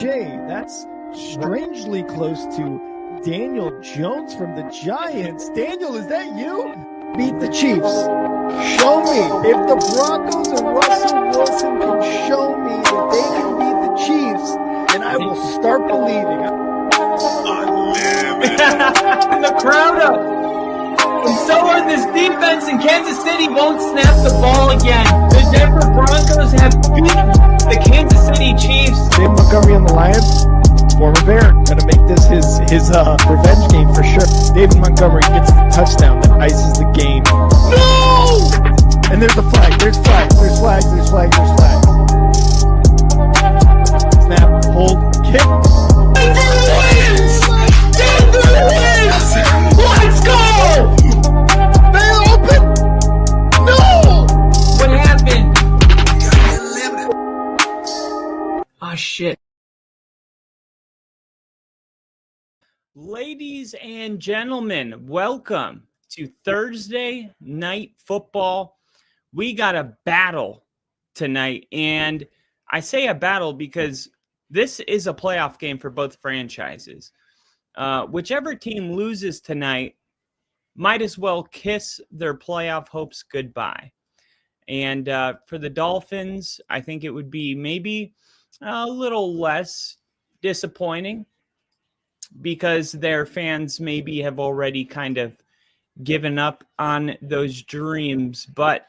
Jay, that's strangely close to Daniel Jones from the Giants. Daniel, is that you? Beat the Chiefs. Show me. If the Broncos and Russell Wilson can show me that they can beat the Chiefs, then I will start believing. And the crowd up. And so are this defense, and Kansas City won't snap the ball again. The Denver Broncos have beaten the Kansas City Chiefs. David Montgomery on the Lions, former Bear, gonna make this his revenge game for sure. David Montgomery gets the touchdown that ices the game. No! And there's a flag. There's flags. There's flags. There's flags. There's flags. Snap. Hold. Kick. Denver wins! Denver wins! Let's go! They open. No! What happened? Oh, shit. Ladies and gentlemen, welcome to Thursday Night Football. We got a battle tonight, and I say a battle because this is a playoff game for both franchises. Whichever team loses tonight might as well kiss their playoff hopes goodbye. And for the Dolphins, I think it would be maybe a little less disappointing because their fans maybe have already kind of given up on those dreams. But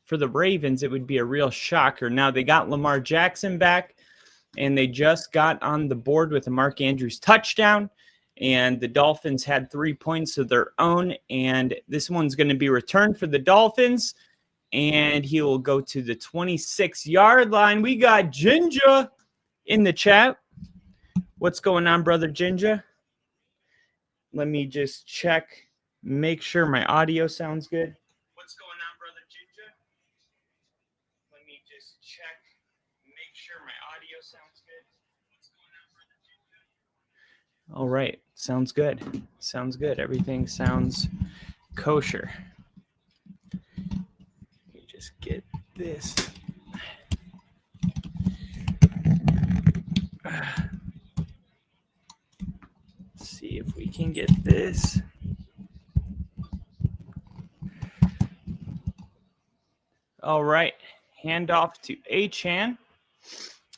for the Ravens, it would be a real shocker. Now, they got Lamar Jackson back, and they just got on the board with a Mark Andrews touchdown, and the Dolphins had 3 points of their own, and this one's going to be returned for the Dolphins, and he will go to the 26-yard line. We got Ginger in the chat. What's going on, brother Ginger? Let me just check, make sure my audio sounds good. What's going on, brother Ginger? Let me just check, make sure my audio sounds good. What's going on, brother Ginger? All right, sounds good. Sounds good. Everything sounds kosher. Let me just get this. See if we can get this. All right, handoff to Achan.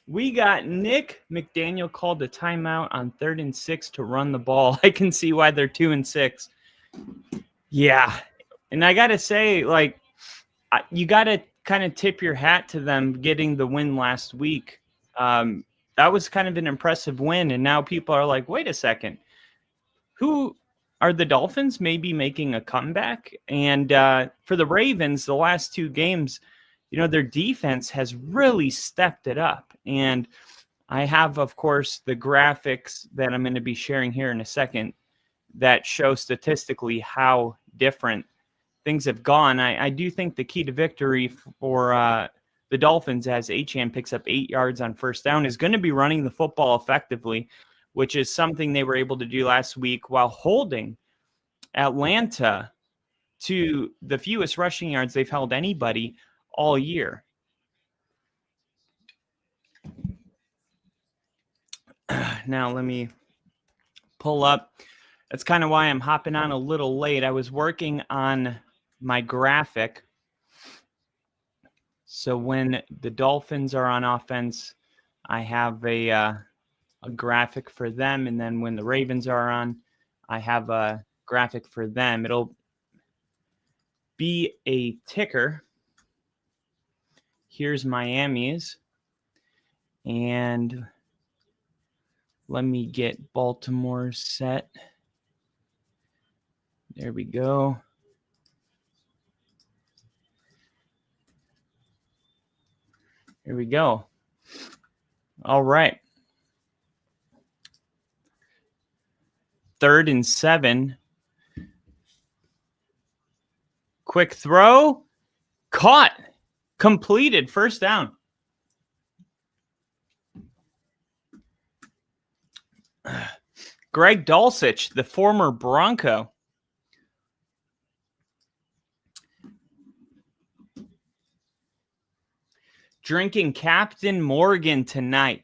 We got Nick McDaniel called a timeout on 3rd and 6 to run the ball. I can see why they're 2 and 6. Yeah, and I gotta say, like, you gotta kind of tip your hat to them getting the win last week. That was kind of an impressive win, and now people are like, wait a second. Who are the Dolphins maybe making a comeback? And for the Ravens, the last 2 games, their defense has really stepped it up. And I have, of course, the graphics that I'm going to be sharing here in a second that show statistically how different things have gone. I do think the key to victory for the Dolphins, as Achan picks up 8 yards on first down, is going to be running the football effectively, which is something they were able to do last week while holding Atlanta to the fewest rushing yards they've held anybody all year. Now let me pull up. That's kind of why I'm hopping on a little late. I was working on my graphic. So when the Dolphins are on offense, I have a graphic for them, and then when the Ravens are on, I have a graphic for them. It'll be a ticker. Here's Miami's, and let me get Baltimore set. There we go. Here we go. All right. 3rd and 7. Quick throw. Caught. Completed. First down. Greg Dulcich, the former Bronco. Drinking Captain Morgan tonight.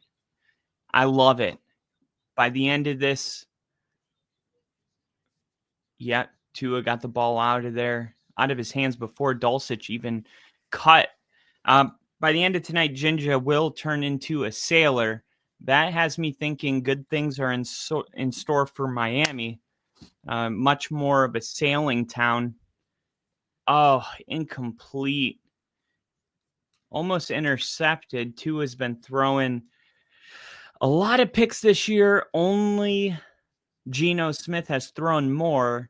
I love it. By the end of this, yeah, Tua got the ball out of his hands before Dulcich even cut. By the end of tonight, Jinja will turn into a sailor. That has me thinking good things are in store for Miami. Much more of a sailing town. Oh, incomplete. Almost intercepted. Tua has been throwing a lot of picks this year. Only Geno Smith has thrown more.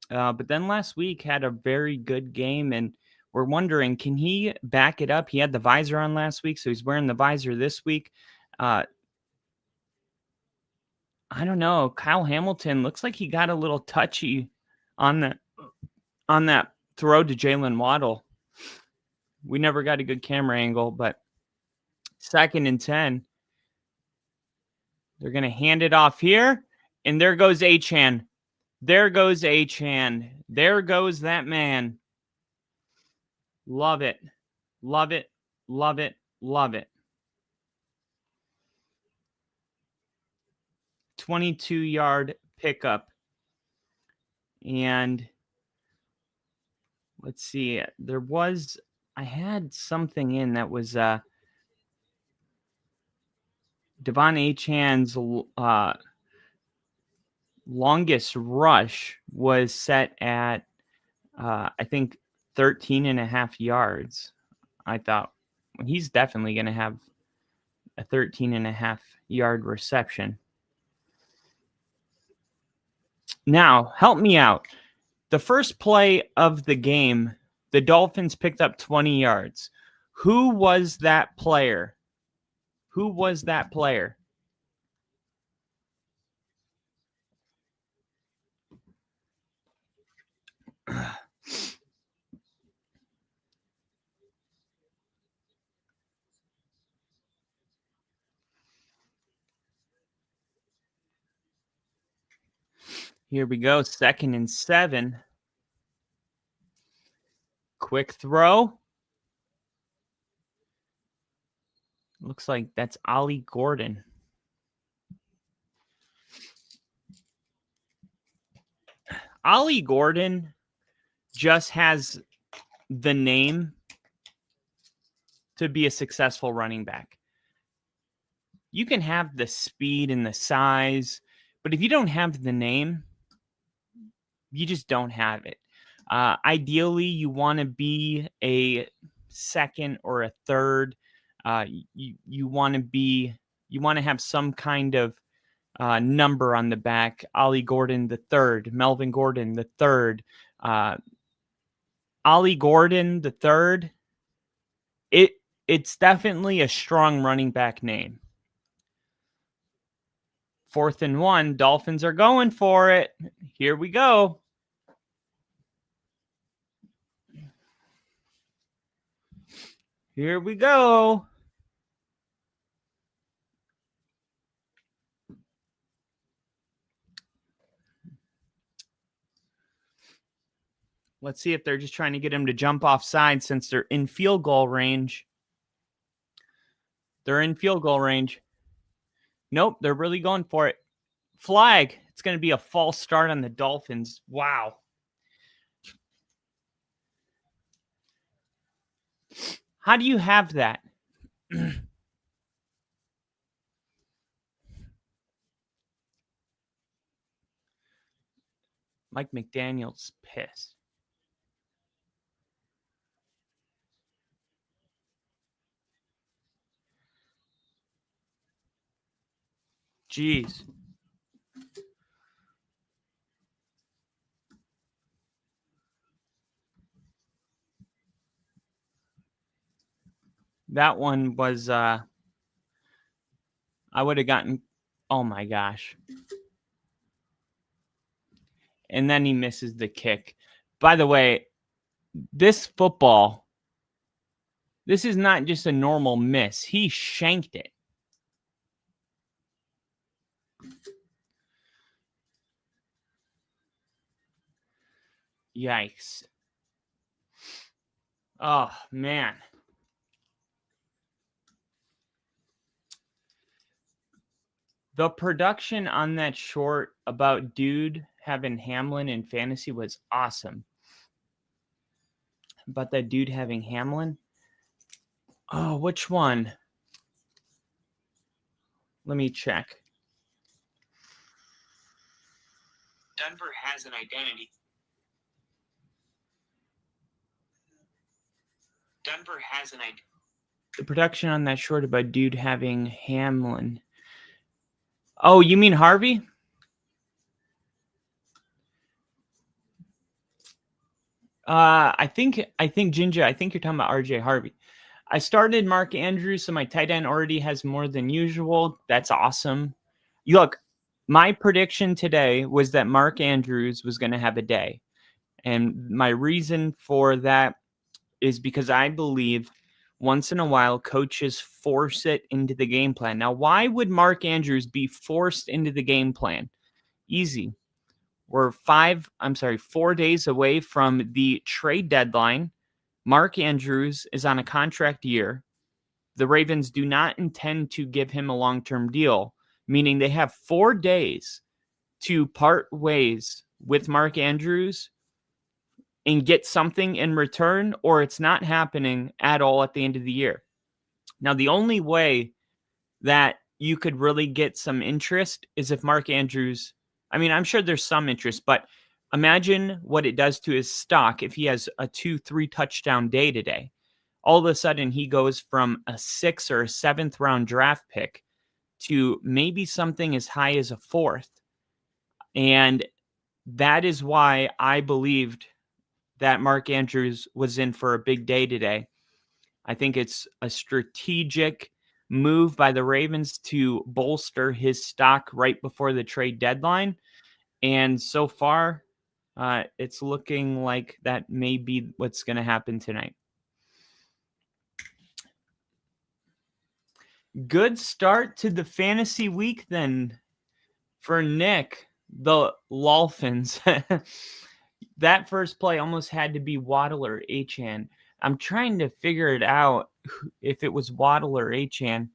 But then last week had a very good game, and we're wondering, can he back it up? He had the visor on last week, so he's wearing the visor this week. I don't know. Kyle Hamilton looks like he got a little touchy on that throw to Jalen Waddle. We never got a good camera angle, but 2nd and 10. They're going to hand it off here, and there goes Achane. There goes Achane. There goes that man. Love it. Love it. Love it. Love it. 22-yard pickup. And let's see. I had something in that was Devon Achane's longest rush was set at, I think, 13.5 yards. I thought, well, he's definitely going to have a 13.5 yard reception. Now, help me out. The first play of the game, the Dolphins picked up 20 yards. Who was that player? Who was that player? Here we go. 2nd and 7. Quick throw. Looks like that's Ollie Gordon. Ollie Gordon just has the name to be a successful running back. You can have the speed and the size, but if you don't have the name, you just don't have it. Ideally, you want to be a second or a third. You want to have some kind of number on the back. Ollie Gordon the third, Melvin Gordon the third, Ollie Gordon the third. It's definitely a strong running back name. 4th and 1. Dolphins are going for it. Here we go. Here we go. Let's see if they're just trying to get him to jump offside since they're in field goal range. They're in field goal range. Nope, they're really going for it. Flag. It's going to be a false start on the Dolphins. Wow. How do you have that? Mike McDaniel's pissed. Jeez. That one was, I would have gotten, oh my gosh. And then he misses the kick. By the way, this football, this is not just a normal miss. He shanked it. Yikes. Oh, man. The production on that short about dude having Hamlin in fantasy was awesome. About that dude having Hamlin? Oh, which one? Let me check. Denver has an identity. Denver has an identity. The production on that short about dude having Hamlin. Oh, you mean Harvey? I think Ginger, I think you're talking about RJ Harvey. I started Mark Andrews, so my tight end already has more than usual. That's awesome. Look, my prediction today was that Mark Andrews was going to have a day. And my reason for that is because I believe once in a while coaches force it into the game plan. Now, why would Mark Andrews be forced into the game plan? Easy. We're 4 days away from the trade deadline. Mark Andrews is on a contract year. The Ravens do not intend to give him a long-term deal, meaning they have 4 days to part ways with Mark Andrews and get something in return, or it's not happening at all at the end of the year. Now, the only way that you could really get some interest is if Mark Andrews, I mean, I'm sure there's some interest, but imagine what it does to his stock if he has a 2-3 touchdown day today. All of a sudden, he goes from a 6th or a 7th round draft pick to maybe something as high as a 4th. And that is why I believed that Mark Andrews was in for a big day today. I think it's a strategic move by the Ravens to bolster his stock right before the trade deadline. And so far, it's looking like that may be what's going to happen tonight. Good start to the fantasy week then for Nick, the Dolphins. That first play almost had to be Waddle or Achane. I'm trying to figure it out if it was Waddle or Achane.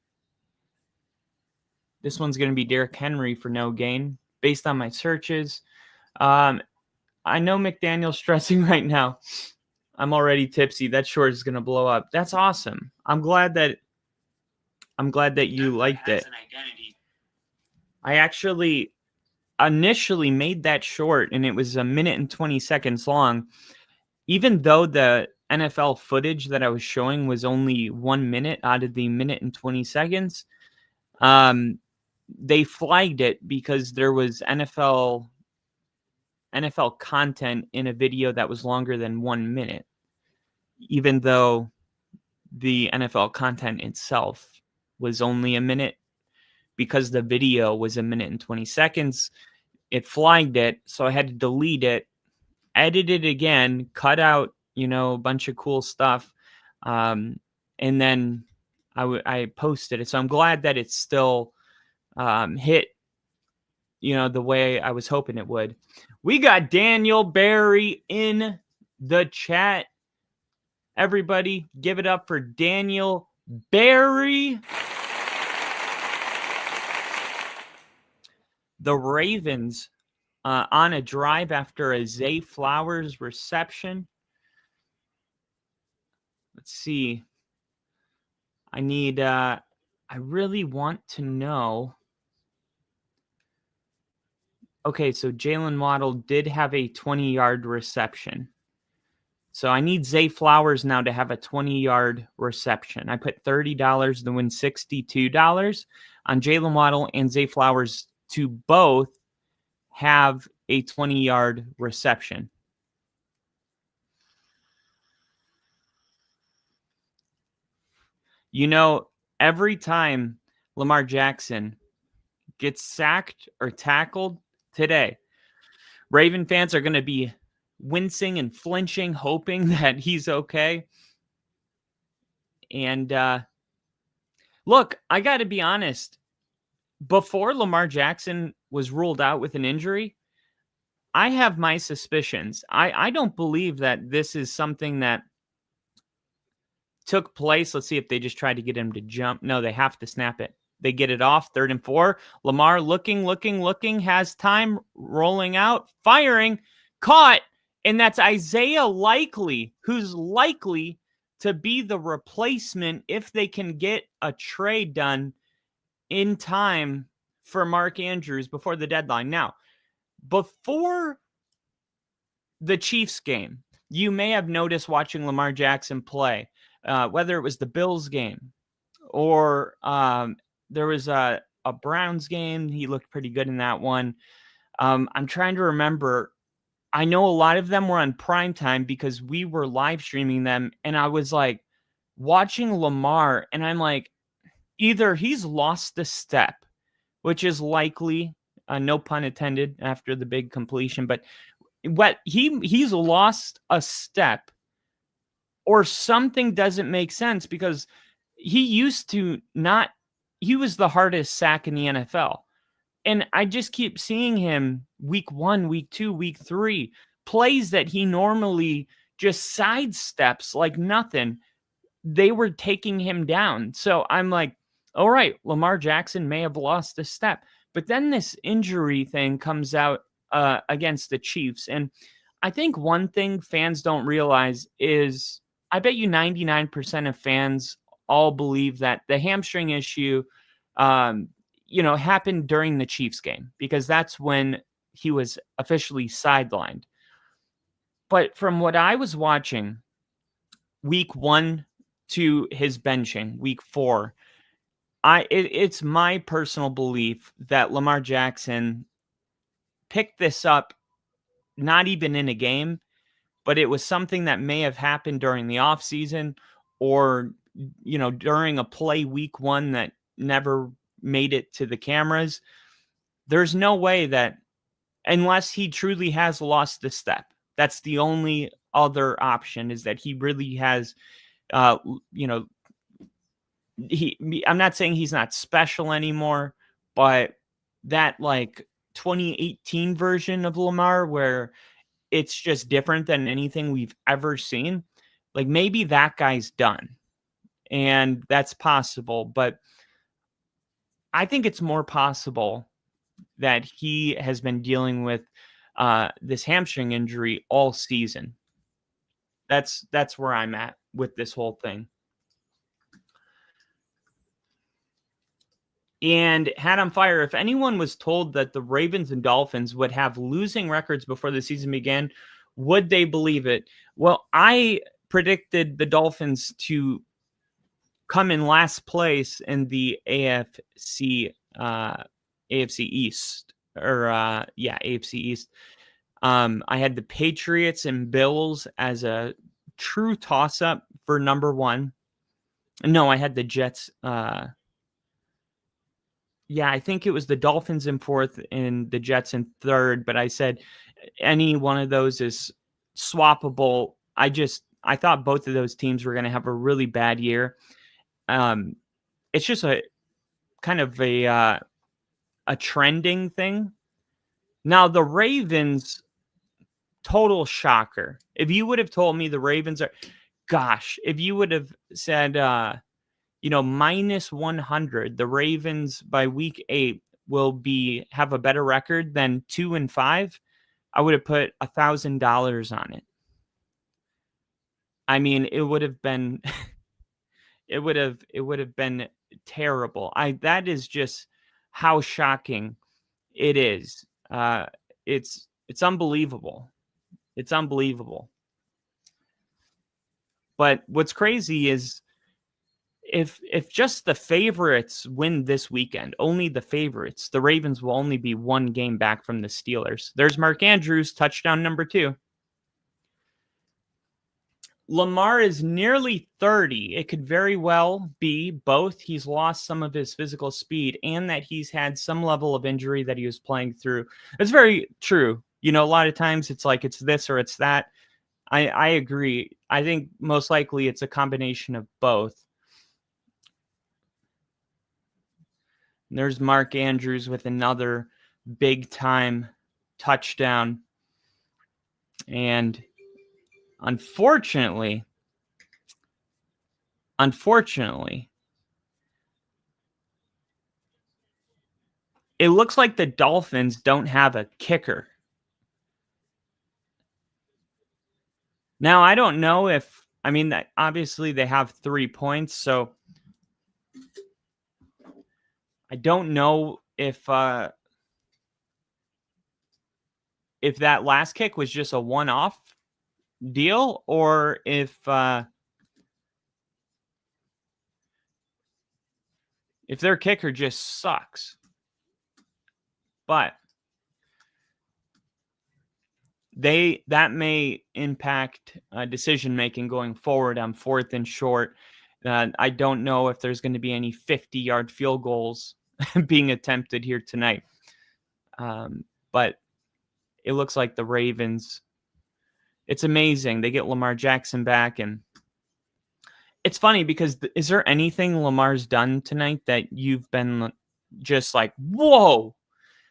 This one's going to be Derrick Henry for no gain based on my searches. I know McDaniel's stressing right now. I'm already tipsy. That short is going to blow up. That's awesome. I'm glad that you liked it. I actually initially made that short and it was 1 minute and 20 seconds long. Even though the NFL footage that I was showing was only 1 minute out of the 1 minute and 20 seconds, they flagged it because there was NFL content in a video that was longer than 1 minute, even though the NFL content itself was only a minute. Because the video was 1 minute and 20 seconds, it flagged it, so I had to delete it, edit it again, cut out, a bunch of cool stuff, and then I posted it. So I'm glad that it's still hit, the way I was hoping it would. We got Daniel Barry in the chat. Everybody, give it up for Daniel Barry. The Ravens on a drive after a Zay Flowers reception. Let's see. I really want to know. Okay, so Jalen Waddle did have a 20-yard reception. So I need Zay Flowers now to have a 20-yard reception. I put $30 to win $62 on Jalen Waddle and Zay Flowers to both have a 20-yard reception. Every time Lamar Jackson gets sacked or tackled today, Raven fans are going to be wincing and flinching, hoping that he's okay. And look, I got to be honest. Before Lamar Jackson was ruled out with an injury, I have my suspicions. I don't believe that this is something that took place. Let's see if they just tried to get him to jump. No, they have to snap it. They get it off, 3rd and 4. Lamar looking, has time, rolling out, firing, caught, and that's Isaiah Likely, who's likely to be the replacement if they can get a trade done in time for Mark Andrews before the deadline. Now, before the Chiefs game, you may have noticed watching Lamar Jackson play, whether it was the Bills game or there was a Browns game. He looked pretty good in that one. I'm trying to remember. I know a lot of them were on primetime because we were live streaming them. And I was like watching Lamar and I'm like, either he's lost the step, which is likely, no pun intended after the big completion, but what he's lost a step or something doesn't make sense because he used to not, he was the hardest sack in the NFL. And I just keep seeing him week 1, week 2, week 3, plays that he normally just sidesteps like nothing. They were taking him down. So I'm like, all right, Lamar Jackson may have lost a step. But then this injury thing comes out against the Chiefs. And I think one thing fans don't realize is I bet you 99% of fans all believe that the hamstring issue happened during the Chiefs game because that's when he was officially sidelined. But from what I was watching, week 1 to his benching, week 4, it's my personal belief that Lamar Jackson picked this up not even in a game, but it was something that may have happened during the offseason or, during a play week 1 that never made it to the cameras. There's no way that, unless he truly has lost the step, that's the only other option, is that he really has, I'm not saying he's not special anymore, but that like 2018 version of Lamar where it's just different than anything we've ever seen, like maybe that guy's done. And that's possible, but I think it's more possible that he has been dealing with this hamstring injury all season. That's where I'm at with this whole thing. And Hat on Fire, if anyone was told that the Ravens and Dolphins would have losing records before the season began, would they believe it? Well, I predicted the Dolphins to come in last place in the AFC East, or AFC East. I had the Patriots and Bills as a true toss-up for number 1. No, I had the Jets. I think it was the Dolphins in 4th and the Jets in 3rd, but I said any one of those is swappable. I thought both of those teams were going to have a really bad year. It's just a kind of a trending thing. Now the Ravens, total shocker. If you would have told me the Ravens are, if you would have said, minus 100, the Ravens by week 8 will have a better record than 2-5, I would have put $1,000 on it. I mean, it would have been, it would have been terrible. That is just how shocking it is. It's unbelievable. It's unbelievable. But what's crazy is if just the favorites win this weekend, only the favorites, the Ravens will only be 1 game back from the Steelers. There's Mark Andrews, touchdown number 2. Lamar is nearly 30. It could very well be both he's lost some of his physical speed and that he's had some level of injury that he was playing through. It's very true. A lot of times it's like it's this or it's that. I agree. I think most likely it's a combination of both. And there's Mark Andrews with another big time touchdown. And Unfortunately, it looks like the Dolphins don't have a kicker. Now, I don't know if, I mean, obviously they have 3 points, so I don't know if that last kick was just a one-off deal or if their kicker just sucks. But that may impact decision making going forward on 4th and short. I don't know if there's going to be any 50-yard field goals being attempted here tonight. But it looks like the Ravens, it's amazing. They get Lamar Jackson back, and it's funny because is there anything Lamar's done tonight that you've been just like, whoa,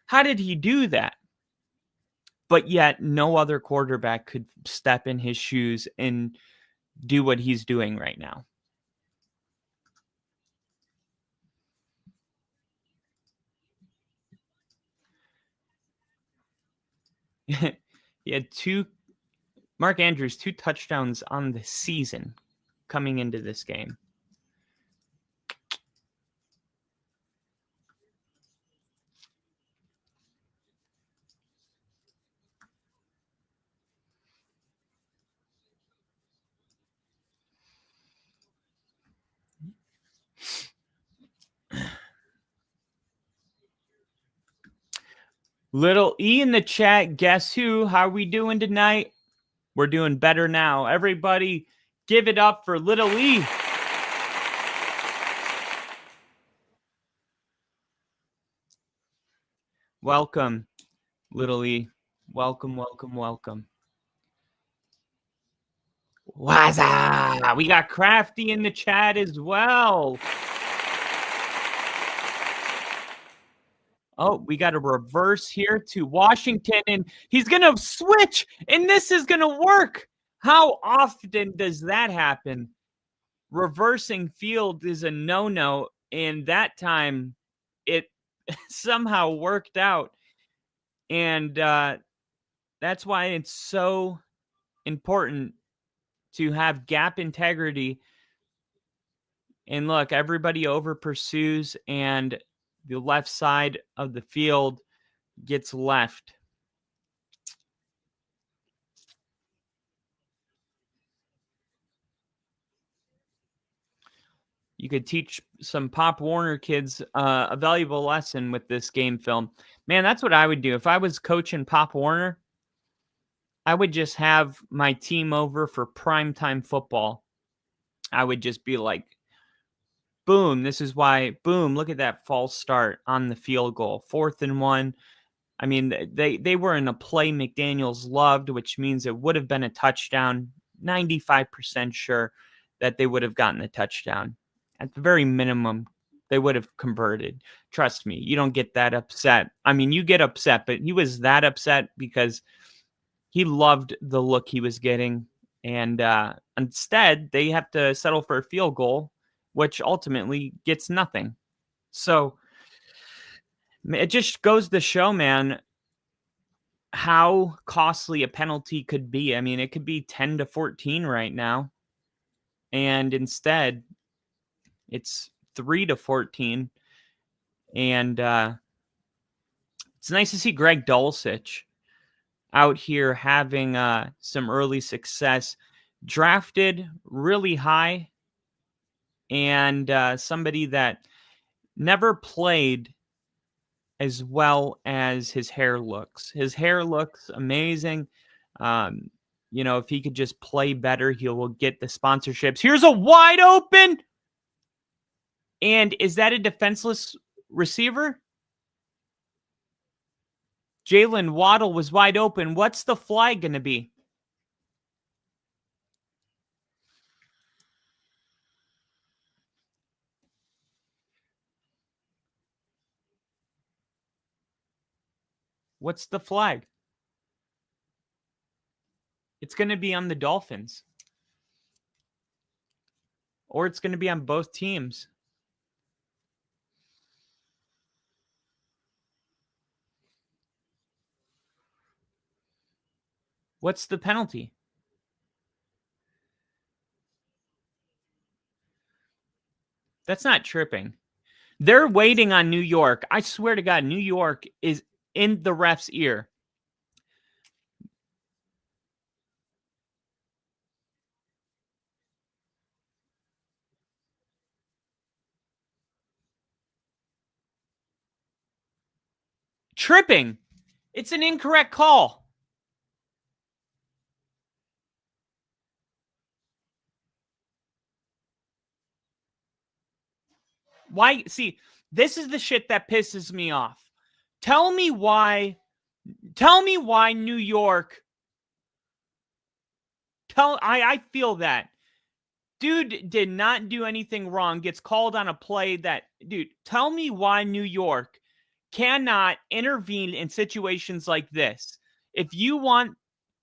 how did he do that? But yet no other quarterback could step in his shoes and do what he's doing right now. He had Mark Andrews, 2 touchdowns on the season coming into this game. Little E in the chat. Guess who? How are we doing tonight? We're doing better now. Everybody give it up for Little E. Welcome, Little E. Welcome, welcome, welcome. Waza! We got Crafty in the chat as well. Oh, we got a reverse here to Washington, and he's going to switch, and this is going to work. How often does that happen? Reversing field is a no-no, and that time it somehow worked out. And that's why it's so important to have gap integrity. And look, everybody over pursues, and the left side of the field gets left. You could teach some Pop Warner kids a valuable lesson with this game film. Man, that's what I would do. If I was coaching Pop Warner, I would just have my team over for primetime football. I would just be like, boom, this is why, boom, look at that false start on the field goal. 4th and 1. I mean, they were in a play McDaniels loved, which means it would have been a touchdown. 95% sure that they would have gotten a touchdown. At the very minimum, they would have converted. Trust me, you don't get that upset. I mean, you get upset, but he was that upset because he loved the look he was getting. And instead, they have to settle for a field goal, which ultimately gets nothing. So it just goes to show, man, how costly a penalty could be. I mean, it could be 10-14 right now. And instead, it's 3-14. And it's nice to see Greg Dulcich out here having some early success. Drafted really high, and somebody that never played as well as his hair looks. His hair looks amazing. If he could just play better, he will get the sponsorships. Here's a wide open. And is that a defenseless receiver? Jalen Waddle was wide open. What's the flag going to be? What's the flag? It's going to be on the Dolphins. Or it's going to be on both teams. What's the penalty? That's not tripping. They're waiting on New York. I swear to God, New York is in the ref's ear. Tripping. It's an incorrect call. Why? See, this is the shit that pisses me off. Tell me why New York. I feel that. Dude did not do anything wrong, gets called on a play that, dude, tell me why New York cannot intervene in situations like this. If you want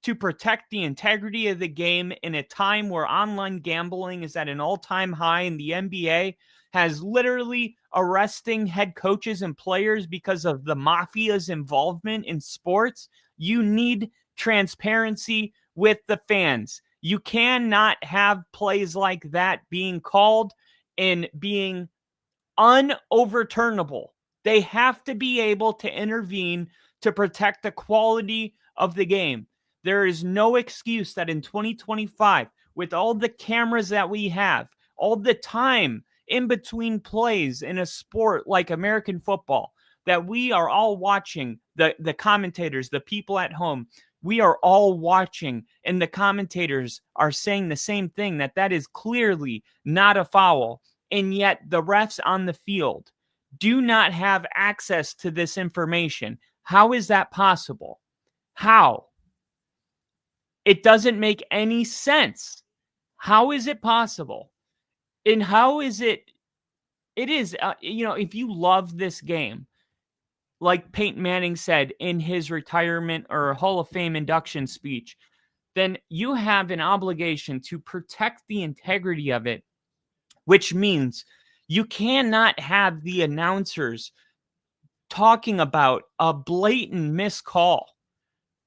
to protect the integrity of the game in a time where online gambling is at an all-time high and the NBA has literally arresting head coaches and players because of the mafia's involvement in sports, you need transparency with the fans. You cannot have plays like that being called and being unoverturnable. They have to be able to intervene to protect the quality of the game. There is no excuse that in 2025, with all the cameras that we have, all the time in between plays in a sport like American football, that we are all watching, the commentators, the people at home, we are all watching, and the commentators are saying the same thing, that is clearly not a foul. And yet the refs on the field do not have access to this information. How is that possible? How? It doesn't make any sense. How is it possible? And how is it? It is, if you love this game, like Peyton Manning said in his retirement or Hall of Fame induction speech, then you have an obligation to protect the integrity of it, which means you cannot have the announcers talking about a blatant missed call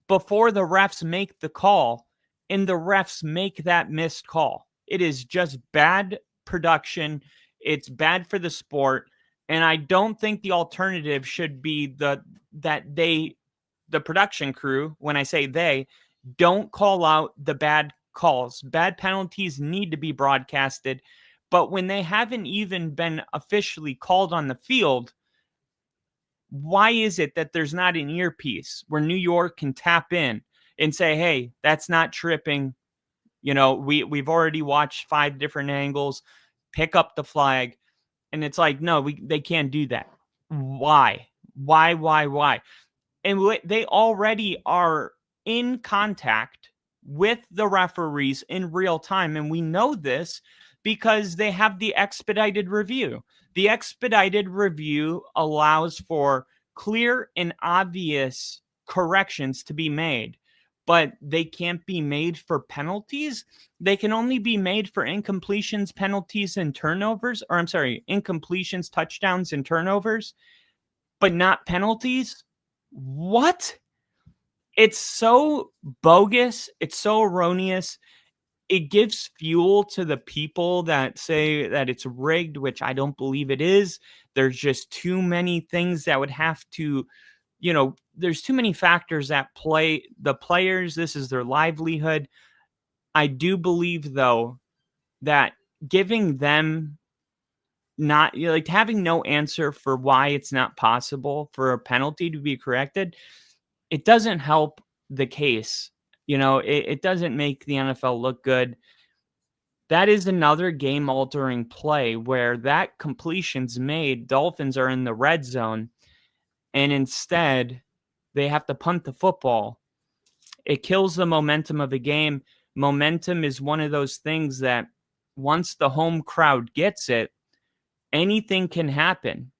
before the refs make the call and the refs make that missed call. It is just bad production. It's bad for the sport. And I don't think the alternative should be the production crew, when I say they, don't call out the bad calls. Bad penalties need to be broadcasted. But when they haven't even been officially called on the field, why is it that there's not an earpiece where New York can tap in and say, hey, that's not tripping. We've already watched 5 different angles, pick up the flag. And it's like, no, they can't do that. Why? And they already are in contact with the referees in real time. And we know this because they have the expedited review. The expedited review allows for clear and obvious corrections to be made, but they can't be made for penalties. They can only be made for incompletions, penalties, and turnovers. Or incompletions, touchdowns, and turnovers, but not penalties. What? It's so bogus. It's so erroneous. It gives fuel to the people that say that it's rigged, which I don't believe it is. There's just too many things that would have to, there's too many factors that play. The players, this is their livelihood. I do believe, though, that giving them having no answer for why it's not possible for a penalty to be corrected, it doesn't help the case. It doesn't make the NFL look good. That is another game-altering play where that completion's made. Dolphins are in the red zone, and instead they have to punt the football. It kills the momentum of the game. Momentum is one of those things that once the home crowd gets it, anything can happen.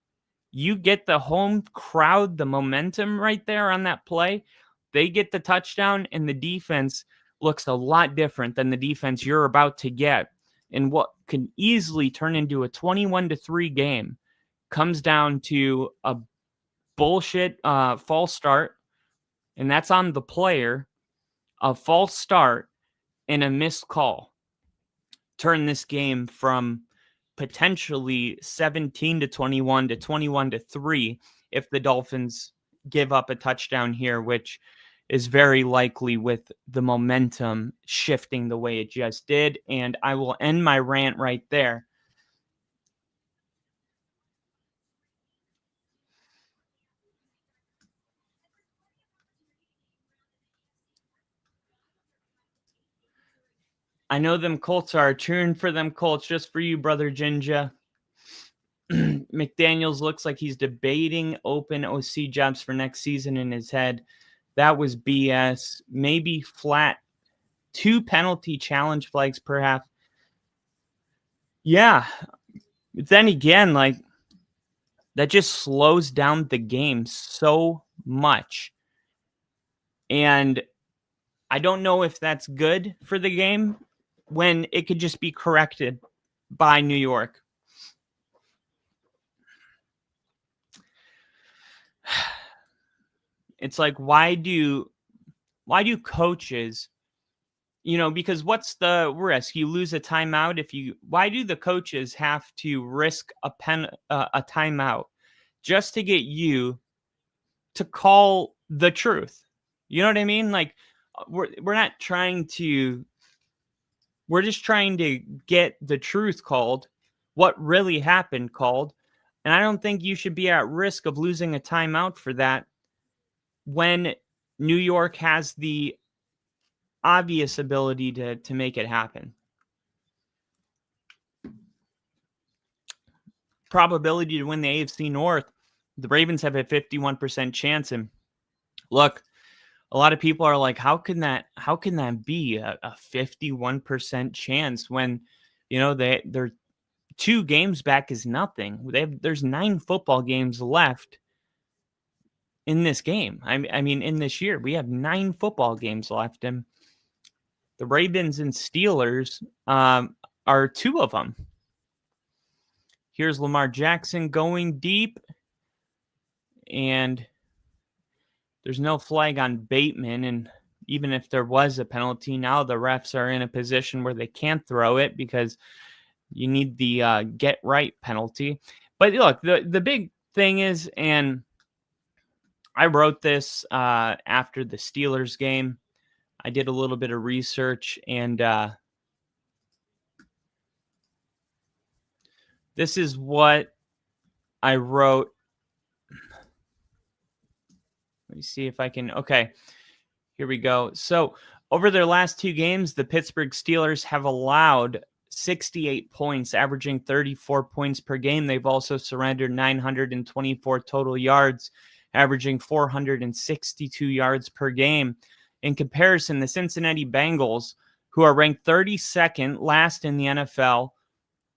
You get the home crowd, the momentum right there on that play, they get the touchdown, and the defense looks a lot different than the defense you're about to get. And what can easily turn into a 21-3 game comes down to a bullshit false start, and that's on the player. a false start and a missed call turn this game from potentially 17-21 to 21-3 if the Dolphins give up a touchdown here, which is very likely with the momentum shifting the way it just did. And I will end my rant right there. I know them Colts are cheering for them Colts, just for you, brother Jinja. McDaniels looks like he's debating open OC jobs for next season in his head. That was BS. Maybe flat 2 penalty challenge flags per half. Yeah. But then again, like, that just slows down the game so much. And I don't know if that's good for the game when it could just be corrected by New York. It's like, why do coaches, because what's the risk? You lose a timeout. Why do the coaches have to risk a timeout just to get you to call the truth? You know what I mean? Like, we're just trying to get the truth called, what really happened called. And I don't think you should be at risk of losing a timeout for that when New York has the obvious ability to make it happen. Probability to win the AFC North, the Ravens have a 51% chance. And look, a lot of people are like, how can that be a 51% chance when, they're 2 games back is nothing. There's 9 football games left in this game. I mean, in this year, we have 9 football games left, and the Ravens and Steelers are 2 of them. Here's Lamar Jackson going deep, and there's no flag on Bateman. And even if there was a penalty, now the refs are in a position where they can't throw it because you need the get right penalty. But look, the big thing is, and I wrote this after the Steelers game. I did a little bit of research, and this is what I wrote. Let me see if I can. Okay, here we go. So over their last 2 games, the Pittsburgh Steelers have allowed 68 points, averaging 34 points per game. They've also surrendered 924 total yards, averaging 462 yards per game. In comparison, the Cincinnati Bengals, who are ranked 32nd last in the NFL,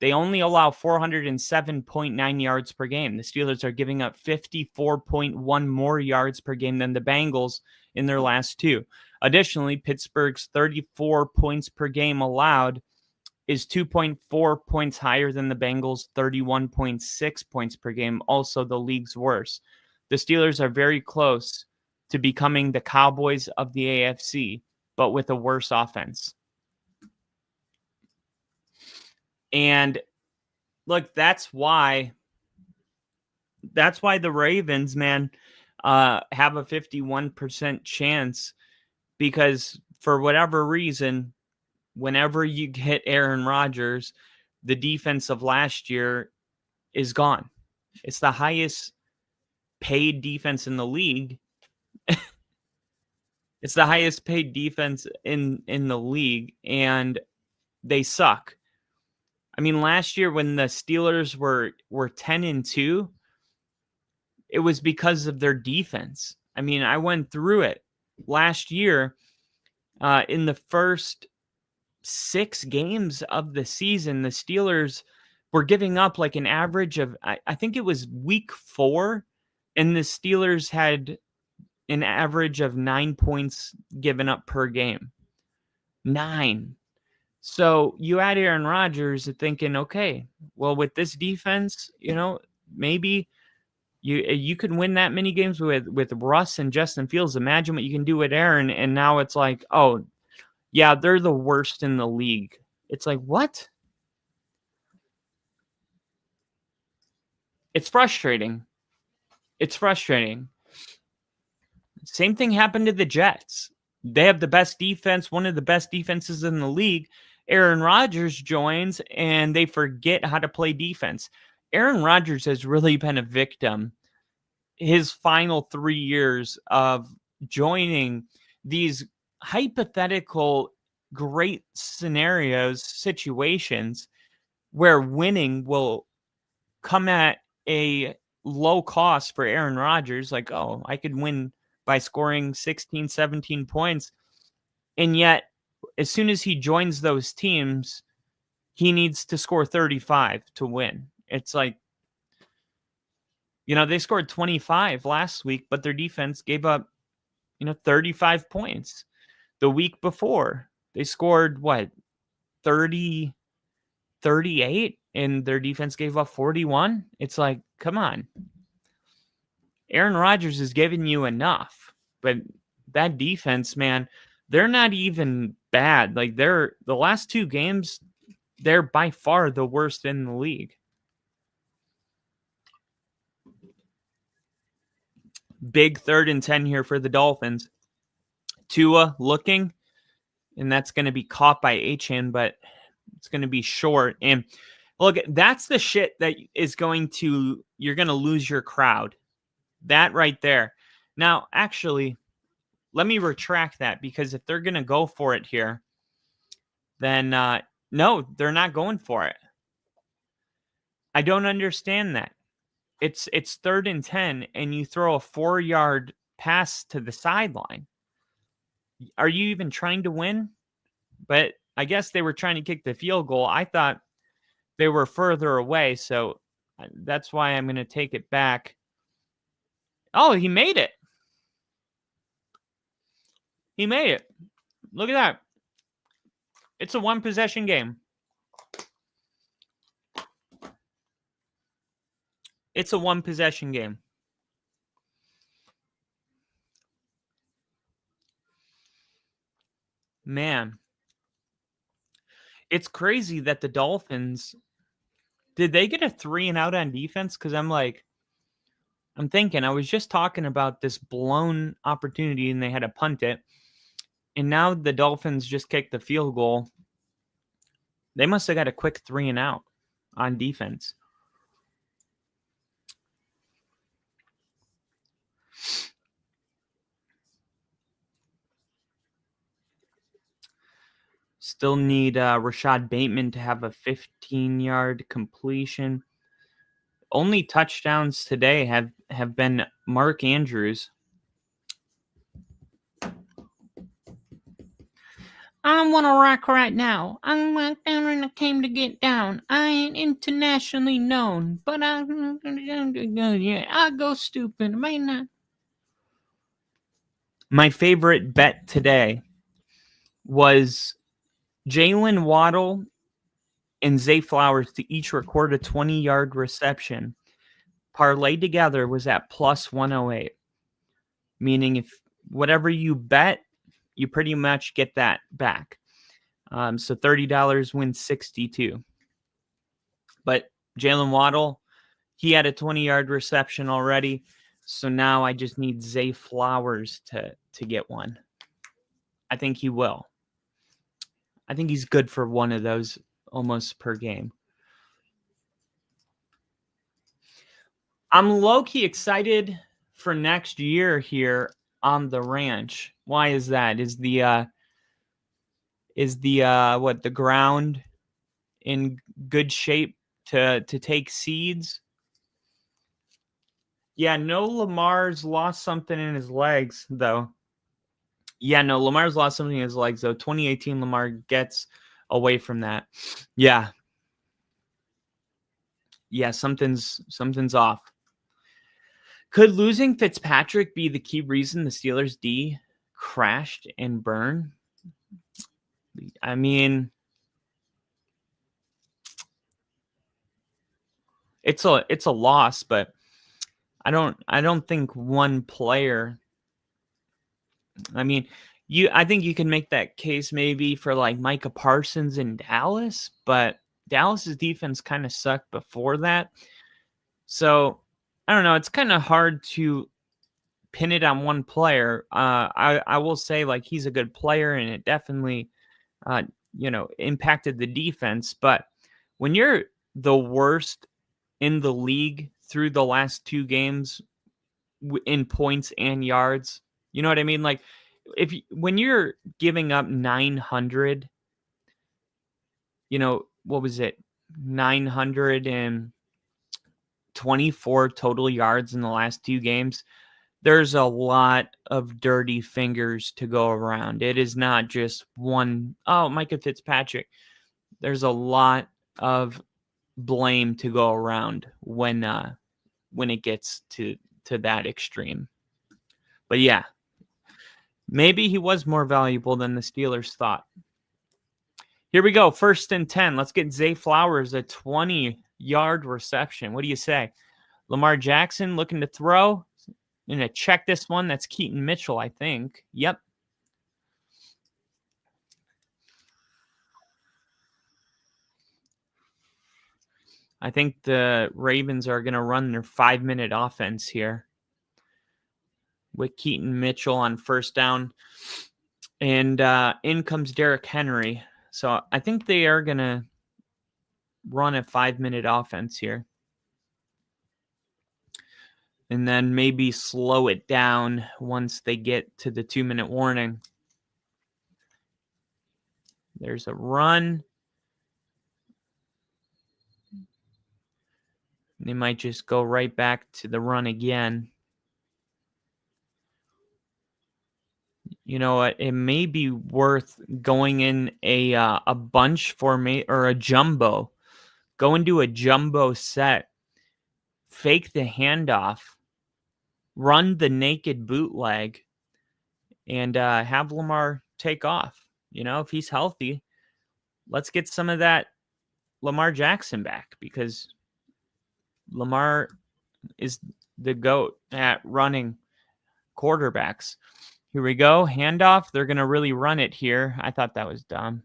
they only allow 407.9 yards per game. The Steelers are giving up 54.1 more yards per game than the Bengals in their last 2. Additionally, Pittsburgh's 34 points per game allowed is 2.4 points higher than the Bengals' 31.6 points per game, also the league's worst. The Steelers are very close to becoming the Cowboys of the AFC, but with a worse offense. And look, that's why the Ravens, man, have a 51% chance, because for whatever reason, whenever you get Aaron Rodgers, the defense of last year is gone. It's the highest paid defense in the league. It's the highest paid defense in the league, and they suck. I mean, last year when the Steelers were 10-2, it was because of their defense. I mean, I went through it last year. In the first 6 games of the season, the Steelers were giving up like an average of, I think it was week 4, and the Steelers had an average of 9 points given up per game. 9. So you add Aaron Rodgers thinking, okay, well, with this defense, maybe You could win that many games with Russ and Justin Fields. Imagine what you can do with Aaron. And now it's like, oh, yeah, they're the worst in the league. It's like, what? It's frustrating. It's frustrating. Same thing happened to the Jets. They have the best defense, one of the best defenses in the league. Aaron Rodgers joins, and they forget how to play defense. Aaron Rodgers has really been a victim his final 3 years of joining these hypothetical great scenarios, situations where winning will come at a low cost for Aaron Rodgers. Like, oh, I could win by scoring 16, 17 points. And yet, as soon as he joins those teams, he needs to score 35 to win. It's like, they scored 25 last week, but their defense gave up, 35 points. The week before, they scored, 30, 38, and their defense gave up 41. It's like, come on. Aaron Rodgers is giving you enough, but that defense, man, they're not even bad. Like, the last 2 games, they're by far the worst in the league. Big 3rd and 10 here for the Dolphins. Tua looking, and that's going to be caught by Achane, but it's going to be short. And look, that's the shit that is you're going to lose your crowd. That right there. Now, actually, let me retract that, because if they're going to go for it here, then no, they're not going for it. I don't understand that. It's 3rd and 10, and you throw a 4-yard pass to the sideline. Are you even trying to win? But I guess they were trying to kick the field goal. I thought they were further away, so that's why I'm going to take it back. Oh, he made it. He made it. Look at that. It's a 1-possession game. It's a 1-possession game. Man. It's crazy that the Dolphins, did they get a 3-and-out on defense? Because I'm thinking, I was just talking about this blown opportunity and they had to punt it. And now the Dolphins just kicked the field goal. They must have got a quick 3-and-out on defense. Still need Rashad Bateman to have a 15-yard completion. Only touchdowns today have been Mark Andrews. I want to rock right now. I'm right down and I came to get down. I ain't internationally known, but I go stupid. May not. My favorite bet today was Jalen Waddle and Zay Flowers to each record a 20-yard reception. Parlay together was at plus 108. Meaning if whatever you bet, you pretty much get that back. So $30 wins 62. But Jalen Waddle, he had a 20-yard reception already. So now I just need Zay Flowers to get one. I think he will. I think he's good for one of those almost per game. I'm low-key excited for next year here on the ranch. Why is that? Is the ground in good shape to take seeds? Yeah, no, Lamar's lost something in his legs, though. Yeah, no, Lamar's lost something in his legs, though. 2018 Lamar gets away from that. Yeah. Yeah, something's off. Could losing Fitzpatrick be the key reason the Steelers' D crashed and burned? I mean, it's a loss, but I don't think one player. I mean, I think you can make that case maybe for like Micah Parsons in Dallas, but Dallas's defense kind of sucked before that. So I don't know. It's kind of hard to pin it on one player. I will say like he's a good player and it definitely, impacted the defense. But when you're the worst in the league through the last 2 games in points and yards, you know what I mean? Like when you're giving up 900, what was it? 924 total yards in the last 2 games. There's a lot of dirty fingers to go around. It is not just one, Micah Fitzpatrick. There's a lot of blame to go around when it gets to that extreme. But yeah, maybe he was more valuable than the Steelers thought. Here we go. 1st and 10. Let's get Zay Flowers a 20-yard reception. What do you say? Lamar Jackson looking to throw. I'm going to check this one. That's Keaton Mitchell, I think. Yep. I think the Ravens are going to run their 5-minute offense here with Keaton Mitchell on 1st down. And in comes Derrick Henry. So I think they are going to run a 5-minute offense here. And then maybe slow it down once they get to the 2-minute warning. There's a run. They might just go right back to the run again. You know what? It may be worth going in a bunch formation or a jumbo. Go into a jumbo set. Fake the handoff. Run the naked bootleg. And have Lamar take off. If he's healthy, let's get some of that Lamar Jackson back because Lamar is the GOAT at running quarterbacks. Here we go. Handoff. They're going to really run it here. I thought that was dumb.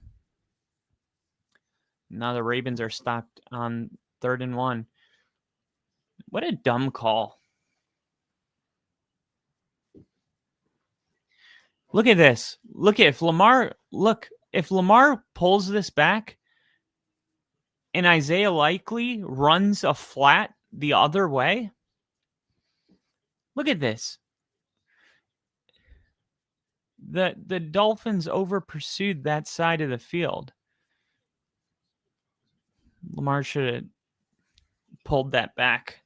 Now the Ravens are stopped on 3rd and 1. What a dumb call. Look at this. If Lamar pulls this back and Isaiah Likely runs a flat the other way. Look at this. The Dolphins over pursued that side of the field. Lamar should have pulled that back.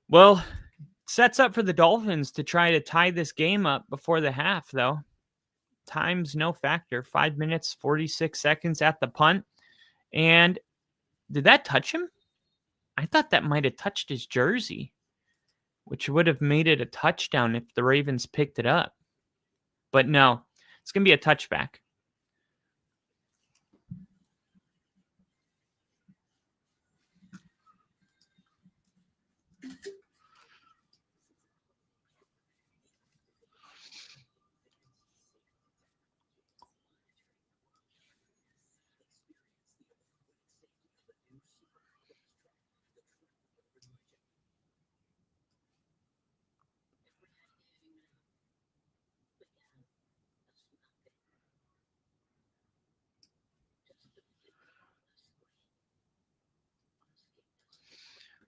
Well, sets up for the Dolphins to try to tie this game up before the half, though. Time's no factor. 5 minutes, 46 seconds at the punt. And did that touch him? I thought that might have touched his jersey, which would have made it a touchdown if the Ravens picked it up. But no, it's going to be a touchback.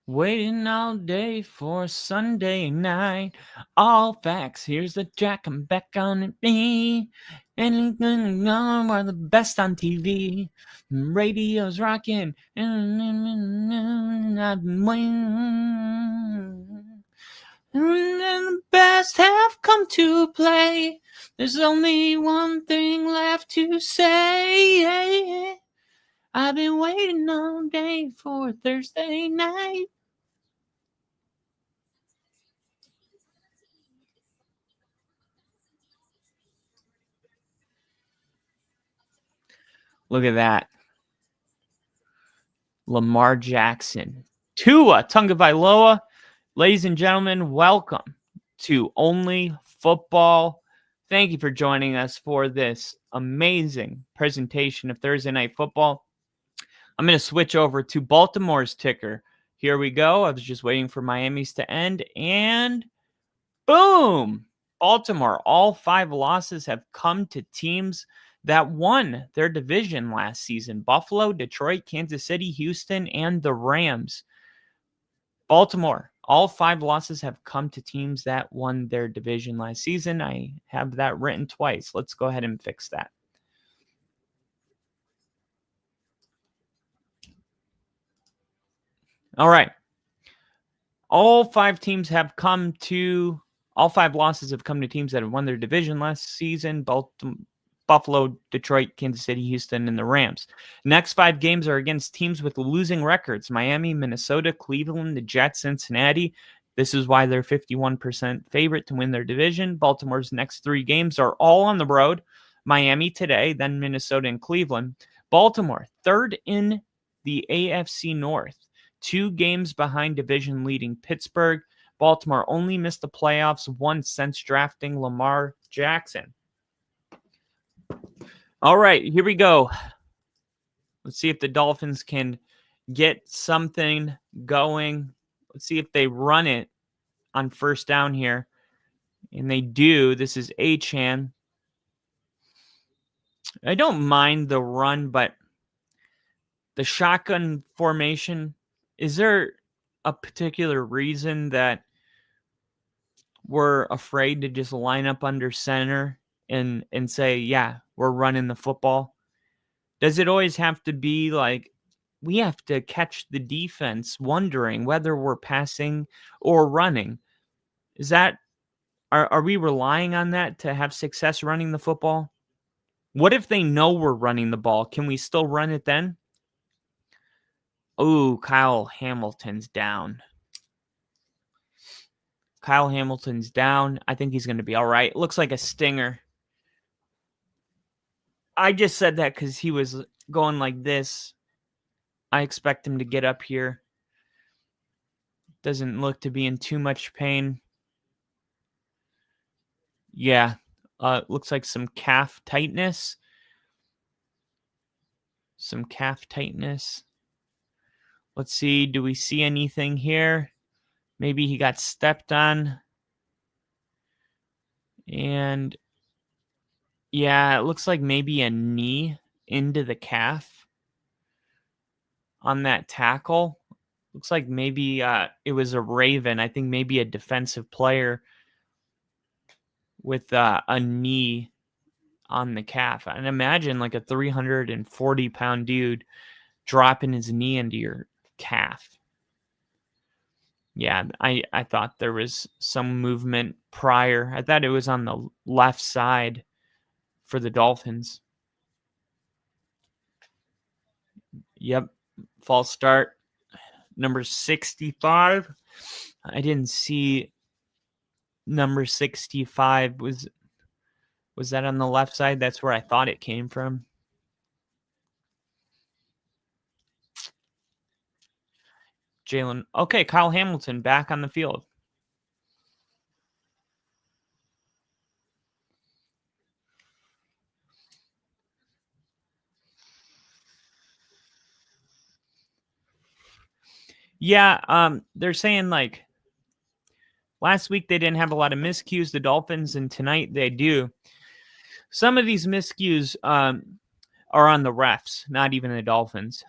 Waiting all day for Sunday night. All facts. Here's the Jack. I'm back on it. Me. Anything on we're the best on TV. Radio's rocking. And I've been waiting. And the best have come to play. There's only one thing left to say. I've been waiting all day for Thursday night. Look at that. Lamar Jackson. Tua Tagovailoa Ladies and gentlemen, welcome to Only Football. Thank you for joining us for this amazing presentation of Thursday Night Football. I'm going to switch over to Baltimore's ticker. Here we go. I was just waiting for Miami's to end, and boom! Baltimore, all 5 losses have come to teams that won their division last season. Buffalo, Detroit, Kansas City, Houston, and the Rams. Baltimore, all 5 losses have come to teams that won their division last season. I have that written twice. Let's go ahead and fix that. All right. All 5 losses have come to teams that have won their division last season. Buffalo, Detroit, Kansas City, Houston, and the Rams. Next 5 games are against teams with losing records: Miami, Minnesota, Cleveland, the Jets, Cincinnati. This is why they're 51% favorite to win their division. Baltimore's next 3 games are all on the road: Miami today, then Minnesota and Cleveland. Baltimore, 3rd in the AFC North, 2 games behind division-leading Pittsburgh. Baltimore only missed the playoffs once since drafting Lamar Jackson. All right, here we go. Let's see if the Dolphins can get something going. Let's see if they run it on first down here. And they do. This is Achane. I don't mind the run, but the shotgun formation, is there a particular reason that we're afraid to just line up under center and say, yeah, we're running the football? Does it always have to be like we have to catch the defense wondering whether we're passing or running? Is that, are we relying on that to have success running the football? What if they know we're running the ball? Can we still run it then? Oh, Kyle Hamilton's down. Kyle Hamilton's down. I think he's going to be all right. Looks like a stinger. I just said that because he was going like this. I expect him to get up here. Doesn't look to be in too much pain. Yeah. Looks like some calf tightness. Some calf tightness. Let's see. Do we see anything here? Maybe he got stepped on. And yeah, it looks like maybe a knee into the calf on that tackle. Looks like maybe it was a Raven. I think maybe a defensive player with a knee on the calf. And imagine like a 340-pound dude dropping his knee into your calf. Yeah, I thought there was some movement prior. I thought it was on the left side for the Dolphins. Yep, false start. Number 65. I didn't see number 65. Was that on the left side? That's where I thought it came from. Jalen. Okay, Kyle Hamilton back on the field. Yeah, they're saying like last week they didn't have a lot of miscues, the Dolphins, and tonight they do. Some of these miscues are on the refs, not even the Dolphins.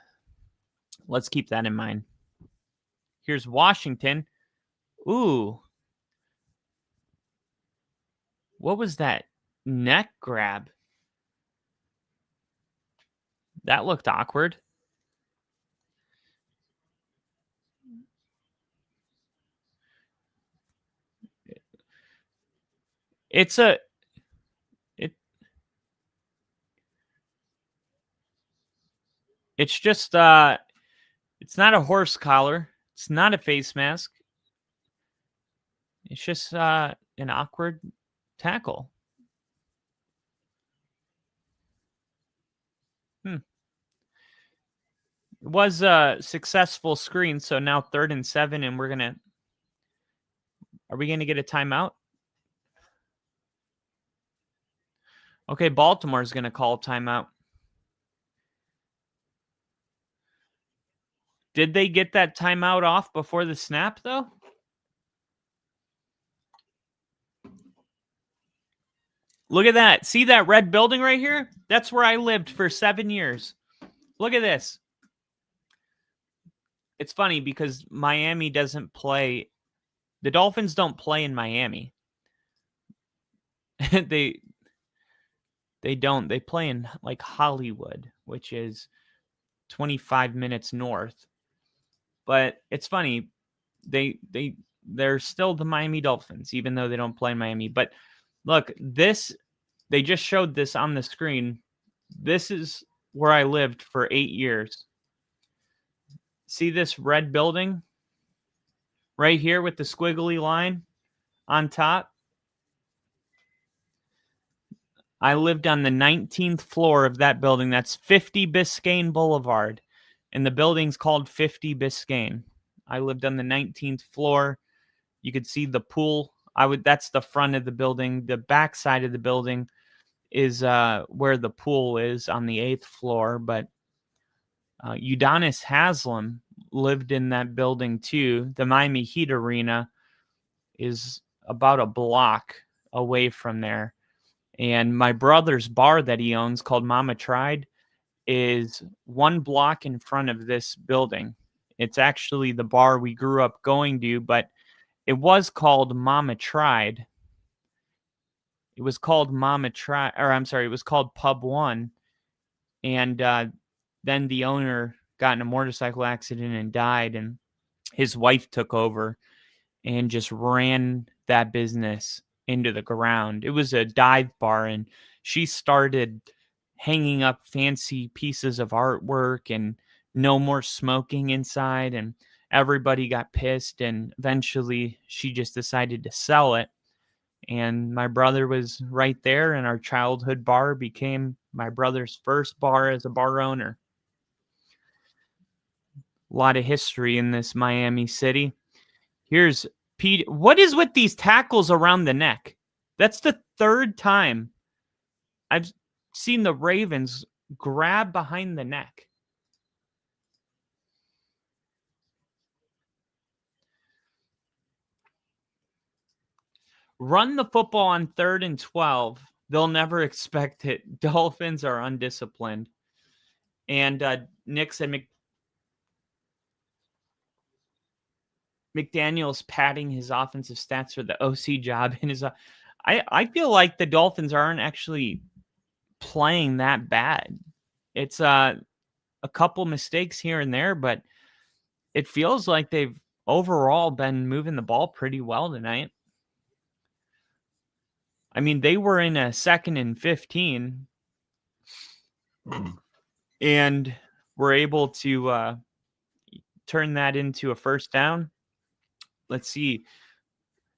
Let's keep that in mind. Here's Washington. Ooh. What was that neck grab? That looked awkward. It's just it's not a horse collar. It's not a face mask. It's just an awkward tackle. It was a successful screen, so now 3rd and 7, and we're gonna Are we going to get a timeout? Okay, Baltimore's going to call timeout. Did they get that timeout off before the snap, though? Look at that. See that red building right here? That's where I lived for 7 years. Look at this. It's funny because Miami doesn't play. The Dolphins don't play in Miami. They don't. They play in like Hollywood, which is 25 minutes north. But it's funny. They're still the Miami Dolphins, even though they don't play in Miami. But look, they just showed this on the screen. This is where I lived for 8 years. See this red building right here with the squiggly line on top? I lived on the 19th floor of that building. That's 50 Biscayne Boulevard. And the building's called 50 Biscayne. I lived on the 19th floor. You could see the pool. That's the front of the building. The back side of the building is where the pool is on the 8th floor. But Udonis Haslem lived in that building too. The Miami Heat Arena is about a block away from there. And my brother's bar that he owns, called Mama Tried, is 1 block in front of this building. It's actually the bar we grew up going to, but it was called Mama Tried. It was called it was called Pub One. And then the owner got in a motorcycle accident and died, and his wife took over and just ran that business into the ground. It was a dive bar, and she started hanging up fancy pieces of artwork and no more smoking inside, and everybody got pissed, and eventually she just decided to sell it. And my brother was right there, and our childhood bar became my brother's first bar as a bar owner. A lot of history in this Miami city. Here's Pete. What is with these tackles around the neck? That's the 3rd time I've seen the Ravens grab behind the neck. Run the football on 3rd and 12. They'll never expect it. Dolphins are undisciplined. And Nick said McDaniel's padding his offensive stats for the OC job. I feel like the Dolphins aren't actually playing that bad. It's a couple mistakes here and there, but it feels like they've overall been moving the ball pretty well tonight. I mean, they were in a 2nd and 15 and were able to turn that into a 1st down. Let's see.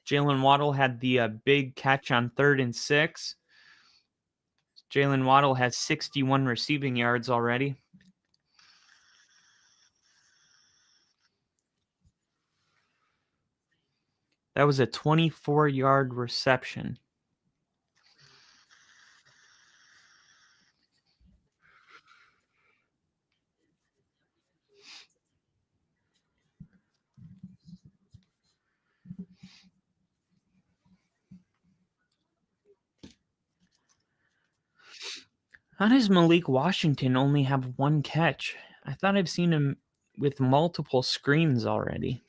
Jalen Waddle had the big catch on 3rd and 6. Jalen Waddle has 61 receiving yards already. That was a 24-yard reception. How does Malik Washington only have 1 catch? I thought I've seen him with multiple screens already.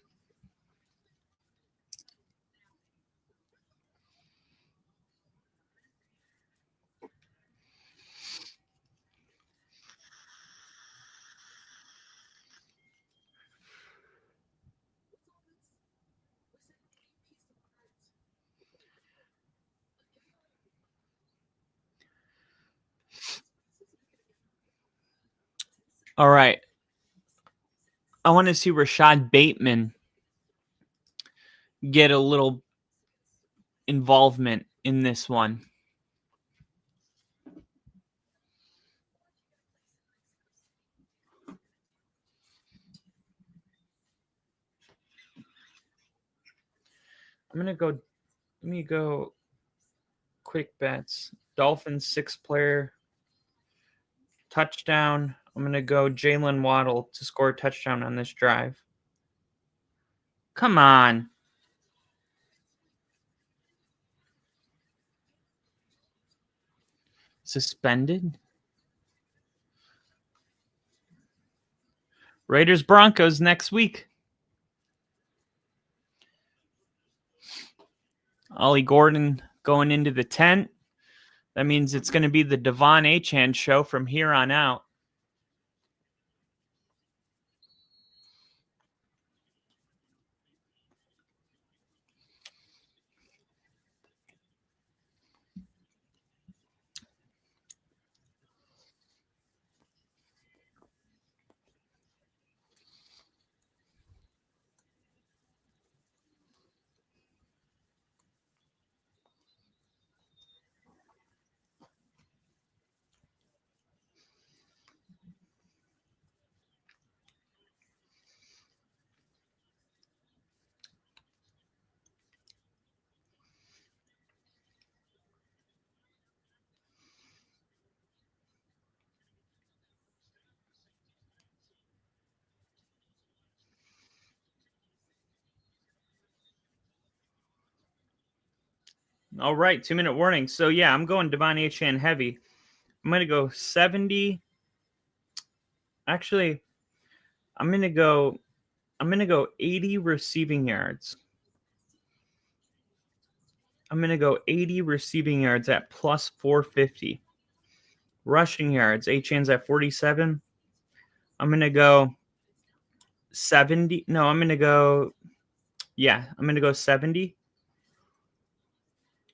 All right. I want to see Rashad Bateman get a little involvement in this one. Let me go quick bets. Dolphins 6-player touchdown. I'm going to go Jalen Waddle to score a touchdown on this drive. Come on. Suspended. Raiders Broncos next week. Ollie Gordon going into the tent. That means it's going to be the Devon Achane show from here on out. All right, 2-minute warning. So, yeah, I'm going Devon Achane heavy. I'm going to go 70. Actually, I'm going to go 80 receiving yards. I'm going to go 80 receiving yards at plus 450. Rushing yards, Achane's at 47. I'm going to go 70. No, I'm going to go 70.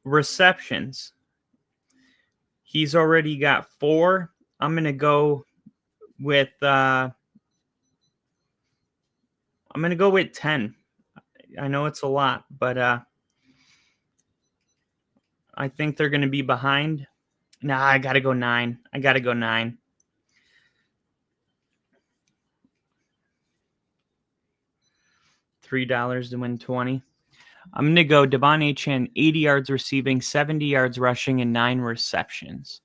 Receptions. He's already got 4. I'm going to go with 10. I know it's a lot, but I think they're going to be behind. Nah, I got to go 9. $3 to win 20. I'm going to go Devon Achane, 80 yards receiving, 70 yards rushing, and 9 receptions.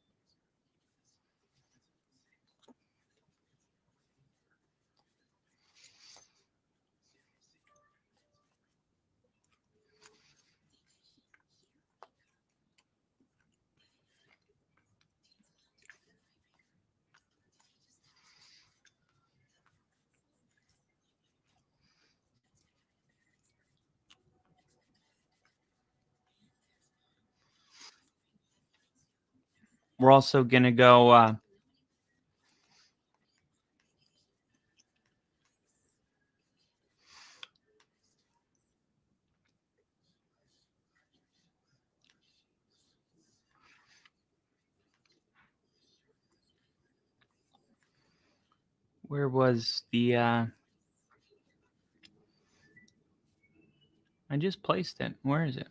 We're also going to go where was the I just placed it. Where is it?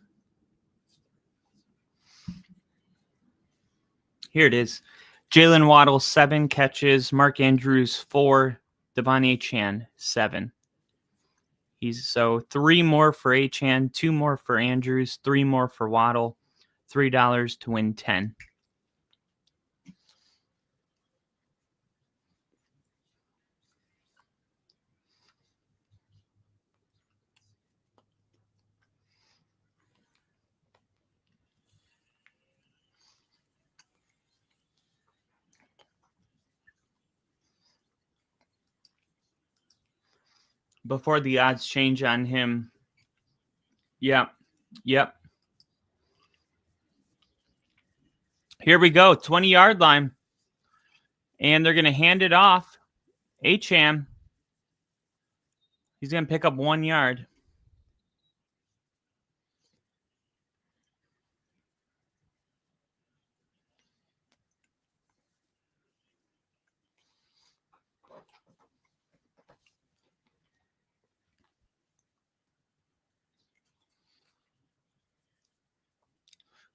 Here it is. Jalen Waddle, 7 catches. Mark Andrews, 4. Devon Achane, 7. So 3 more for Achane, 2 more for Andrews, 3 more for Waddle, $3 to win 10. Before the odds change on him. Yep. Here we go, 20-yard line. And they're going to hand it off. Achane. He's going to pick up 1 yard.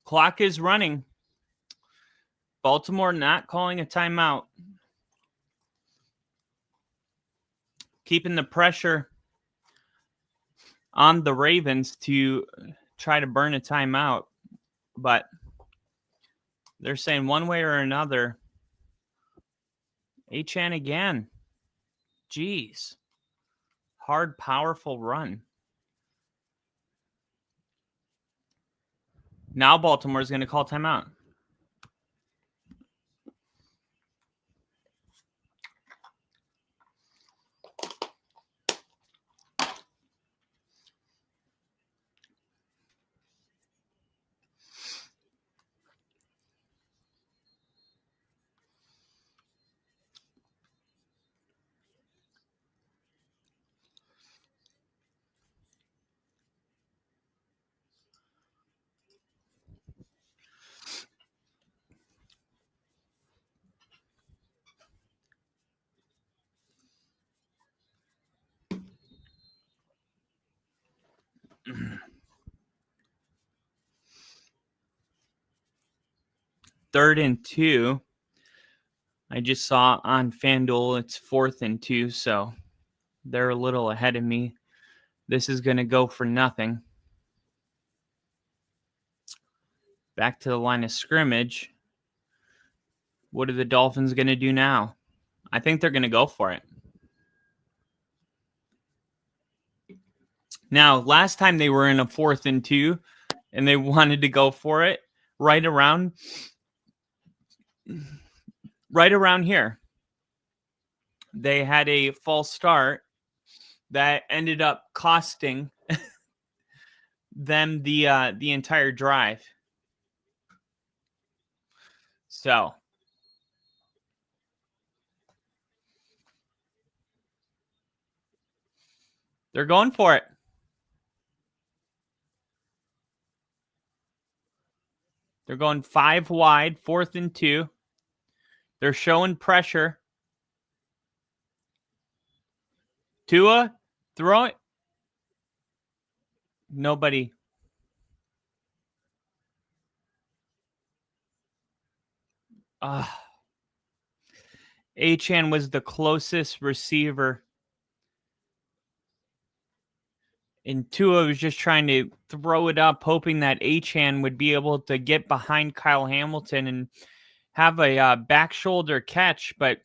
Clock is running. Baltimore not calling a timeout. Keeping the pressure on the Ravens to try to burn a timeout, but they're saying one way or another. Achane again. Jeez. Hard, powerful run. Now Baltimore's going to call timeout. Third and 2. I just saw on FanDuel it's 4th and 2, so they're a little ahead of me. This is going to go for nothing. Back to the line of scrimmage. What are the Dolphins going to do now? I think they're going to go for it. Now, last time they were in a 4th and 2 and they wanted to go for it right around here. They had a false start that ended up costing them the entire drive. So they're going for it. They're going 5 wide, 4th and 2. They're showing pressure. Tua, throw it. Nobody. Achane was the closest receiver. And Tua was just trying to throw it up, hoping that Achane would be able to get behind Kyle Hamilton and have a back shoulder catch, but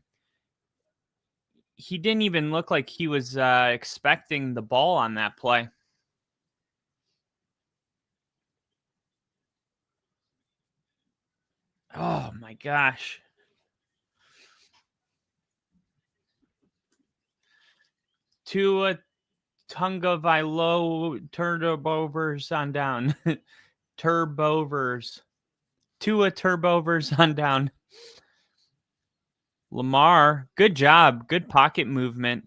he didn't even look like he was expecting the ball on that play. Oh, my gosh. Tua Tungavailoa Turbovers on down. Turbovers. Tua Turbovers on down. Lamar, good job. Good pocket movement.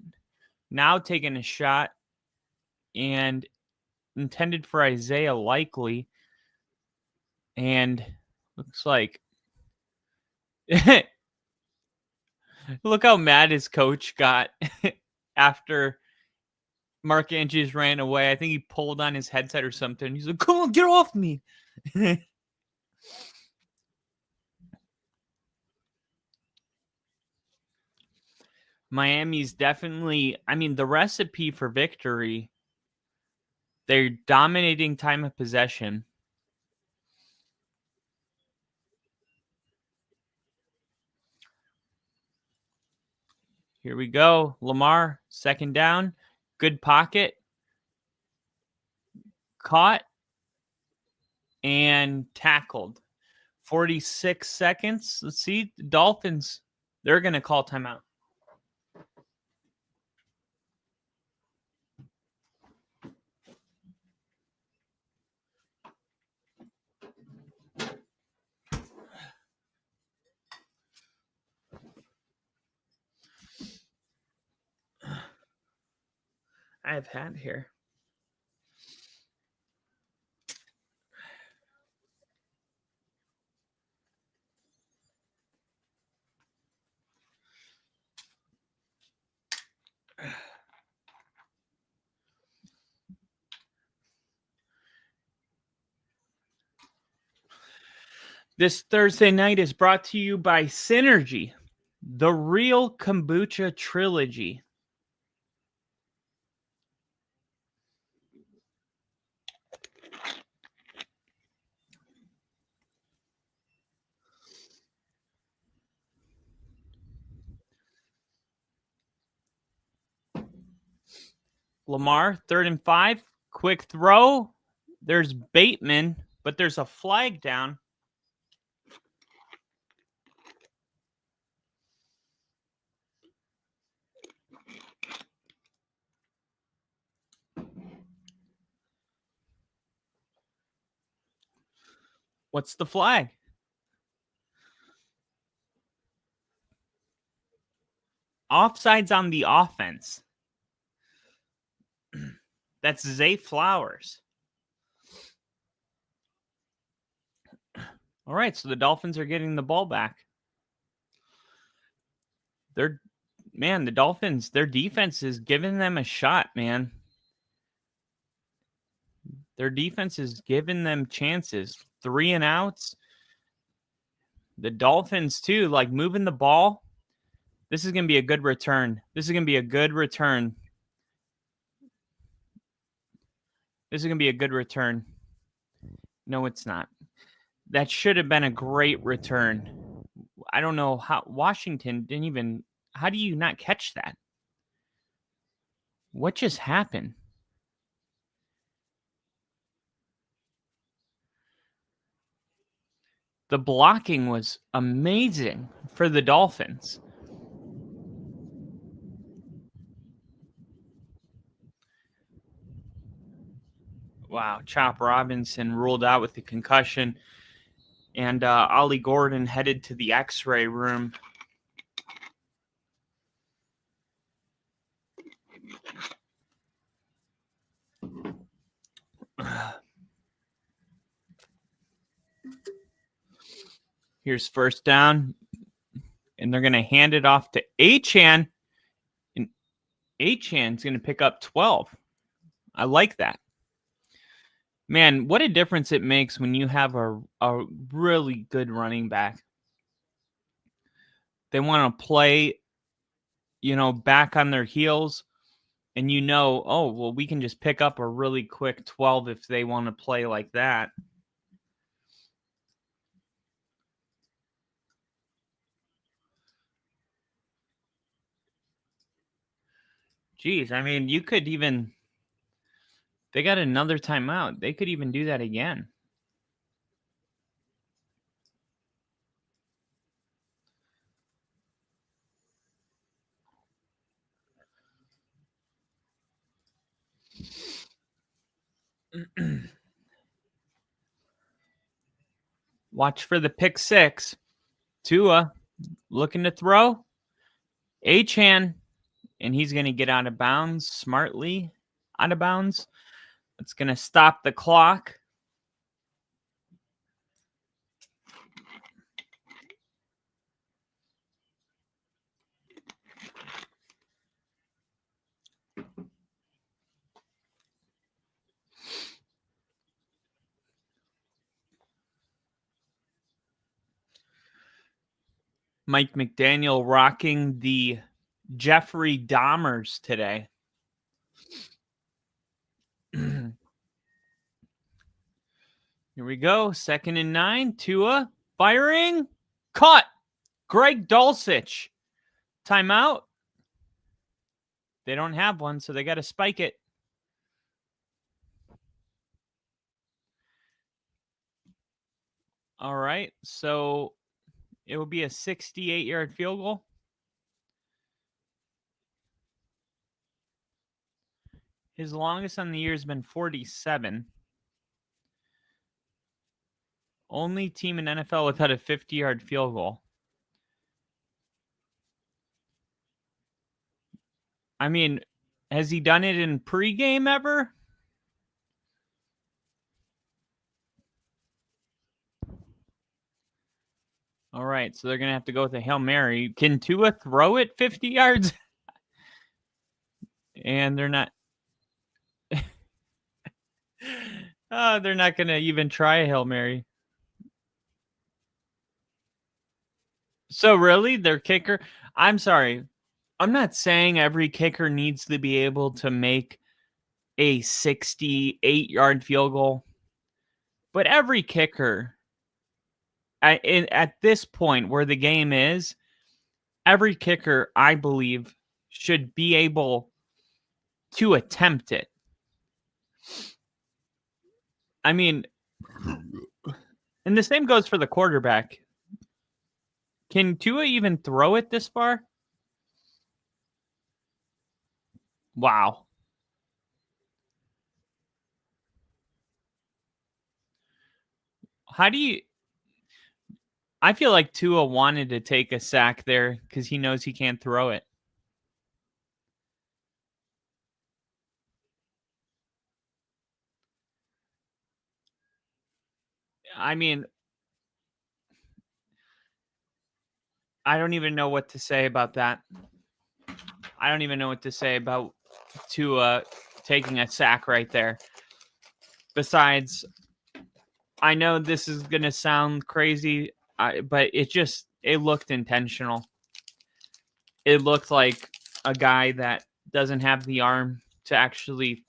Now taking a shot and intended for Isaiah Likely. And looks like look how mad his coach got after Mark Andrews ran away. I think he pulled on his headset or something. He's like, come on, get off me. Miami's definitely, the recipe for victory, they're dominating time of possession. Here we go. Lamar, 2nd down. Good pocket. Caught and tackled. 46 seconds. Let's see. The Dolphins, they're going to call timeout. I have had here. This Thursday night is brought to you by Synergy, the real kombucha trilogy. Lamar, 3rd and 5. Quick throw. There's Bateman, but there's a flag down. What's the flag? Offsides on the offense. That's Zay Flowers. All right, so the Dolphins are getting the ball back. The Dolphins, their defense is giving them a shot, man. Their defense is giving them chances. 3 and outs. The Dolphins, too, like moving the ball. This is going to be a good return. This is going to be a good return. No, it's not. That should have been a great return. I don't know how Washington didn't even. How do you not catch that? What just happened? The blocking was amazing for the Dolphins. Wow, Chop Robinson ruled out with the concussion. And Ollie Gordon headed to the X-ray room. Here's first down. And they're going to hand it off to Achane. And Achane's going to pick up 12. I like that. Man, what a difference it makes when you have a really good running back. They want to play, back on their heels. And we can just pick up a really quick 12 if they want to play like that. Geez, I mean, you could even... They got another timeout. They could even do that again. Watch for the pick 6. Tua looking to throw. Achane, and he's going to get out of bounds smartly. Out of bounds. It's going to stop the clock. Mike McDaniel rocking the Jeffrey Dahmers today. Here we go. 2nd and 9. Tua firing. Caught. Greg Dulcich. Timeout. They don't have one, so they got to spike it. All right. So it will be a 68-yard field goal. His longest on the year has been 47. Only team in NFL without a 50-yard field goal. I mean, has he done it in pregame ever? All right, so they're going to have to go with a Hail Mary. Can Tua throw it 50 yards? And they're not. They're not going to even try a Hail Mary. So really, their kicker... I'm sorry. I'm not saying every kicker needs to be able to make a 68-yard field goal. But every kicker, at this point where the game is, every kicker, I believe, should be able to attempt it. I mean, and the same goes for the quarterback. Can Tua even throw it this far? Wow. How do you... I feel like Tua wanted to take a sack there because he knows he can't throw it. I mean, I don't even know what to say about that. I don't even know what to say about Tua taking a sack right there. Besides, I know this is going to sound crazy, but it looked intentional. It looked like a guy that doesn't have the arm to actually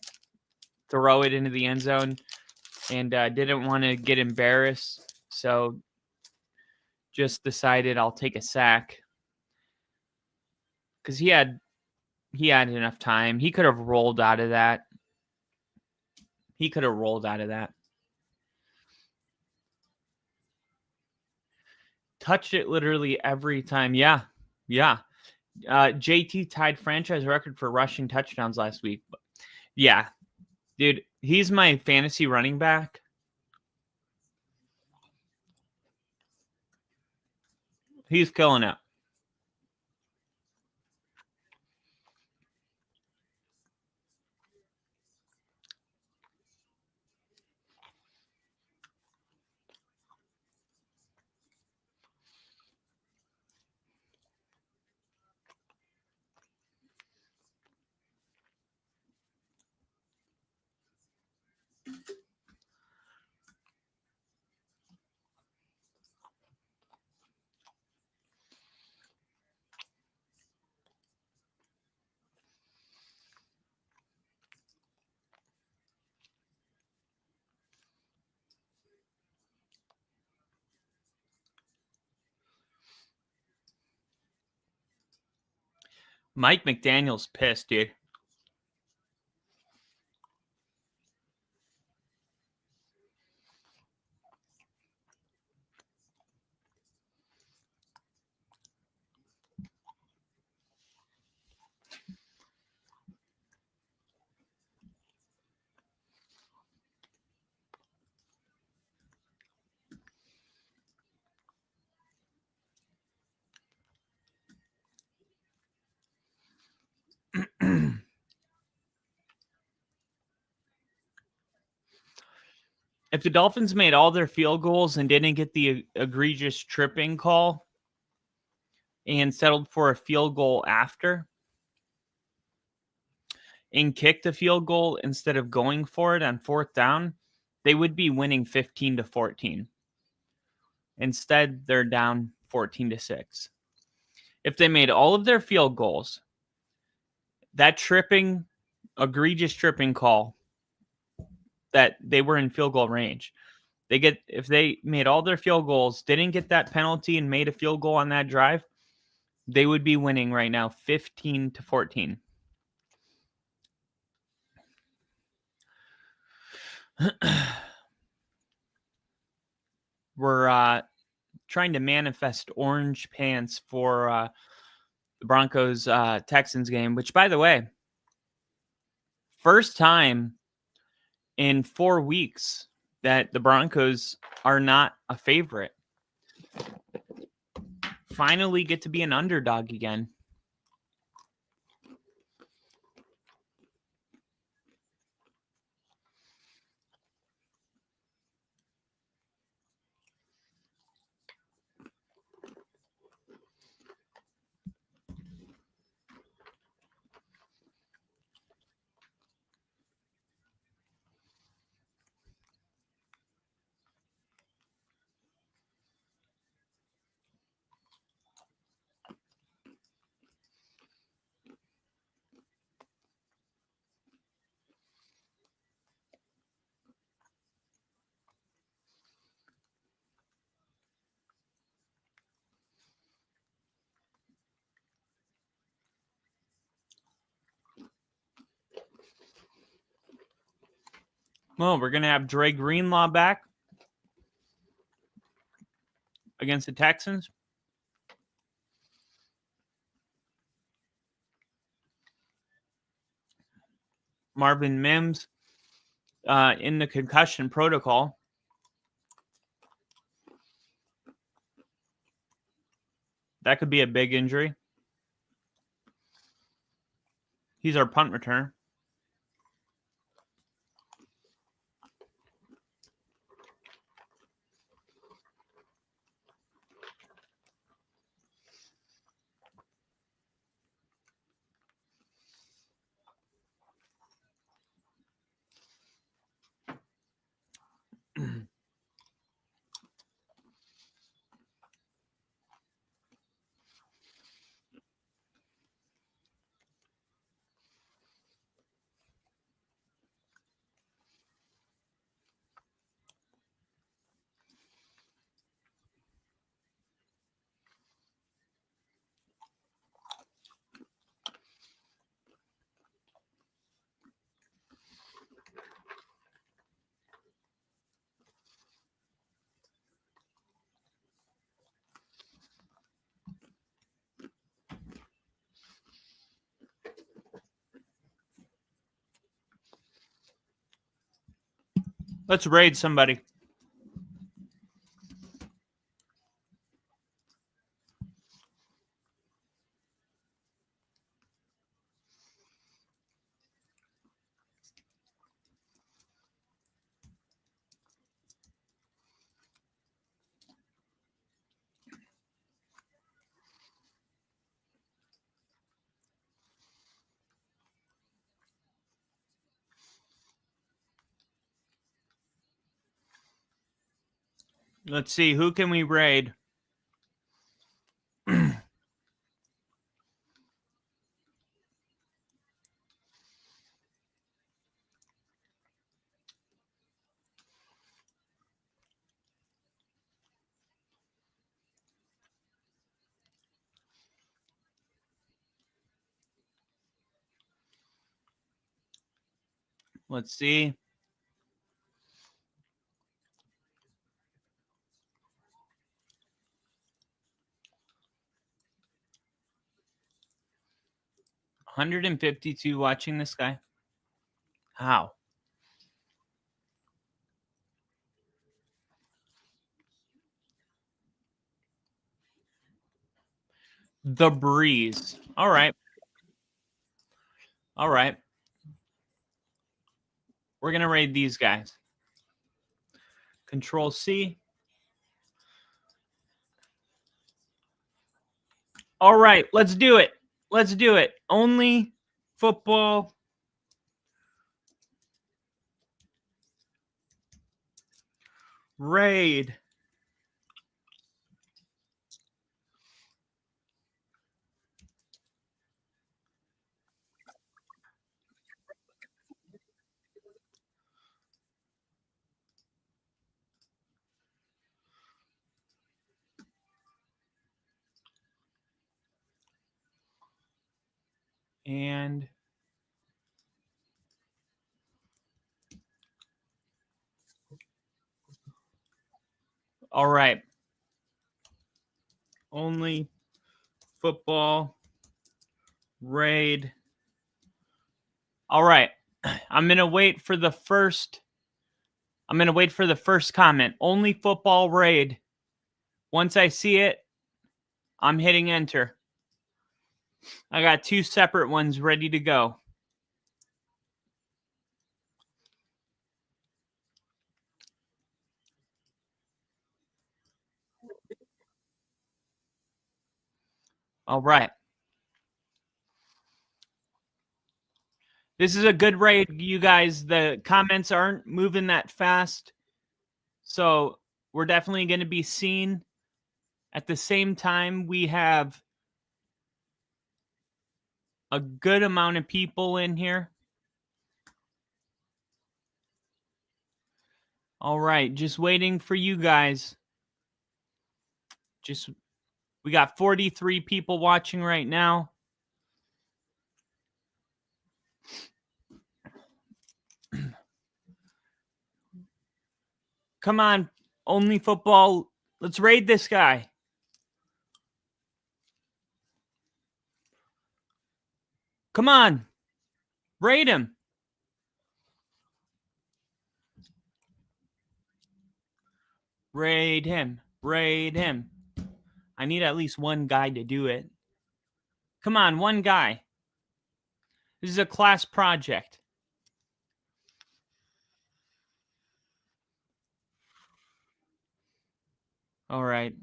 throw it into the end zone and didn't want to get embarrassed. So just decided I'll take a sack because he had enough time. He could have rolled out of that. Touched it literally every time. Yeah. JT tied franchise record for rushing touchdowns last week. Yeah, dude, he's my fantasy running back. He's killing it. Mike McDaniel's pissed, dude. If the Dolphins made all their field goals and didn't get the egregious tripping call and settled for a field goal after and kicked a field goal instead of going for it on fourth down, they would be winning 15-14. Instead, they're down 14-6. If they made all of their field goals, that egregious tripping call that they were in field goal range, if they made all their field goals, didn't get that penalty and made a field goal on that drive, they would be winning right now 15-14. We're trying to manifest orange pants for the Broncos Texans game, which, by the way, first time in 4 weeks that the Broncos are not a favorite. Finally get to be an underdog again. Well, we're going to have Dre Greenlaw back against the Texans. Marvin Mims in the concussion protocol. That could be a big injury. He's our punt returner. Let's raid somebody. Let's see. Who can we raid? Let's see. $152 watching this guy. How? The Breeze. All right. All right. We're going to raid these guys. Control C. All right. Let's do it. Let's do it. Only football. Raid. And all right. Only football raid. All right. I'm going to wait for the first comment. Only football raid. Once I see it, I'm hitting enter. I got 2 separate ones ready to go. All right. This is a good raid, you guys. The comments aren't moving that fast. So we're definitely going to be seen. At the same time, we have a good amount of people in here. All right, just waiting for you guys. We got 43 people watching right now. Come on, only football. Let's raid this guy. Come on. Raid him. Raid him. Raid him. I need at least one guy to do it. Come on, one guy. This is a class project. All right.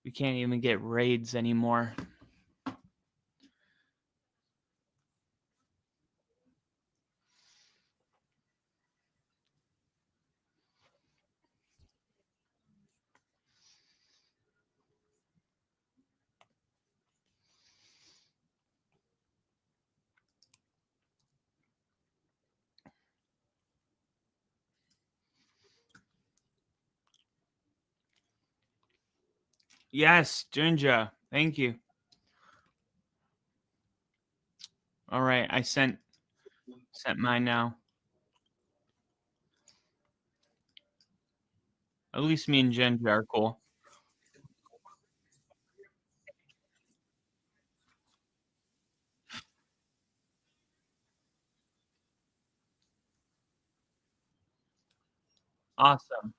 We can't even get raids anymore. Yes, Ginger. Thank you. All right, I sent mine now. At least me and Ginger are cool. Awesome.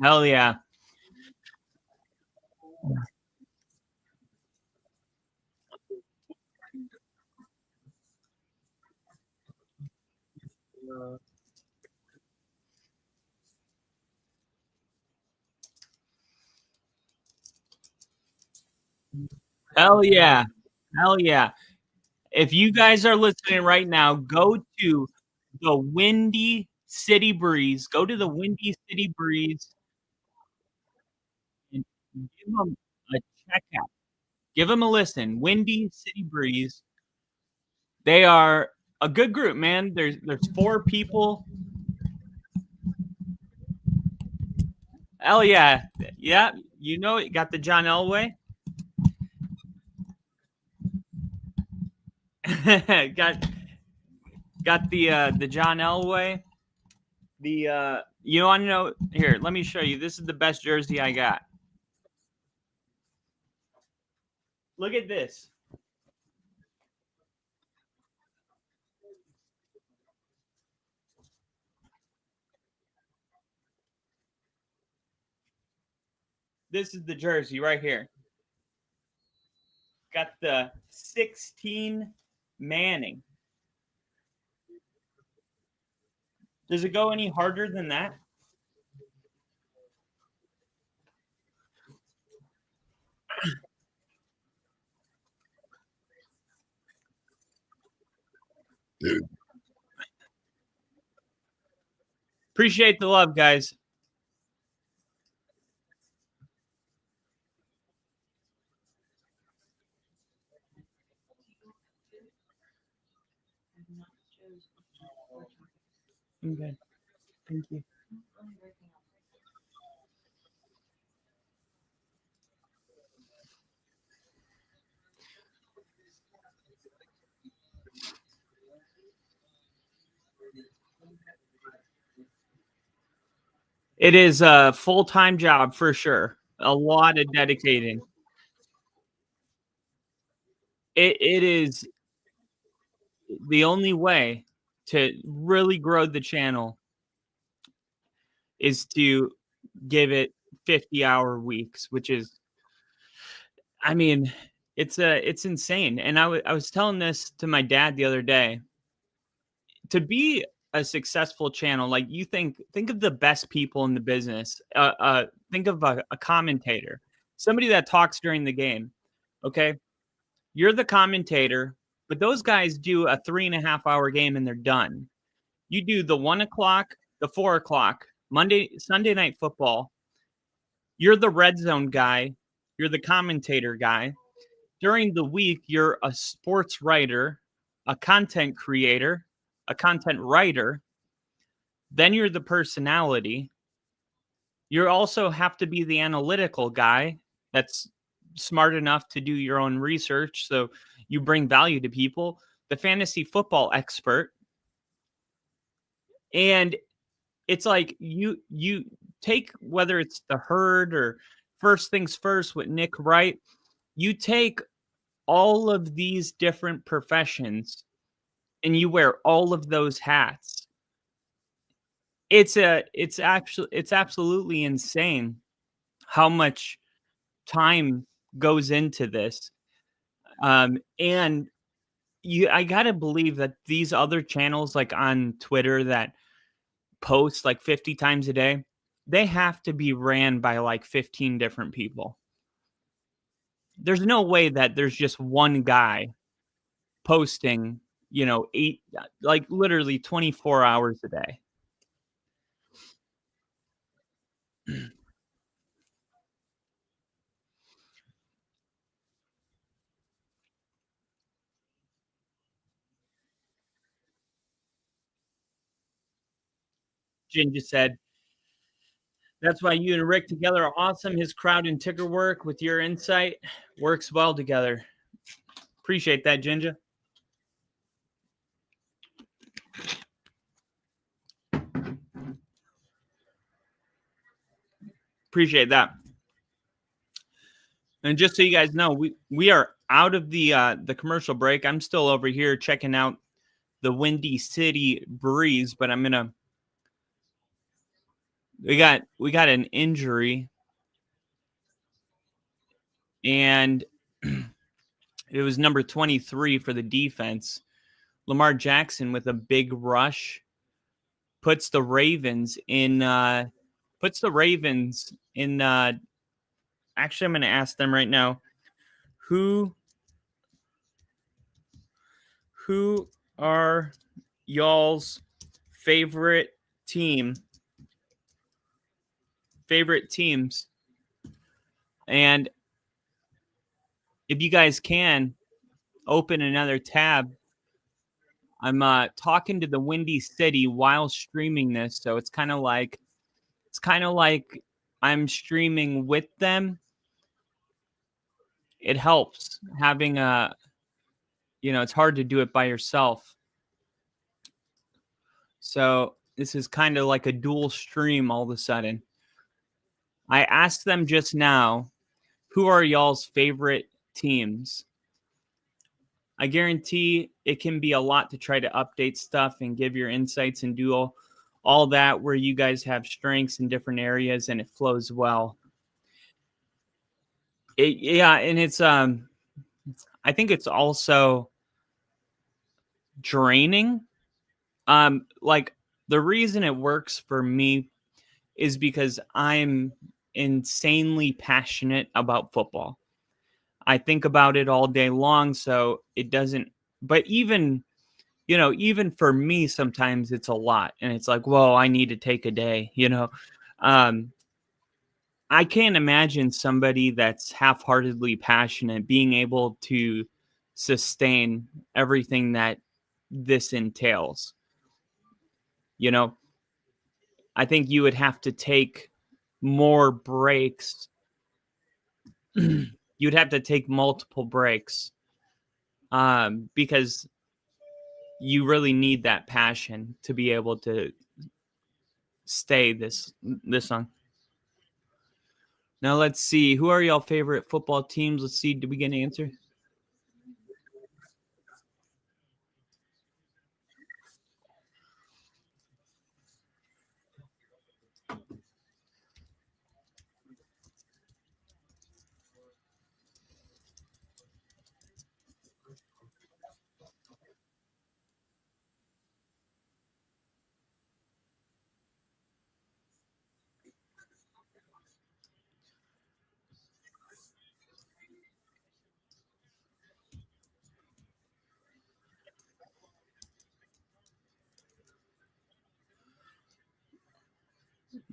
Hell yeah. Hell yeah. Hell yeah. If you guys are listening right now, go to the Windy City Breeze. Go to the Windy City Breeze and give them a check out. Give them a listen. Windy City Breeze. They are a good group, man. There's 4 people. Hell yeah. Yeah, you know it. Got the John Elway. got the John Elway. The you want to know here, let me show you. This is the best jersey I got. Look at this. This is the jersey right here. Got the 16 Manning. Does it go any harder than that? Appreciate the love, guys. Okay. Thank you. It is a full-time job for sure. A lot of dedicating. It is the only way to really grow the channel is to give it 50-hour weeks, which is, I mean, it's insane. And I was telling this to my dad the other day. To be a successful channel, like you think of the best people in the business. Think of a commentator, somebody that talks during the game. Okay, you're the commentator, but those guys do a 3.5 hour game and they're done. You do the 1 o'clock, the 4 o'clock, Sunday night football. You're the red zone guy. You're the commentator guy. During the week, you're a sports writer, a content creator, a content writer. Then you're the personality. You also have to be the analytical guy that's smart enough to do your own research. So you bring value to people, the fantasy football expert. And it's like you take, whether it's the herd or first things first with Nick Wright, you take all of these different professions and you wear all of those hats. It's absolutely insane how much time goes into this. And I gotta believe that these other channels, like on Twitter, that post like 50 times a day, they have to be ran by like 15 different people. There's no way that there's just one guy posting, like literally 24 hours a day. Jin just said, that's why you and Rick together are awesome. His crowd and ticker work with your insight works well together. Appreciate that, Ginger. Appreciate that. And just so you guys know, we are out of the commercial break. I'm still over here checking out the Windy City breeze, but we got an injury, and it was number 23 for the defense. Lamar Jackson with a big rush puts the Ravens in. Actually, I'm going to ask them right now. Who are y'all's favorite teams? And if you guys can open another tab, I'm talking to the Windy City while streaming this, so it's kind of like I'm streaming with them. It helps having it's hard to do it by yourself. So this is kind of like a dual stream all of a sudden. I asked them just now, who are y'all's favorite teams? I guarantee it can be a lot to try to update stuff and give your insights and do all that where you guys have strengths in different areas and it flows well. And it's I think it's also draining. Like the reason it works for me is because I'm insanely passionate about football. I think about it all day long, so it doesn't, but even for me, sometimes it's a lot and it's like, whoa, I need to take a day, I can't imagine somebody that's half-heartedly passionate being able to sustain everything that this entails. I think you would have to take more breaks. You'd have to take multiple breaks because, you really need that passion to be able to stay this long. Now let's see. Who are y'all favorite football teams? Let's see. Did we get an answer?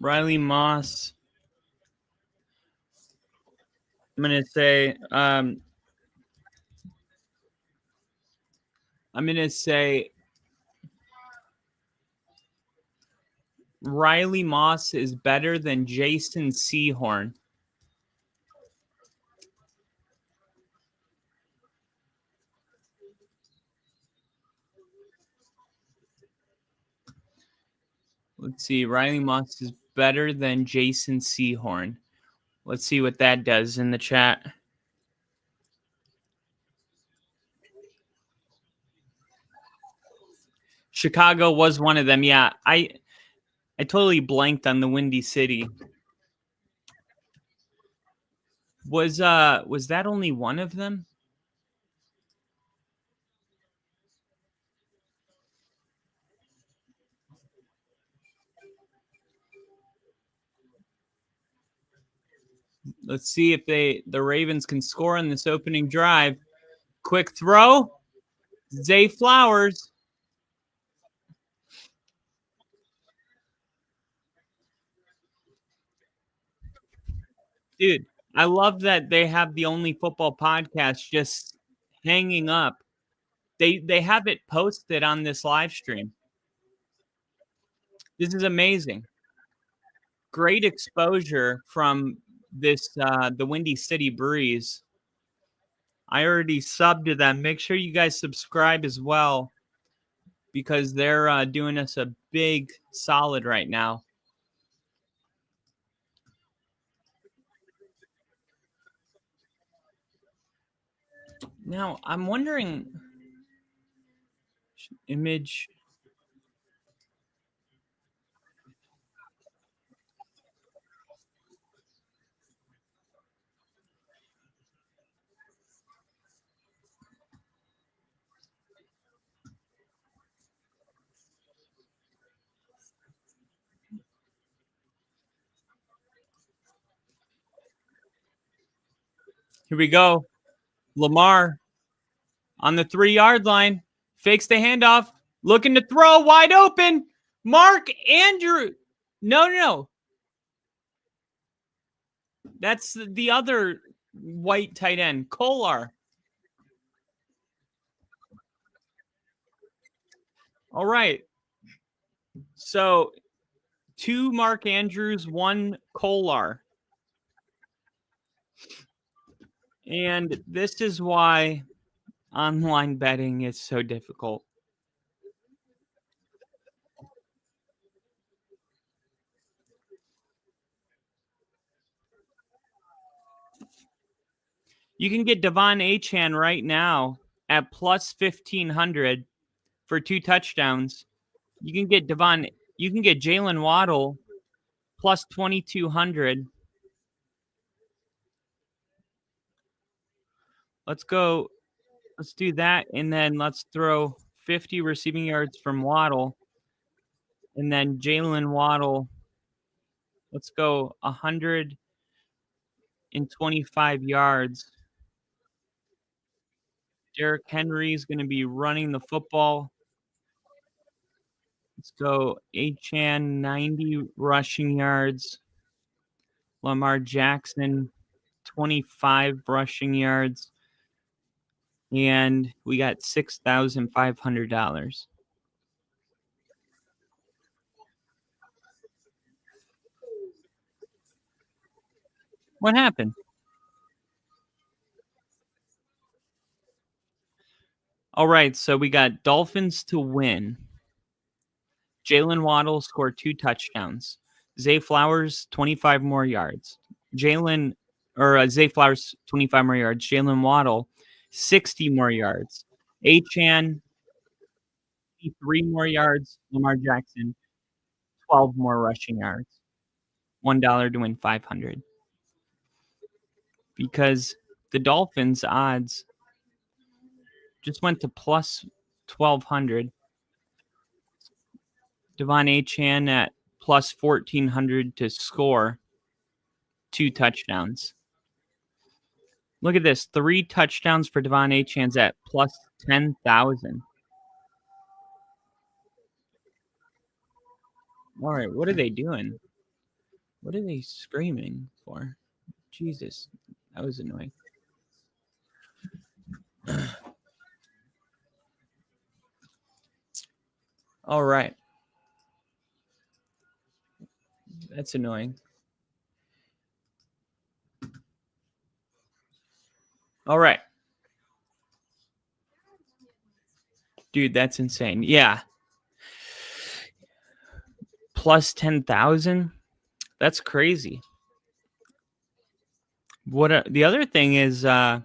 Riley Moss. I'm gonna say Riley Moss is better than Jason Sehorn. Let's see. Riley Moss is better than Jason Sehorn. Let's see what that does in the chat. Chicago was one of them. Yeah, I totally blanked on the Windy City. Was that only one of them? Let's see if the Ravens can score on this opening drive. Quick throw. Zay Flowers. Dude, I love that they have the Only Football podcast just hanging up. They have it posted on this live stream. This is amazing. Great exposure from this the Windy City Breeze. I already subbed to them. Make sure you guys subscribe as well because they're doing us a big solid right now. Now, I'm wondering, image. Here we go. Lamar on the 3-yard line. Fakes the handoff. Looking to throw wide open. Mark Andrew. No. That's the other white tight end, Kolar. All right. So 2 Mark Andrews, 1 Kolar. And this is why online betting is so difficult. You can get Devon Achane right now at plus 1,500 for 2 touchdowns. You can get Jalen Waddle plus 2,200. Let's go. Let's do that. And then let's throw 50 receiving yards from Waddle. And then Jalen Waddle. Let's go 125 yards. Derrick Henry is going to be running the football. Let's go Achane, 90 rushing yards. Lamar Jackson, 25 rushing yards. And we got $6,500. What happened? All right, so we got Dolphins to win. Jalen Waddle scored 2 touchdowns. Zay Flowers, 25 more yards. Zay Flowers, 25 more yards. Jalen Waddle, 60 more yards. Achan, 3 more yards. Lamar Jackson, 12 more rushing yards. $1 to win 500. Because the Dolphins odds just went to plus 1,200. Devon Achan at plus 1,400 to score 2 touchdowns. Look at this. 3 touchdowns for Devon Achan's at plus 10,000. All right, what are they doing? What are they screaming for? Jesus, that was annoying. All right. That's annoying. All right. Dude, that's insane. Yeah. Plus 10,000? That's crazy. The other thing is I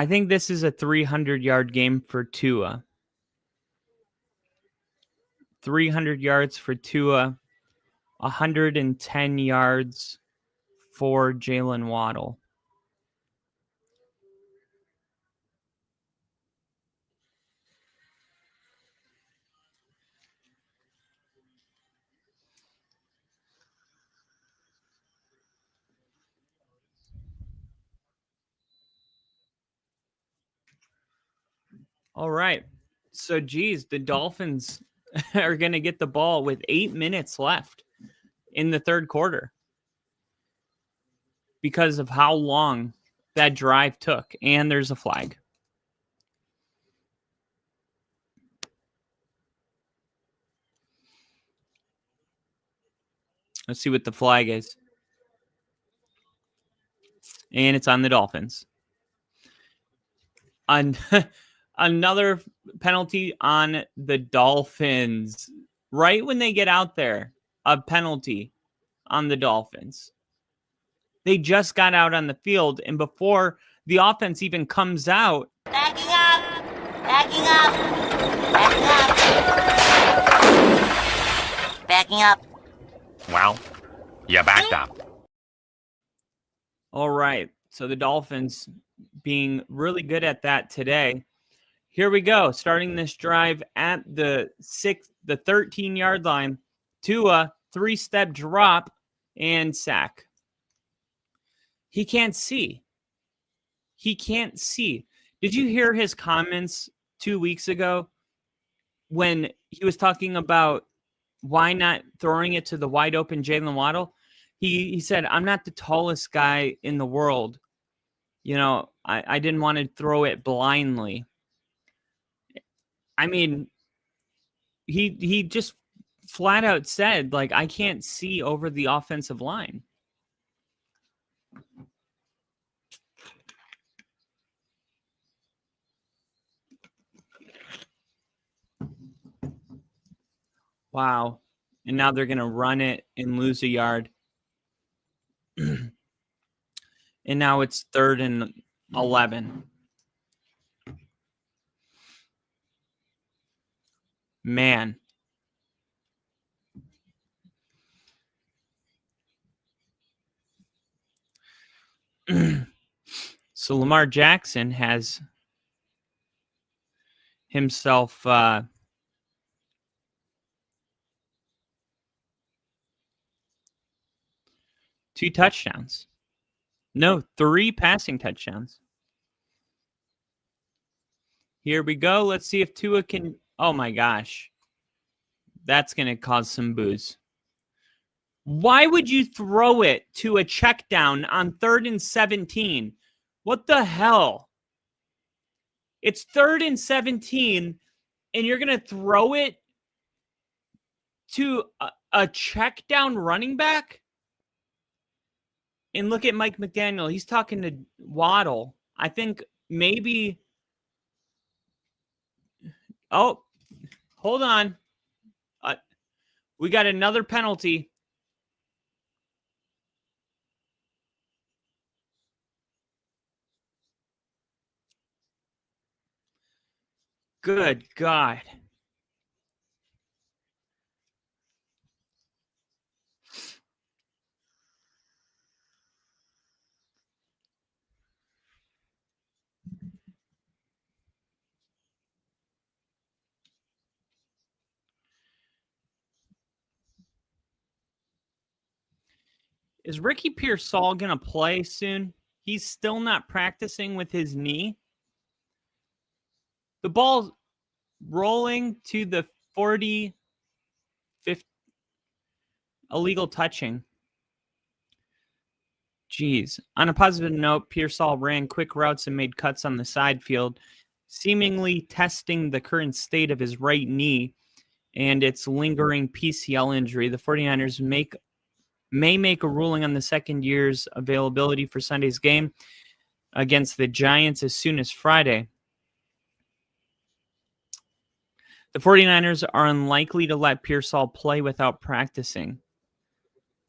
think this is a 300-yard game for Tua. 300 yards for Tua, 110 yards for Jalen Waddle. All right. So, geez, the Dolphins are going to get the ball with 8 minutes left in the third quarter because of how long that drive took. And there's a flag. Let's see what the flag is. And it's on the Dolphins. Another penalty on the Dolphins. Right when they get out there, a penalty on the Dolphins. They just got out on the field, and before the offense even comes out. Backing up. Backing up. Backing up. Backing up. Well, you backed up. All right. So the Dolphins being really good at that today. Here we go. Starting this drive at the 13-yard line. Tua, 3-step drop and sack. He can't see. He can't see. Did you hear his comments 2 weeks ago when he was talking about why not throwing it to the wide open Jalen Waddle? He said, I'm not the tallest guy in the world. You know, I didn't want to throw it blindly. I mean, he just flat out said, like, I can't see over the offensive line. Wow. And now they're going to run it and lose a yard. And now it's 3rd and 11. Man. So Lamar Jackson has himself 2 touchdowns. No, 3 passing touchdowns. Here we go. Let's see if Tua can. Oh my gosh. That's going to cause some boos. Why would you throw it to a check down on 3rd and 17? What the hell? It's 3rd and 17, and you're going to throw it to a check down running back? And look at Mike McDaniel. He's talking to Waddle. I think maybe Oh, hold on. We got another penalty. Good God. Is Ricky Pearsall going to play soon? He's still not practicing with his knee. The ball's rolling to the 45th illegal touching. Jeez. On a positive note, Pearsall ran quick routes and made cuts on the side field, seemingly testing the current state of his right knee and its lingering PCL injury. The 49ers may make a ruling on the second year's availability for Sunday's game against the Giants as soon as Friday. The 49ers are unlikely to let Pearsall play without practicing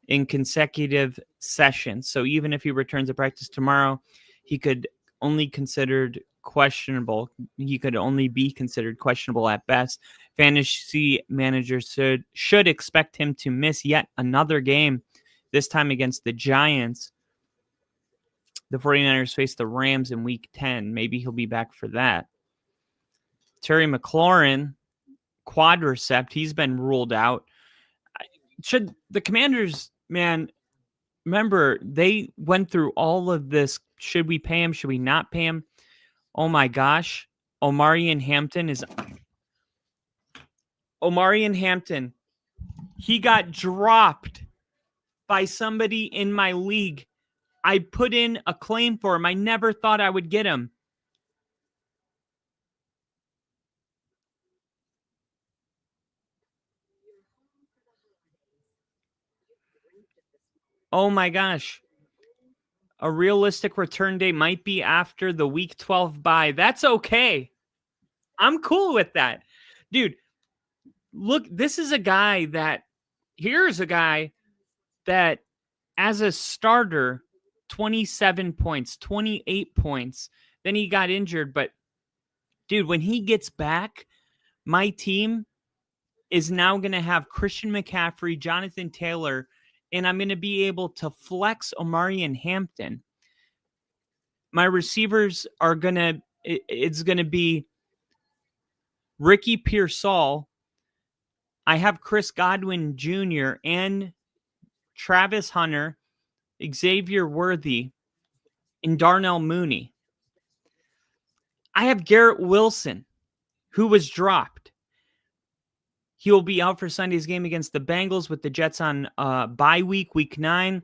in consecutive sessions. So even if he returns to practice tomorrow, he could only considered questionable. He could only be considered questionable at best. Fantasy managers should expect him to miss yet another game, this time against the Giants. The 49ers face the Rams in week 10. Maybe he'll be back for that. Terry McLaurin, quadricep, he's been ruled out. Should the Commanders, man, remember, they went through all of this. Should we pay him? Should we not pay him? Oh my gosh. Omarion Hampton, he got dropped by somebody in my league. I put in a claim for him. I never thought I would get him. Oh my gosh. A realistic return date might be after the week 12 bye. That's okay. I'm cool with that. Dude, look, here's a guy that as a starter, 27 points, 28 points. Then he got injured. But dude, when he gets back, my team is now going to have Christian McCaffrey, Jonathan Taylor, and I'm going to be able to flex Omarion Hampton. My receivers are it's going to be Ricky Pearsall. I have Chris Godwin Jr. and Travis Hunter, Xavier Worthy, and Darnell Mooney. I have Garrett Wilson, who was dropped. He will be out for Sunday's game against the Bengals with the Jets on bye week 9.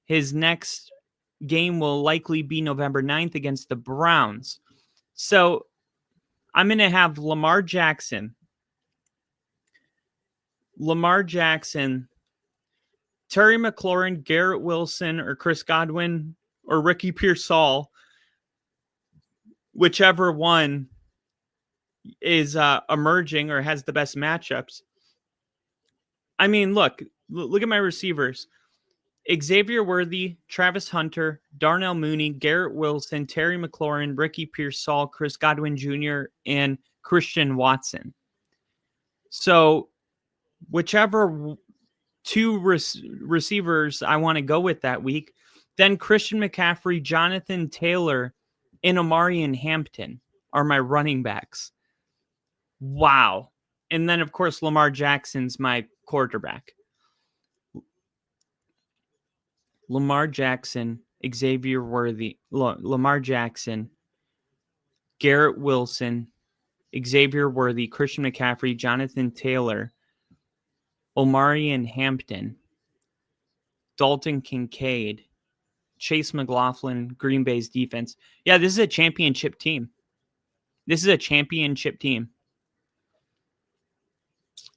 His next game will likely be November 9th against the Browns. So I'm going to have Lamar Jackson, Terry McLaurin, Garrett Wilson, or Chris Godwin, or Ricky Pearsall, whichever one is emerging or has the best matchups. I mean, look at my receivers. Xavier Worthy, Travis Hunter, Darnell Mooney, Garrett Wilson, Terry McLaurin, Ricky Pearsall, Chris Godwin Jr., and Christian Watson. So whichever two receivers I want to go with that week, then Christian McCaffrey, Jonathan Taylor, and Omarion Hampton are my running backs. Wow. And then, of course, Lamar Jackson's my quarterback. Lamar Jackson, Xavier Worthy, Lamar Jackson, Garrett Wilson, Xavier Worthy, Christian McCaffrey, Jonathan Taylor, Omarion Hampton, Dalton Kincaid, Chase McLaughlin, Green Bay's defense. Yeah, this is a championship team.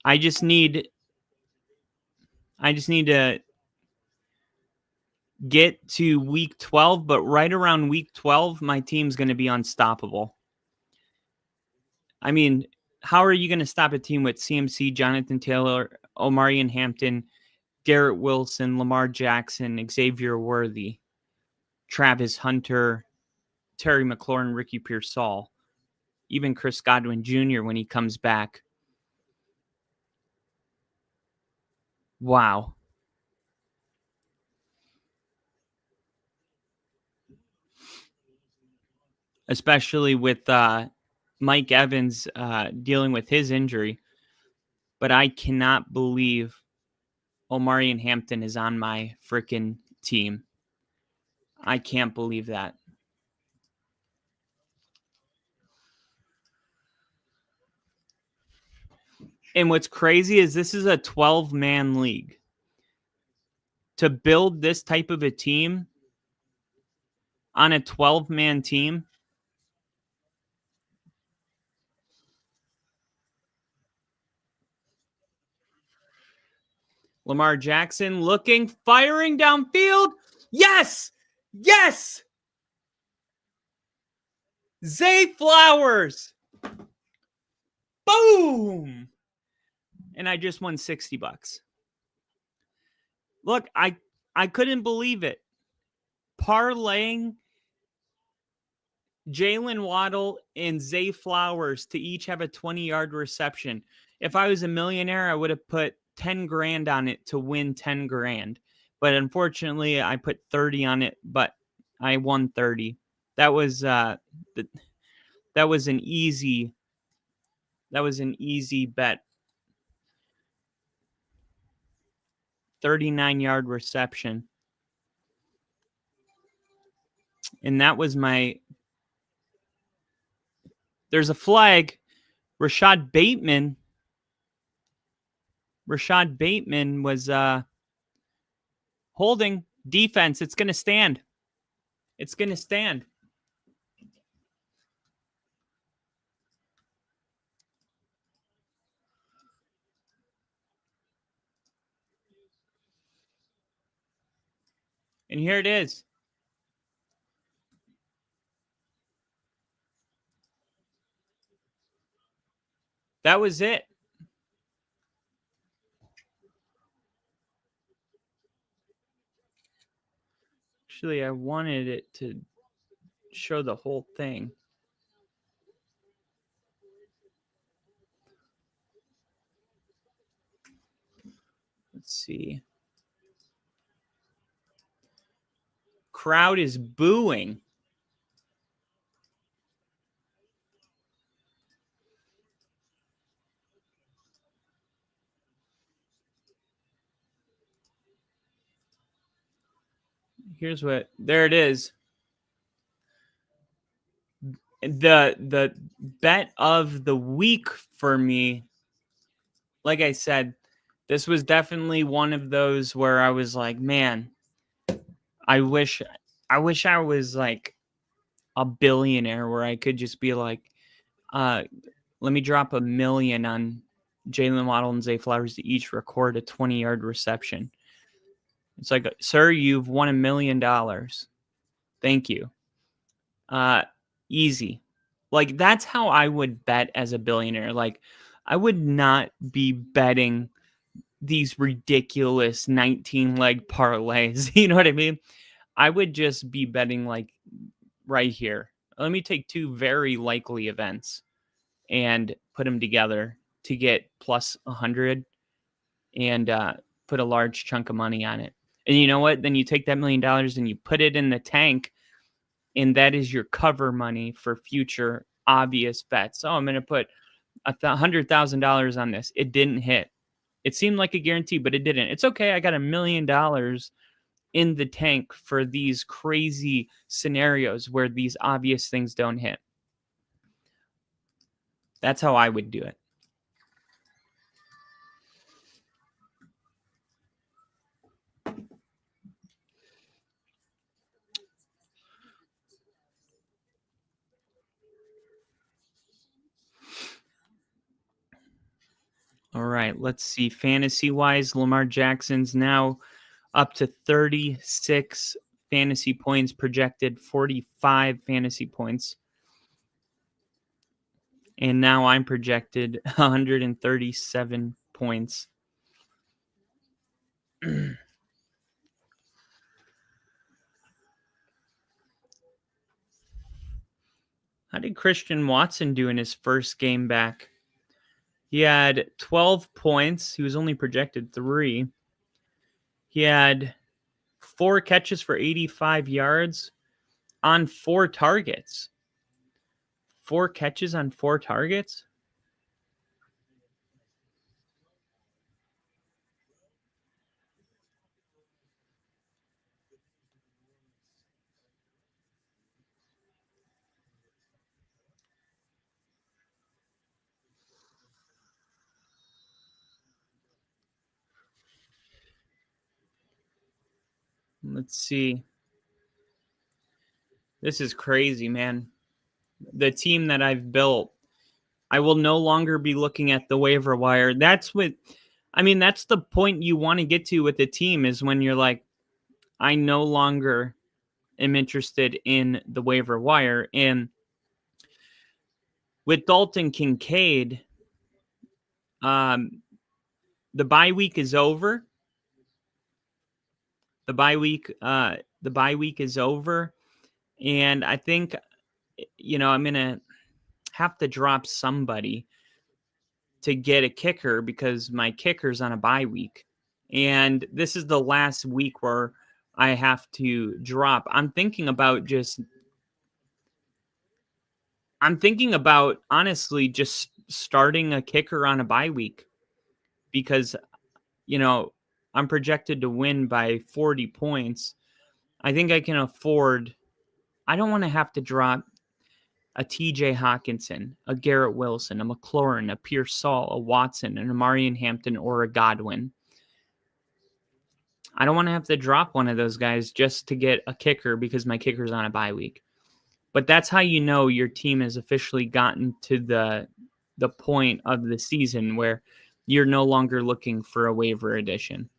I just need to get to week 12, but right around week 12, my team's going to be unstoppable. I mean, how are you going to stop a team with CMC, Jonathan Taylor, Omarion Hampton, Garrett Wilson, Lamar Jackson, Xavier Worthy, Travis Hunter, Terry McLaurin, Ricky Pearsall, even Chris Godwin Jr. when he comes back? Wow. Especially with Mike Evans dealing with his injury. But I cannot believe Omarion Hampton is on my freaking team. I can't believe that. And what's crazy is this is a 12-man league. To build this type of a team on a 12-man team, Lamar Jackson looking, firing downfield. Yes! Yes! Zay Flowers. Boom! And I just won $60. Look, I couldn't believe it. Parlaying Jalen Waddle and Zay Flowers to each have a 20-yard reception. If I was a millionaire, I would have put 10 grand on it to win 10 grand. But unfortunately, I put 30 on it, but I won 30. That was an easy bet. 39-yard reception. And that was my... There's a flag. Rashad Bateman was holding defense. It's going to stand. It's going to stand. And here it is. That was it. Actually, I wanted it to show the whole thing. Let's see. Crowd is booing. Here's what, there it is. The bet of the week for me, like I said, this was definitely one of those where I was like, man, I wish I was like a billionaire where I could just be like, let me drop $1 million on Jalen Waddle and Zay Flowers to each record a 20-yard reception. It's like, sir, you've won $1 million. Thank you. Easy. Like, that's how I would bet as a billionaire. Like, I would not be betting these ridiculous 19-leg parlays. You know what I mean? I would just be betting like right here. Let me take two very likely events and put them together to get plus 100 and put a large chunk of money on it. And you know what? Then you take that $1 million and you put it in the tank, and that is your cover money for future obvious bets. Oh, I'm going to put $100,000 on this. It didn't hit. It seemed like a guarantee, but it didn't. It's okay. I got $1 million in the tank for these crazy scenarios where these obvious things don't hit. That's how I would do it. All right, let's see. Fantasy-wise, Lamar Jackson's now up to 36 fantasy points, projected 45 fantasy points. And now I'm projected 137 points. How did Christian Watson do in his first game back? He had 12 points. He was only projected 3. He had 4 catches for 85 yards on 4 targets. 4 catches on 4 targets? Let's see. This is crazy, man. The team that I've built, I will no longer be looking at the waiver wire. That's the point you want to get to with the team, is when you're like, I no longer am interested in the waiver wire. And with Dalton Kincaid, the bye week is over. The bye week is over. And I think, I'm going to have to drop somebody to get a kicker because my kicker's on a bye week. And this is the last week where I have to drop. I'm thinking about honestly just starting a kicker on a bye week because, I'm projected to win by 40 points. I think I can afford, I don't want to have to drop a TJ Hawkinson, a Garrett Wilson, a McLaurin, a Pierce Saul, a Watson, an Amarian Hampton, or a Godwin. I don't want to have to drop one of those guys just to get a kicker because my kicker's on a bye week. But that's how you know your team has officially gotten to the point of the season where you're no longer looking for a waiver addition.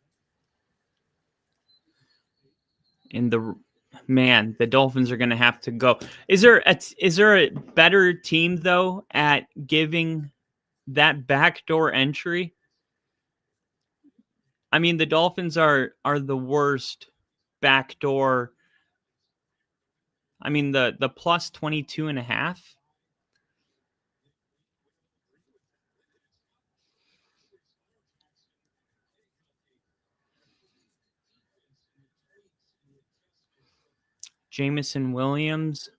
And the Dolphins are going to have to go. Is there a better team though at giving that backdoor entry? I mean, the Dolphins are the worst backdoor. I mean, the plus 22.5. Jameson Williams.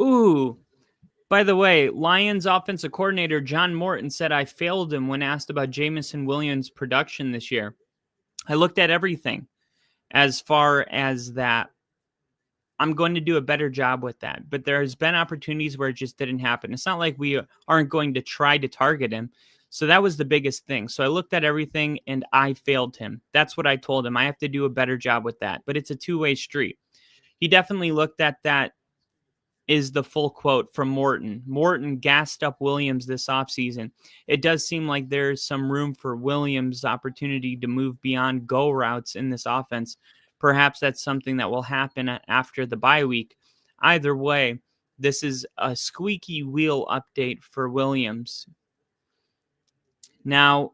Ooh, by the way, Lions offensive coordinator John Morton said I failed him when asked about Jameson Williams' production this year. I looked at everything as far as that. I'm going to do a better job with that. But there's been opportunities where it just didn't happen. It's not like we aren't going to try to target him. So that was the biggest thing. So I looked at everything and I failed him. That's what I told him. I have to do a better job with that. But it's a two-way street. He definitely looked at that, is the full quote from Morton. Morton gassed up Williams this offseason. It does seem like there's some room for Williams' opportunity to move beyond go routes in this offense. Perhaps that's something that will happen after the bye week. Either way, this is a squeaky wheel update for Williams. Now,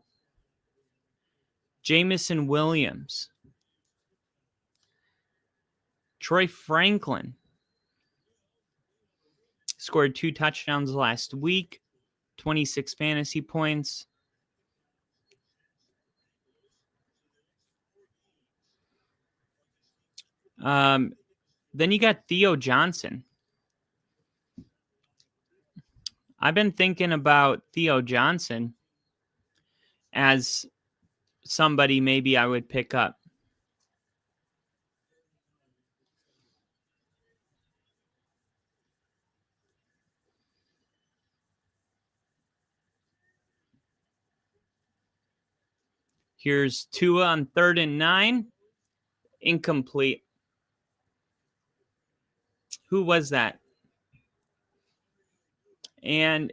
Jameson Williams, Troy Franklin scored 2 touchdowns last week, 26 fantasy points. Then you got Theo Johnson. I've been thinking about Theo Johnson as somebody maybe I would pick up. Here's Tua on 3rd and 9. Incomplete. Who was that? And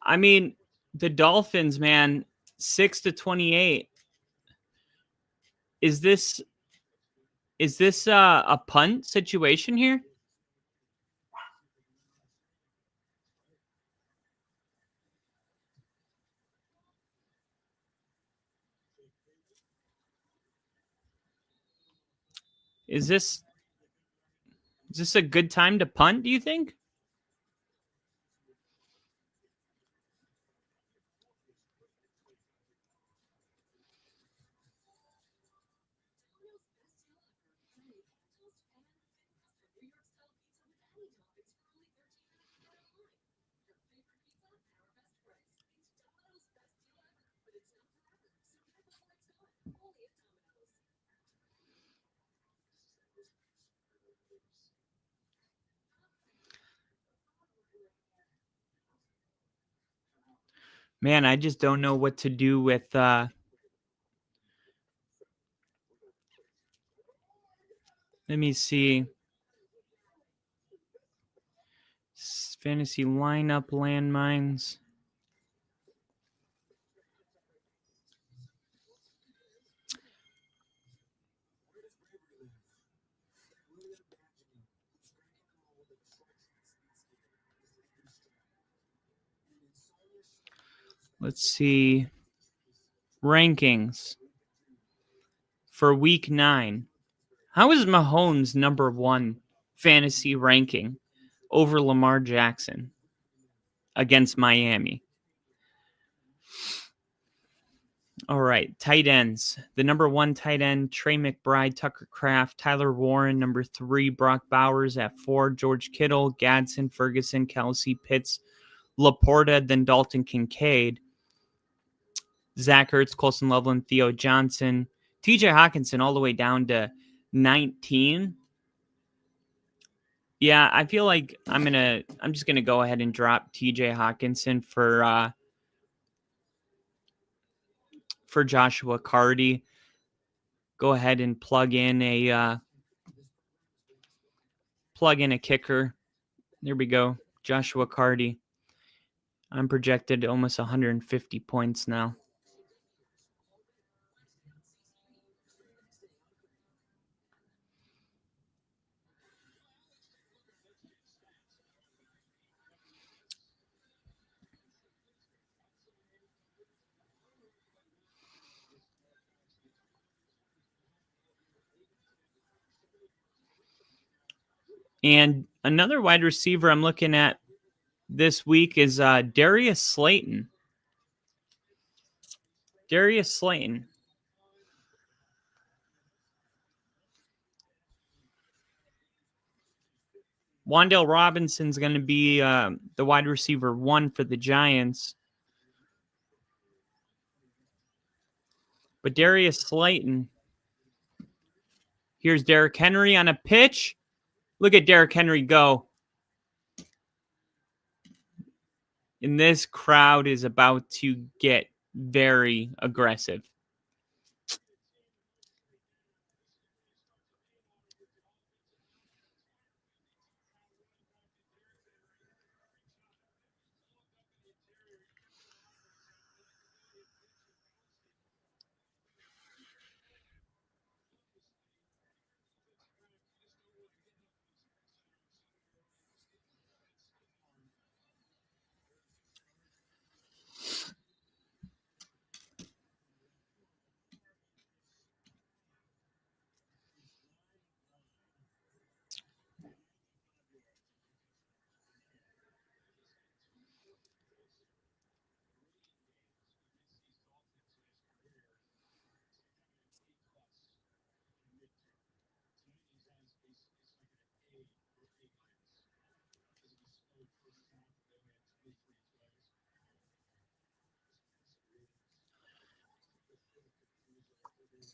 I mean, the Dolphins, man, 6-28. Is this a punt situation here? Is this a good time to punt, do you think? Man, I just don't know what to do with let me see. Fantasy lineup landmines. Let's see. Rankings for week 9. How is Mahomes number 1 fantasy ranking over Lamar Jackson against Miami? All right, tight ends. The number 1 tight end, Trey McBride, Tucker Kraft, Tyler Warren. Number 3, Brock Bowers at 4, George Kittle, Gadsden, Ferguson, Kelsey, Pitts, Laporta, then Dalton Kincaid. Zach Ertz, Colson Loveland, Theo Johnson, TJ Hawkinson all the way down to 19. Yeah, I feel like I'm just gonna go ahead and drop TJ Hawkinson for Joshua Cardi. Go ahead and plug in a kicker. There we go. Joshua Cardi. I'm projected almost 150 points now. And another wide receiver I'm looking at this week is Darius Slayton. Darius Slayton. Wan'Dale Robinson's going to be the wide receiver 1 for the Giants. But Darius Slayton. Here's Derrick Henry on a pitch. Look at Derrick Henry go. And this crowd is about to get very aggressive.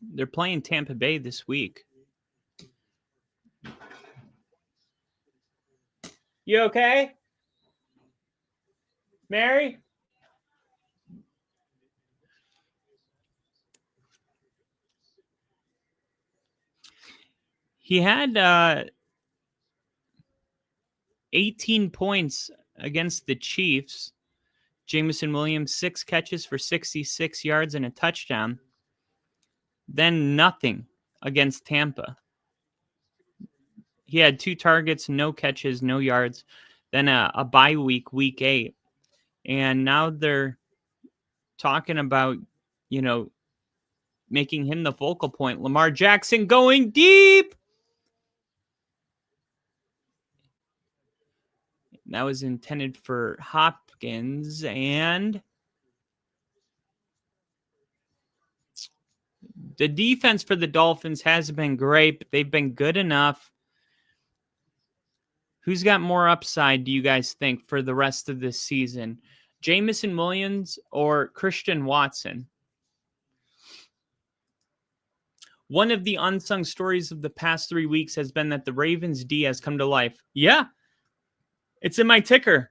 They're playing Tampa Bay this week. You okay? Mary? He had 18 points against the Chiefs. Jamison Williams, 6 catches for 66 yards and a touchdown. Then nothing against Tampa. He had 2 targets, no catches, no yards. Then a bye week, week 8. And now they're talking about, making him the focal point. Lamar Jackson going deep. That was intended for Hopkins. And the defense for the Dolphins hasn't been great, but they've been good enough. Who's got more upside, do you guys think, for the rest of this season? Jamison Williams or Christian Watson? One of the unsung stories of the past 3 weeks has been that the Ravens D has come to life. Yeah, it's in my ticker.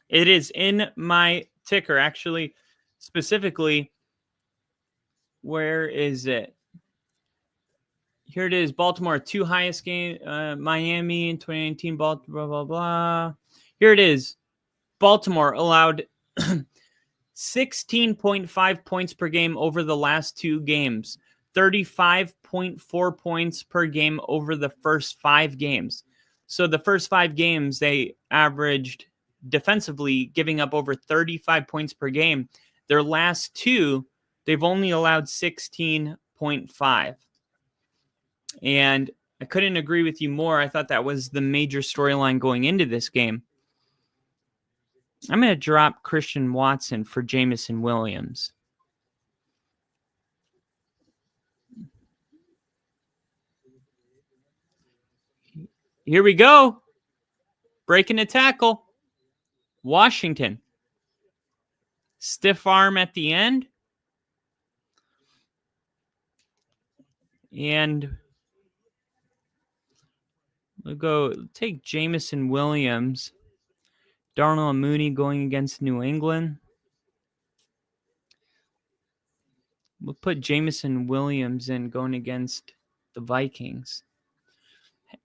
It is in my ticker, actually, specifically. Where is it? Here it is. Baltimore, 2 highest game. Miami in 2019. Baltimore, blah, blah, blah. Here it is. Baltimore allowed 16.5 points per game over the last 2 games. 35.4 points per game over the first 5 games. So the first 5 games, they averaged defensively giving up over 35 points per game. Their last 2, they've only allowed 16.5. And I couldn't agree with you more. I thought that was the major storyline going into this game. I'm going to drop Christian Watson for Jamison Williams. Here we go. Breaking a tackle. Washington. Stiff arm at the end. And we'll go take Jamison Williams. Darnell and Mooney going against New England. We'll put Jamison Williams in going against the Vikings.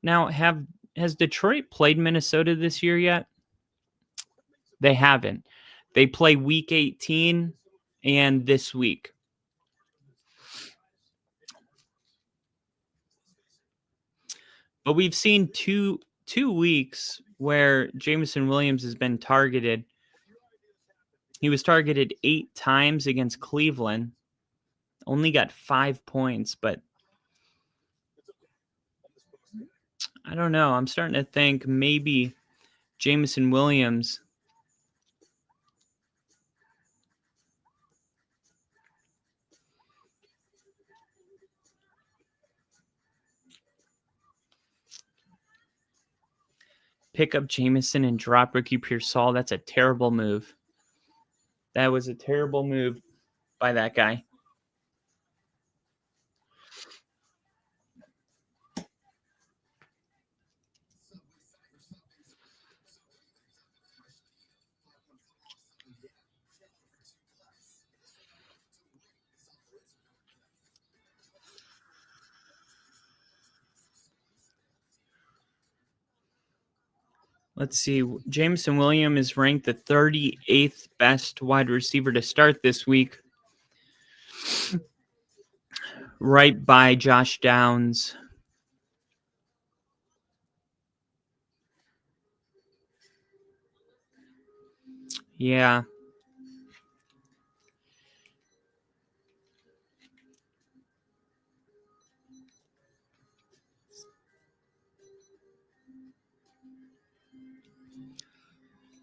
Now, has Detroit played Minnesota this year yet? They haven't. They play week 18 and this week. But we've seen two weeks where Jamison Williams has been targeted. He was targeted 8 times against Cleveland. Only got 5 points, but I don't know. I'm starting to think maybe Jamison Williams pick up Jamison and drop Ricky Pearsall. That's a terrible move. That was a terrible move by that guy. Let's see. Jameson Williams is ranked the 38th best wide receiver to start this week. Right by Josh Downs. Yeah.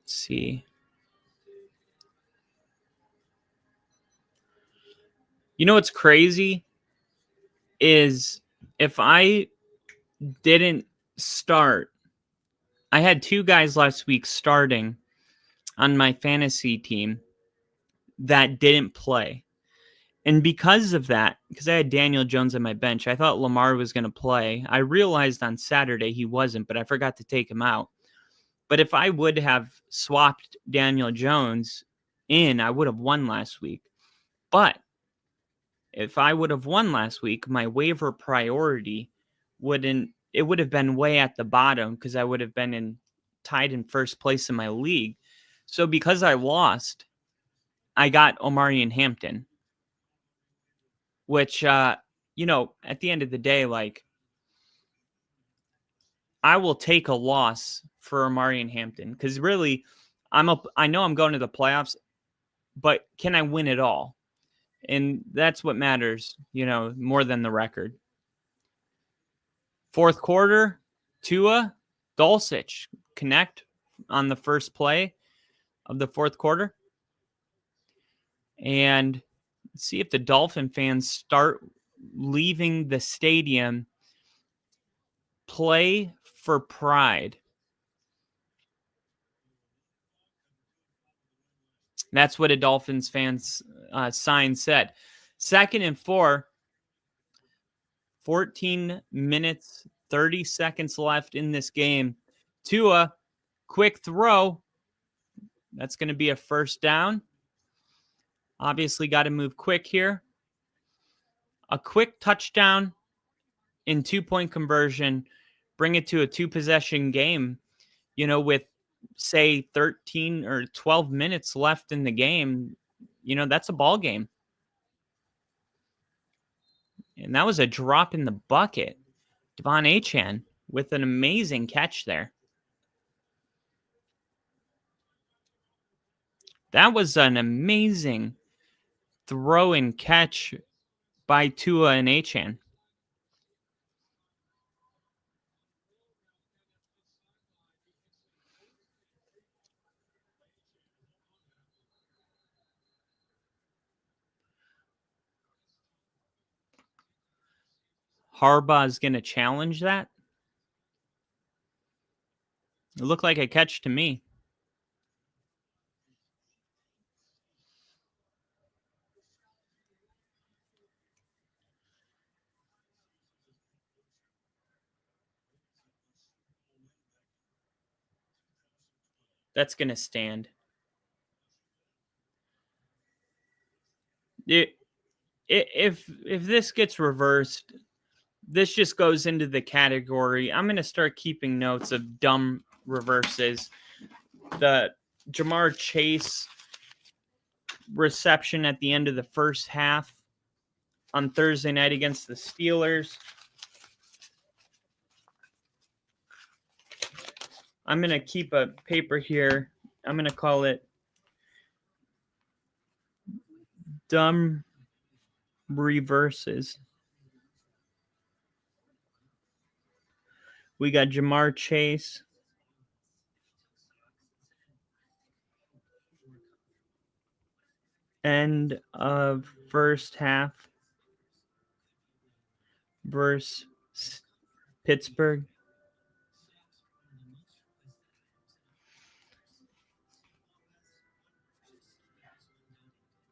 Let's see. You know what's crazy is if I didn't start, I had 2 guys last week starting on my fantasy team that didn't play. And because of that, because I had Daniel Jones on my bench, I thought Lamar was going to play. I realized on Saturday he wasn't, but I forgot to take him out. But if I would have swapped Daniel Jones in, I would have won last week. But if I would have won last week, my waiver priority would have been way at the bottom because I would have been tied in first place in my league. So because I lost, I got Omarion Hampton, which, at the end of the day, like, I will take a loss for Omarion Hampton because really, I know I'm going to the playoffs, but can I win it all? And that's what matters, more than the record. Fourth quarter, Tua, Dulcich connect on the first play of the fourth quarter. And see if the Dolphin fans start leaving the stadium. Play for pride. That's what a Dolphins fans sign said. 2nd and 4, 14 minutes, 30 seconds left in this game. Tua, quick throw. That's going to be a first down. Obviously got to move quick here. A quick touchdown in 2-point conversion. Bring it to a 2-possession game, with, say, 13 or 12 minutes left in the game. That's a ball game. And that was a drop in the bucket. Devon Achane with an amazing catch there. That was an amazing throw and catch by Tua and Achane. Harbaugh is going to challenge that. It looked like a catch to me. That's going to stand. If this gets reversed, this just goes into the category. I'm going to start keeping notes of dumb reverses. The Jamar Chase reception at the end of the first half on Thursday night against the Steelers. I'm going to keep a paper here. I'm going to call it dumb reverses. We got Jamar Chase. End of first half versus Pittsburgh.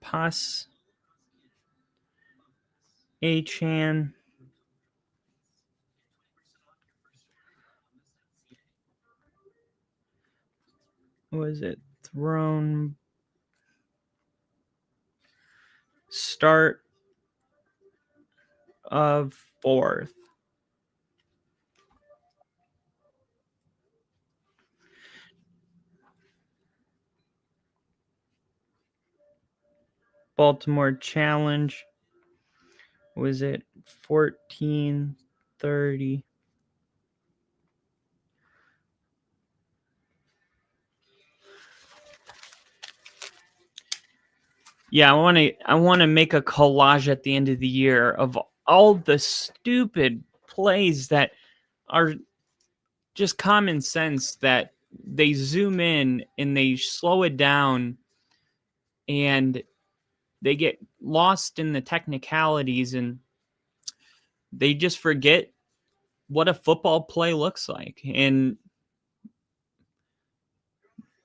Pass. Achane. Was it thrown? Start of fourth. Baltimore challenge. Was it 14:30? Yeah, I want to make a collage at the end of the year of all the stupid plays that are just common sense, that they zoom in and they slow it down and they get lost in the technicalities and they just forget what a football play looks like. And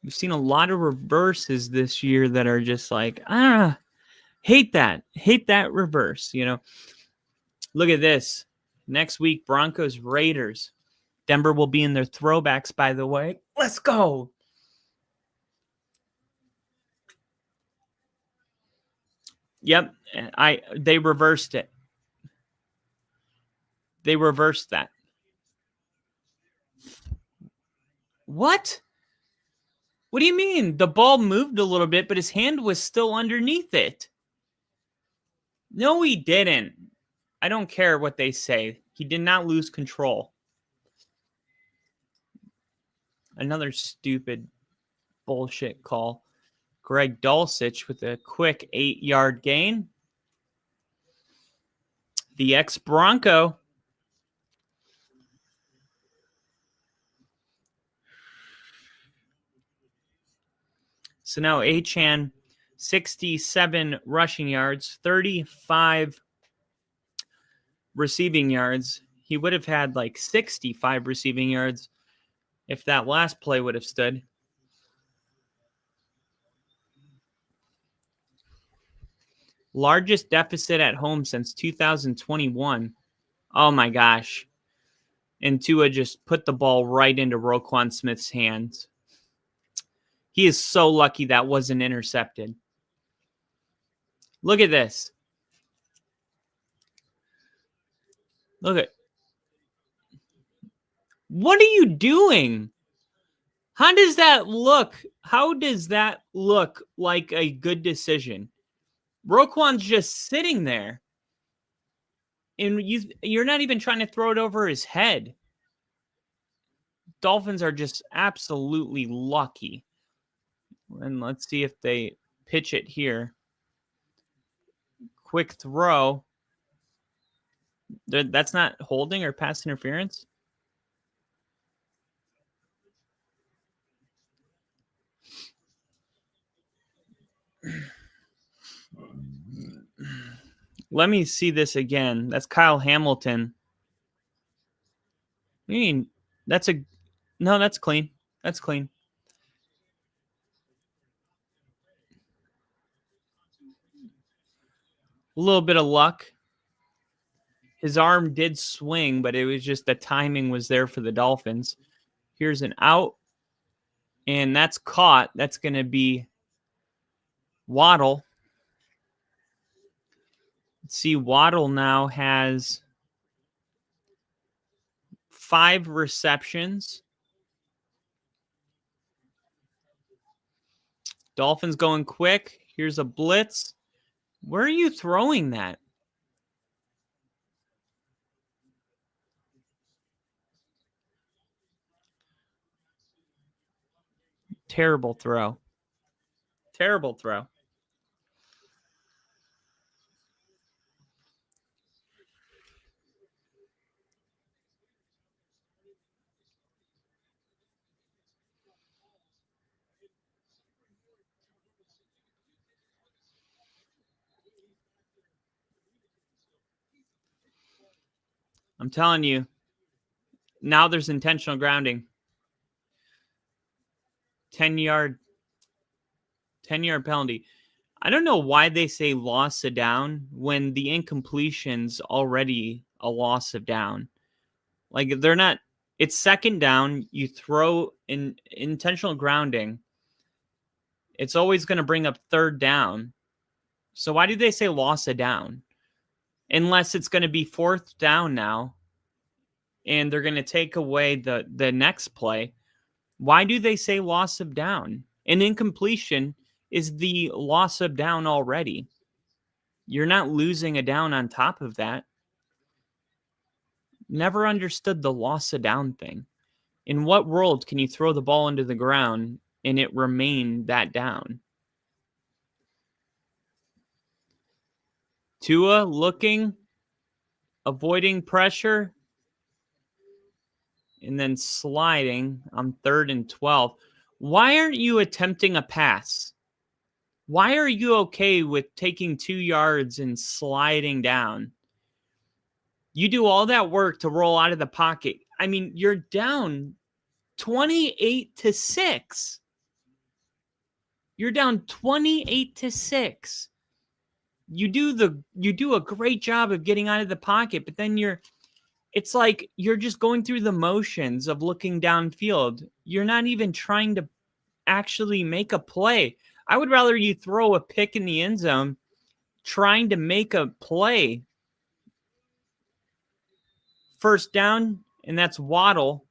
we've seen a lot of reverses this year that are just like, hate that reverse, Look at this. Next week, Broncos, Raiders. Denver will be in their throwbacks, by the way. Let's go. Yep, they reversed it. They reversed that. What? What do you mean? The ball moved a little bit, but his hand was still underneath it. No, he didn't. I don't care what they say. He did not lose control. Another stupid bullshit call. Greg Dulcich with a quick 8-yard gain. The ex-Bronco. So now Achane, 67 rushing yards, 35 receiving yards. He would have had like 65 receiving yards if that last play would have stood. Largest deficit at home since 2021. Oh my gosh. And Tua just put the ball right into Roquan Smith's hands. He is so lucky that wasn't intercepted. Look at this. Look at. What are you doing? How does that look? How does that look like a good decision? Roquan's just sitting there. And you're not even trying to throw it over his head. Dolphins are just absolutely lucky. And let's see if they pitch it here. Quick throw. That's not holding or pass interference. Let me see this again. That's Kyle Hamilton. I mean, that's clean. That's clean. A little bit of luck. His arm did swing, but it was just the timing was there for the Dolphins. Here's an out, and that's caught. That's going to be Waddle. Let's see, Waddle now has 5 receptions. Dolphins going quick. Here's a blitz. Where are you throwing that? Terrible throw. Terrible throw. I'm telling you, now there's intentional grounding. 10-yard penalty. I don't know why they say loss of down when the incompletion's already a loss of down. Like, they're not. It's second down. You throw in intentional grounding. It's always going to bring up third down. So why do they say loss of down? Unless it's going to be fourth down now and they're going to take away the next play. Why do they say loss of down? An incompletion is the loss of down already. You're not losing a down on top of that. Never understood the loss of down thing. In what world can you throw the ball into the ground and it remain that down? Tua looking, avoiding pressure, and then sliding on 3rd and 12. Why aren't you attempting a pass? Why are you okay with taking 2 yards and sliding down? You do all that work to roll out of the pocket. I mean, you're down 28-6. You're down 28-6. You do a great job of getting out of the pocket, but then it's like you're just going through the motions of looking downfield. You're not even trying to actually make a play. I would rather you throw a pick in the end zone trying to make a play. First down, and that's Waddle.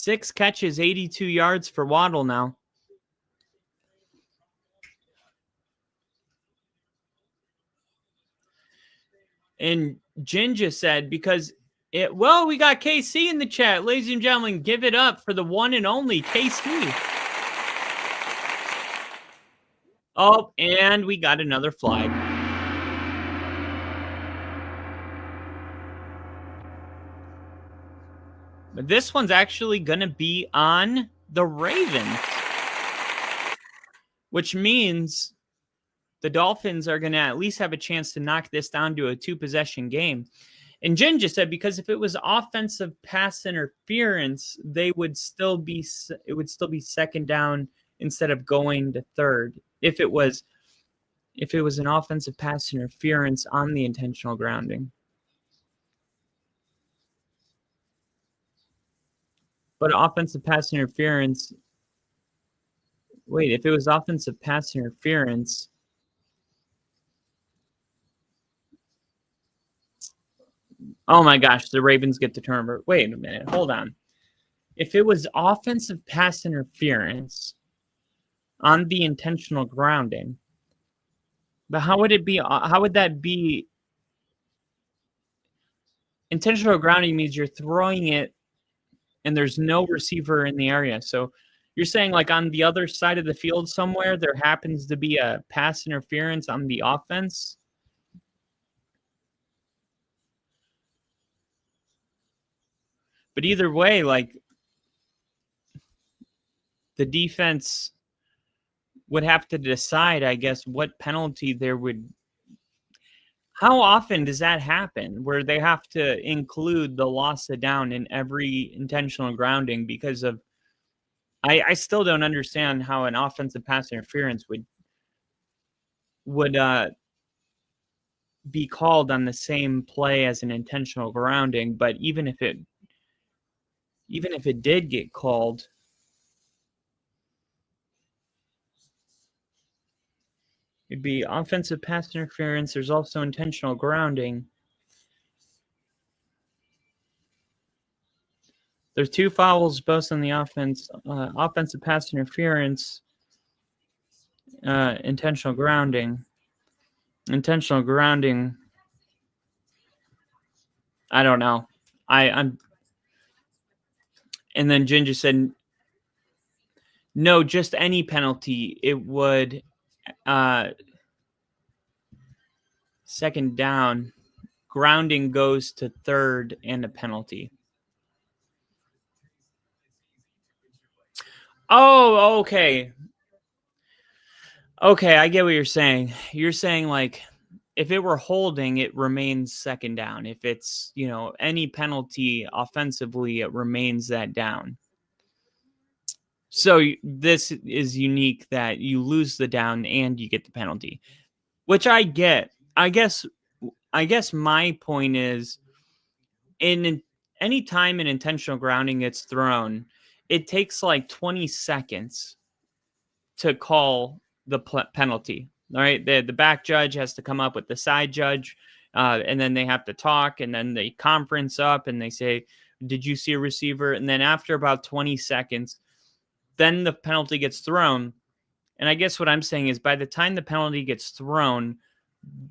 6 catches, 82 yards for Waddle now. And Jinja said, because we got KC in the chat. Ladies and gentlemen, give it up for the one and only KC. Oh, and we got another flag. But this one's actually going to be on the Ravens, which means the Dolphins are going to at least have a chance to knock this down to a 2-possession game. And Jen just said because if it was offensive pass interference, it would still be second down instead of going to third. If it was an offensive pass interference on the intentional grounding. But offensive pass interference. Wait, if it was offensive pass interference. Oh my gosh, the Ravens get the turnover. Wait a minute, hold on. If it was offensive pass interference on the intentional grounding, but how would that be? Intentional grounding means you're throwing it and there's no receiver in the area. So you're saying like on the other side of the field somewhere, there happens to be a pass interference on the offense? But either way, like the defense would have to decide, I guess, what penalty there would. How often does that happen where they have to include the loss of down in every intentional grounding because of. I still don't understand how an offensive pass interference would be called on the same play as an intentional grounding, but even if it did get called, it'd be offensive pass interference. There's also intentional grounding. There's 2 fouls, both on the offense, offensive pass interference, intentional grounding. Intentional grounding. I don't know. I'm. And then Ginger said, no, just any penalty. It would second down. Grounding goes to third and a penalty. Oh, okay. Okay, I get what you're saying. You're saying like if it were holding, it remains second down. If it's, any penalty offensively, it remains that down. So this is unique that you lose the down and you get the penalty, which I get. I guess my point is in any time an intentional grounding gets thrown, it takes like 20 seconds to call the penalty. All right. The back judge has to come up with the side judge, and then they have to talk, and then they conference up and they say, did you see a receiver? And then after about 20 seconds, then the penalty gets thrown. And I guess what I'm saying is by the time the penalty gets thrown,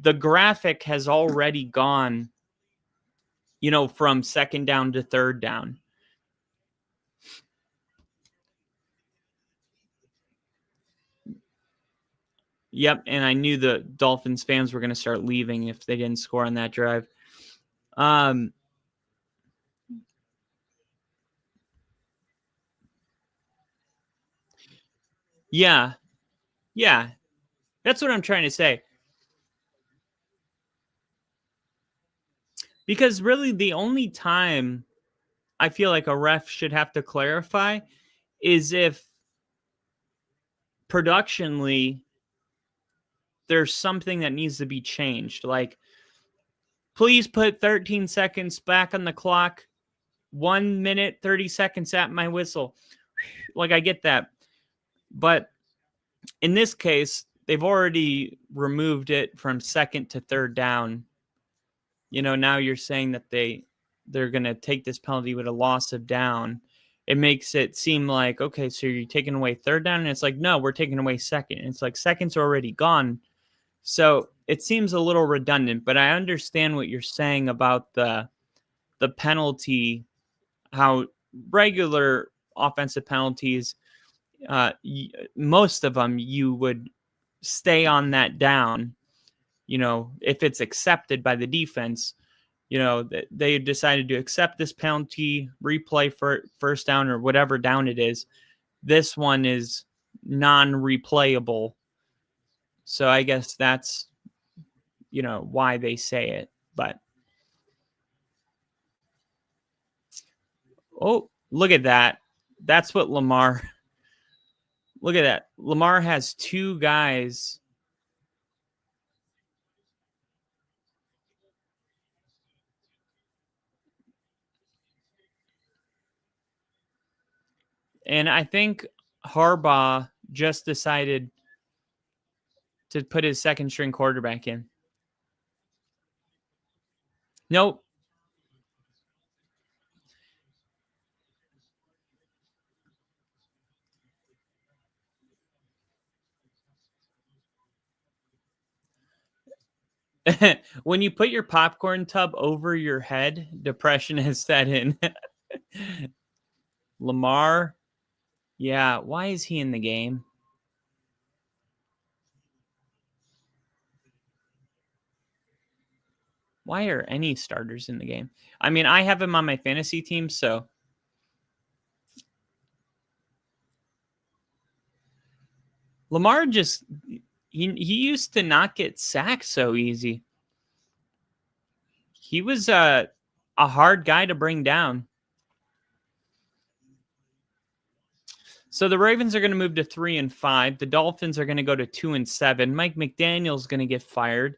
the graphic has already gone, from second down to third down. Yep, and I knew the Dolphins fans were going to start leaving if they didn't score on that drive. Yeah, that's what I'm trying to say. Because really the only time I feel like a ref should have to clarify is if productionally there's something that needs to be changed. Like, please put 13 seconds back on the clock. 1 minute, 30 seconds at my whistle. Like, I get that. But in this case, they've already removed it from second to third down. Now you're saying that they're going to take this penalty with a loss of down. it makes it seem like, okay, so you're taking away third down, and it's like, no, we're taking away second. And it's like second's already gone. So it seems a little redundant, but I understand what you're saying about the penalty, how regular offensive penalties, most of them you would stay on that down, if it's accepted by the defense. They decided to accept this penalty, replay for first down or whatever down it is. This one is non-replayable. So I guess that's, why they say it. But, oh, look at that. That's what Lamar, look at that. Lamar has two guys. And I think Harbaugh just decided to put his second string quarterback in. Nope. When you put your popcorn tub over your head, depression has set in. Lamar, yeah, why is he in the game? Why are any starters in the game? I mean, I have him on my fantasy team, so. Lamar just, he used to not get sacked so easy. He was a hard guy to bring down. So the Ravens are going to move to 3-5. The Dolphins are going to go to 2-7. Mike McDaniel's going to get fired.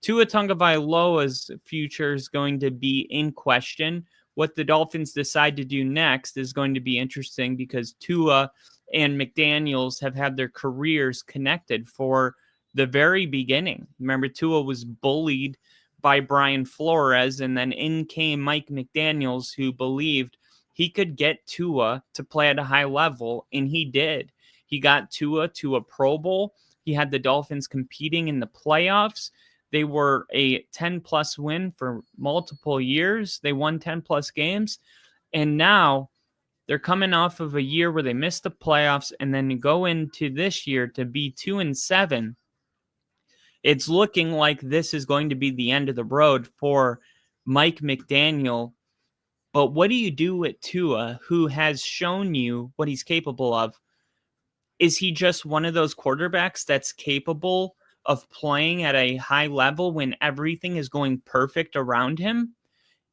Tua Tagovailoa's future is going to be in question. What the Dolphins decide to do next is going to be interesting because Tua and McDaniels have had their careers connected for the very beginning. Remember, Tua was bullied by Brian Flores, and then in came Mike McDaniels, who believed he could get Tua to play at a high level, and he did. He got Tua to a Pro Bowl. He had the Dolphins competing in the playoffs. They were a 10-plus win for multiple years. They won 10-plus games. And now they're coming off of a year where they missed the playoffs and then go into this year to be 2-7. It's looking like this is going to be the end of the road for Mike McDaniel. But what do you do with Tua, who has shown you what he's capable of? Is he just one of those quarterbacks that's capable of playing at a high level when everything is going perfect around him?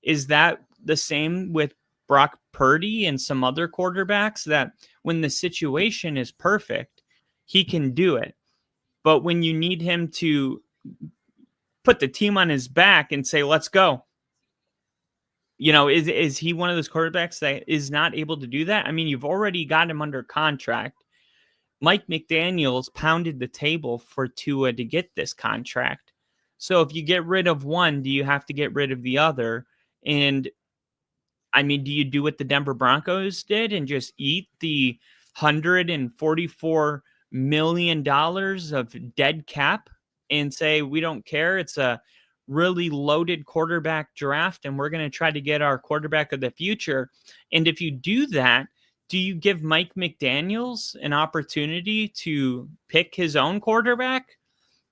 Is that the same with Brock Purdy and some other quarterbacks, that when the situation is perfect, he can do it? But when you need him to put the team on his back and say, let's go, is he one of those quarterbacks that is not able to do that? I mean, you've already got him under contract. Mike McDaniels pounded the table for Tua to get this contract. So if you get rid of one, do you have to get rid of the other? And I mean, do you do what the Denver Broncos did and just eat the $144 million of dead cap and say, we don't care, it's a really loaded quarterback draft and we're going to try to get our quarterback of the future? And if you do that, do you give Mike McDaniels an opportunity to pick his own quarterback?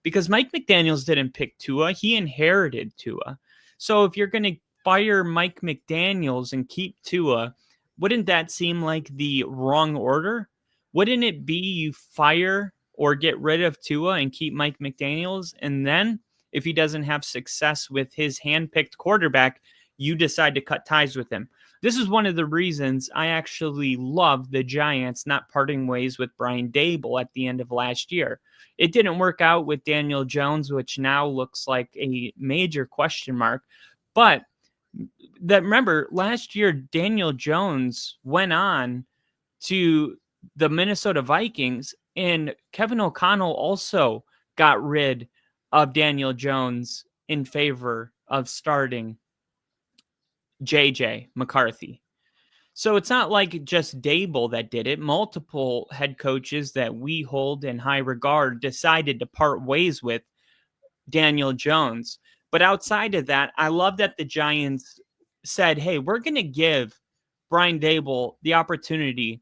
Because Mike McDaniels didn't pick Tua. He inherited Tua. So if you're going to fire Mike McDaniels and keep Tua, wouldn't that seem like the wrong order? Wouldn't it be you fire or get rid of Tua and keep Mike McDaniels, and then if he doesn't have success with his handpicked quarterback, you decide to cut ties with him? This is one of the reasons I actually love the Giants not parting ways with Brian Daboll at the end of last year. It didn't work out with Daniel Jones, which now looks like a major question mark. But remember, last year, Daniel Jones went on to the Minnesota Vikings, and Kevin O'Connell also got rid of Daniel Jones in favor of starting JJ McCarthy. So it's not like just Dable that did it. Multiple head coaches that we hold in high regard decided to part ways with Daniel Jones. But outside of that, I love that the Giants said, hey, we're going to give Brian Dable the opportunity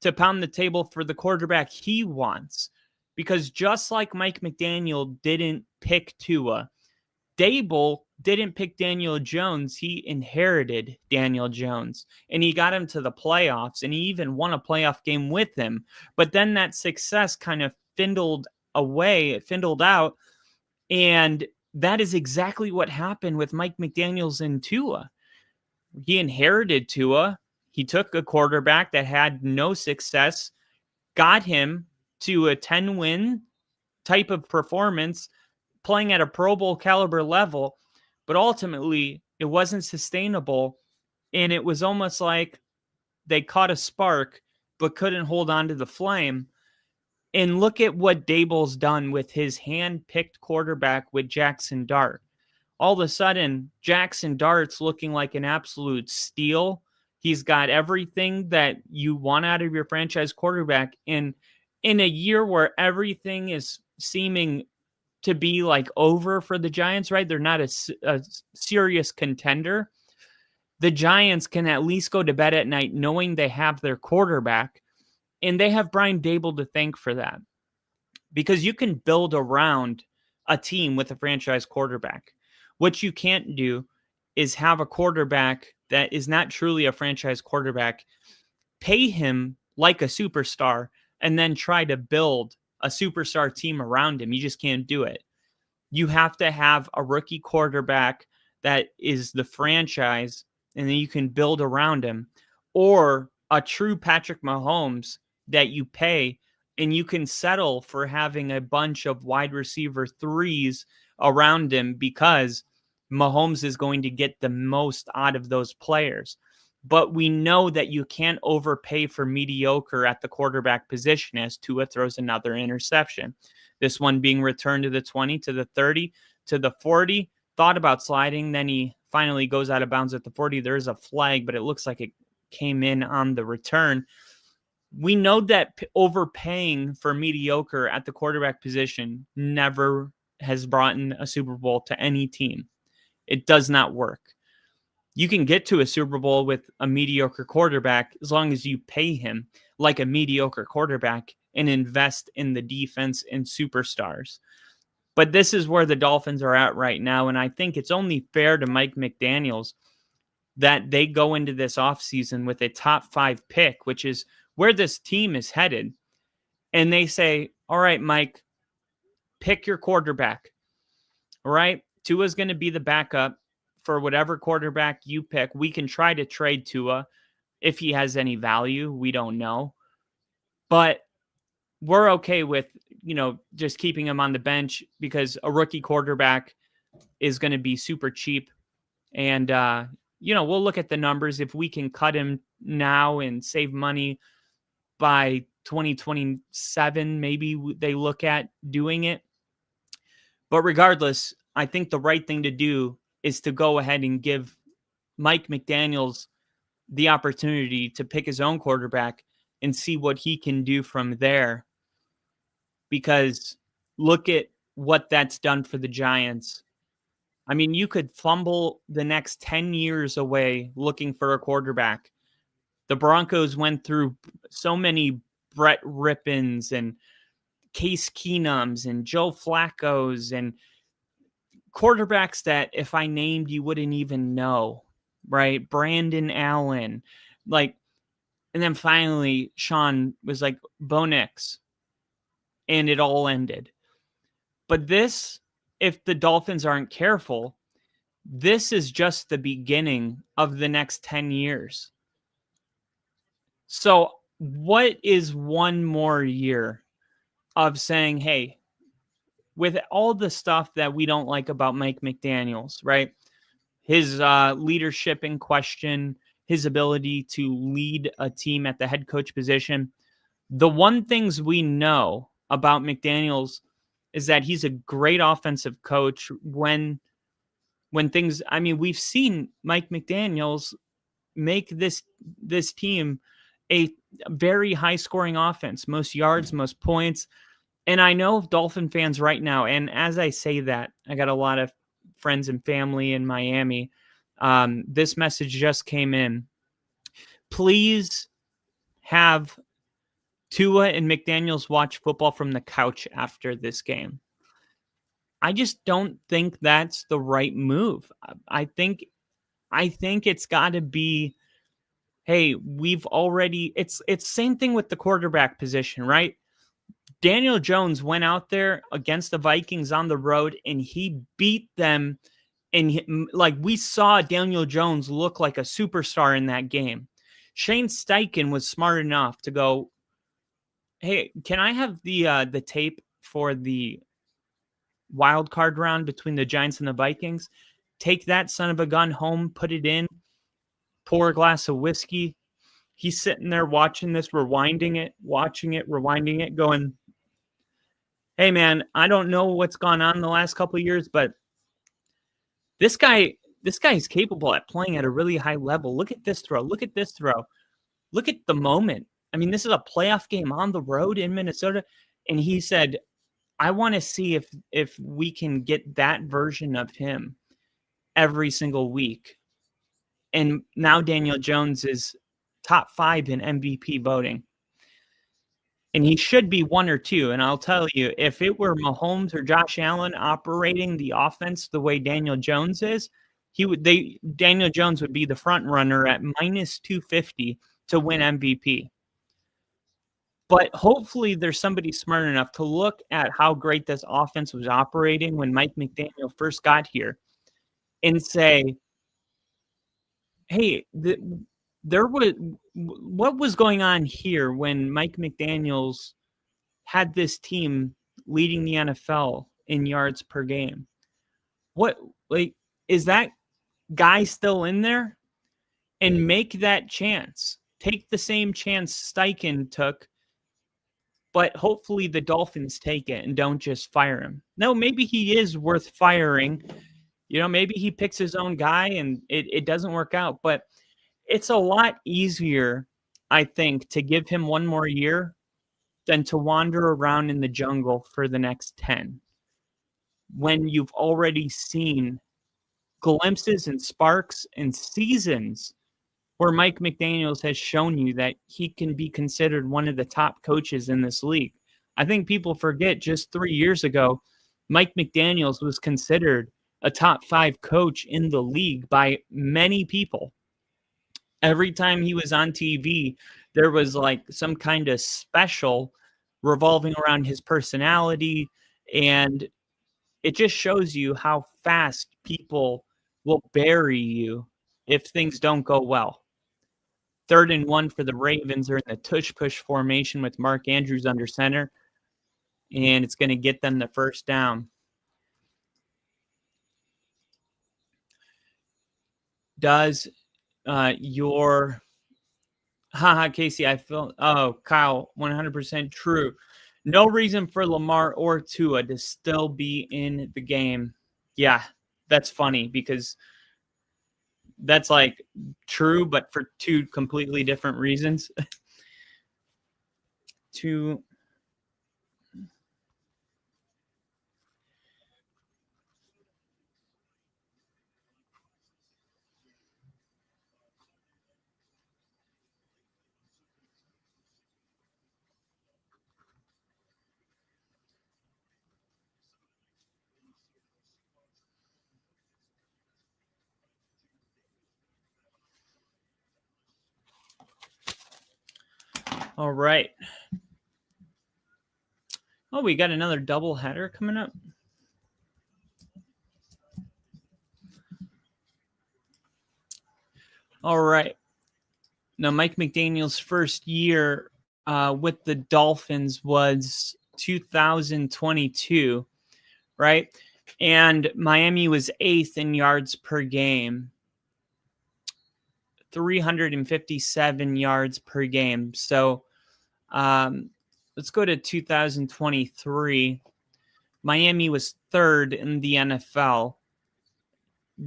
to pound the table for the quarterback he wants. Because just like Mike McDaniel didn't pick Tua, Dable didn't pick Daniel Jones. He inherited Daniel Jones, and he got him to the playoffs, and he even won a playoff game with him. But then that success kind of fizzled away, it fizzled out, and that is exactly what happened with Mike McDaniels and Tua. He inherited Tua. He took a quarterback that had no success, got him to a 10-win type of performance, playing at a Pro Bowl caliber level, but ultimately it wasn't sustainable. And it was almost like they caught a spark, but couldn't hold on to the flame. And look at what Dable's done with his hand-picked quarterback with Jackson Dart. All of a sudden, Jackson Dart's looking like an absolute steal. He's got everything that you want out of your franchise quarterback. And in a year where everything is seeming to be like over for the Giants, right? They're not a serious contender. The Giants can at least go to bed at night knowing they have their quarterback, and they have Brian Dable to thank for that, because you can build around a team with a franchise quarterback. What you can't do is have a quarterback that is not truly a franchise quarterback, pay him like a superstar, and then try to build a superstar team around him. You just can't do it. You have to have a rookie quarterback that is the franchise, and then you can build around him, or a true Patrick Mahomes that you pay, and you can settle for having a bunch of wide receiver threes around him, because Mahomes is going to get the most out of those players. But we know that you can't overpay for mediocre at the quarterback position, as Tua throws another interception. This one being returned to the 20, to the 30, to the 40. Thought about sliding, then he finally goes out of bounds at the 40. There's a flag, but it looks like it came in on the return. We know that overpaying for mediocre at the quarterback position never has brought in a Super Bowl to any team. It does not work. You can get to a Super Bowl with a mediocre quarterback as long as you pay him like a mediocre quarterback and invest in the defense and superstars. But this is where the Dolphins are at right now, and I think it's only fair to Mike McDaniels that they go into this offseason with a top 5 pick, which is where this team is headed. And they say, all right, Mike, pick your quarterback. All right, Tua's going to be the backup for whatever quarterback you pick. We can try to trade Tua if he has any value. We don't know. But we're okay with, just keeping him on the bench, because a rookie quarterback is going to be super cheap. And, we'll look at the numbers. If we can cut him now and save money by 2027, maybe they look at doing it. But regardless, I think the right thing to do is to go ahead and give Mike McDaniels the opportunity to pick his own quarterback and see what he can do from there. Because look at what that's done for the Giants. I mean, you could fumble the next 10 years away looking for a quarterback. The Broncos went through so many Brett Rippins and Case Keenums and Joe Flacco's and quarterbacks that if I named, you wouldn't even know, right? Brandon Allen, and then finally Sean was like, Bo Nix, and it all ended. But this, if the Dolphins aren't careful, this is just the beginning of the next 10 years. So what is one more year of saying, hey, with all the stuff that we don't like about Mike McDaniels, right? His leadership in question, his ability to lead a team at the head coach position. The one things we know about McDaniels is that he's a great offensive coach when things, we've seen Mike McDaniels make this team a very high scoring offense, most yards, most points. And I know Dolphin fans right now, and as I say that, I got a lot of friends and family in Miami. This message just came in. Please have Tua and McDaniels watch football from the couch after this game. I just don't think that's the right move. I think it's got to be, hey, we've already, it's same thing with the quarterback position, right? Daniel Jones went out there against the Vikings on the road and he beat them. And like we saw Daniel Jones look like a superstar in that game. Shane Steichen was smart enough to go, hey, can I have the tape for the wild card round between the Giants and the Vikings? Take that son of a gun home, put it in, pour a glass of whiskey. He's sitting there watching this, rewinding it, watching it, rewinding it, going, hey, man, I don't know what's gone on the last couple of years, but this guy is capable at playing at a really high level. Look at this throw. Look at this throw. Look at the moment. I mean, this is a playoff game on the road in Minnesota. And he said, I want to see if we can get that version of him every single week. And now Daniel Jones is top 5 in MVP voting. And he should be 1 or 2. And I'll tell you, if it were Mahomes or Josh Allen operating the offense the way Daniel Jones is, Daniel Jones would be the front runner at minus 250 to win MVP. But hopefully there's somebody smart enough to look at how great this offense was operating when Mike McDaniel first got here and say, hey, what was going on here when Mike McDaniels had this team leading the NFL in yards per game? Is that guy still in there? And make that chance. Take the same chance Steichen took, but hopefully the Dolphins take it and don't just fire him. No, maybe he is worth firing. Maybe he picks his own guy and it doesn't work out, but it's a lot easier, I think, to give him 1 more year than to wander around in the jungle for the next 10 when you've already seen glimpses and sparks and seasons where Mike McDaniels has shown you that he can be considered one of the top coaches in this league. I think people forget just 3 years ago, Mike McDaniels was considered a top 5 coach in the league by many people. Every time he was on TV, there was like some kind of special revolving around his personality. And it just shows you how fast people will bury you if things don't go well. 3rd and 1 for the Ravens are in the tush push formation with Mark Andrews under center. And it's going to get them the first down. Does Casey, I feel, Kyle, 100% true. No reason for Lamar or Tua to still be in the game. Yeah, that's funny because that's like true, but for 2 completely different reasons. All right. Oh, we got another double header coming up. All right. Now, Mike McDaniel's first year with the Dolphins was 2022, right? And Miami was 8th in yards per game, 357 yards per game. So let's go to 2023. Miami was 3rd in the NFL.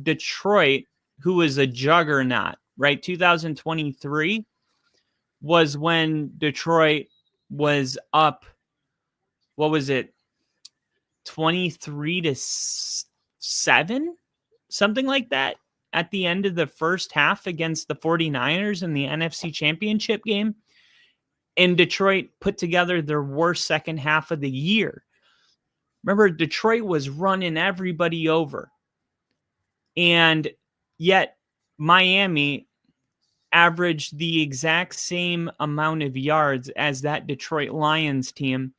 Detroit, who was a juggernaut right? 2023 was when Detroit was up, what was it, 23-7, something like that, at the end of the first half against the 49ers in the NFC Championship game. And Detroit put together their worst second half of the year. Remember, Detroit was running everybody over. And yet Miami averaged the exact same amount of yards as that Detroit Lions team,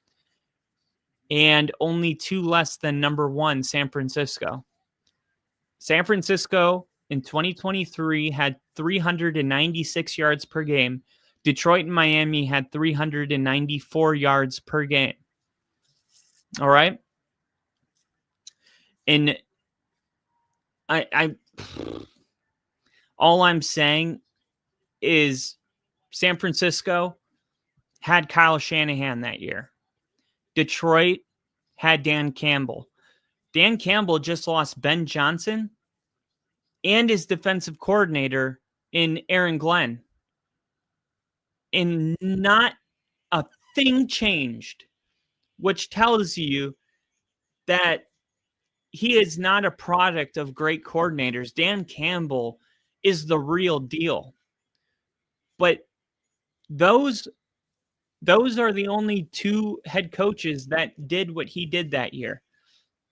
and only 2 less than number 1, San Francisco. San Francisco in 2023 had 396 yards per game. Detroit and Miami had 394 yards per game. All right. And I all I'm saying is San Francisco had Kyle Shanahan that year. Detroit had Dan Campbell. Dan Campbell just lost Ben Johnson and his defensive coordinator in Aaron Glenn. And not a thing changed, which tells you that he is not a product of great coordinators. Dan Campbell is the real deal. But those are the only 2 head coaches that did what he did that year.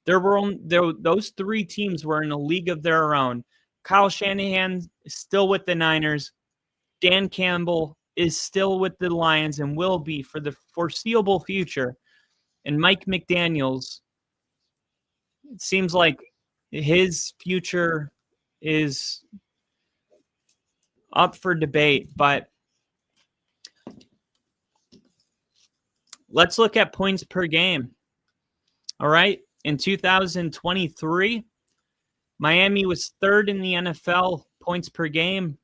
Those 3 teams were in a league of their own. Kyle Shanahan is still with the Niners. Dan Campbell is still with the Lions and will be for the foreseeable future. And Mike McDaniels, it seems like his future is up for debate, but let's look at points per game. All right. In 2023, Miami was 3rd in the NFL points per game.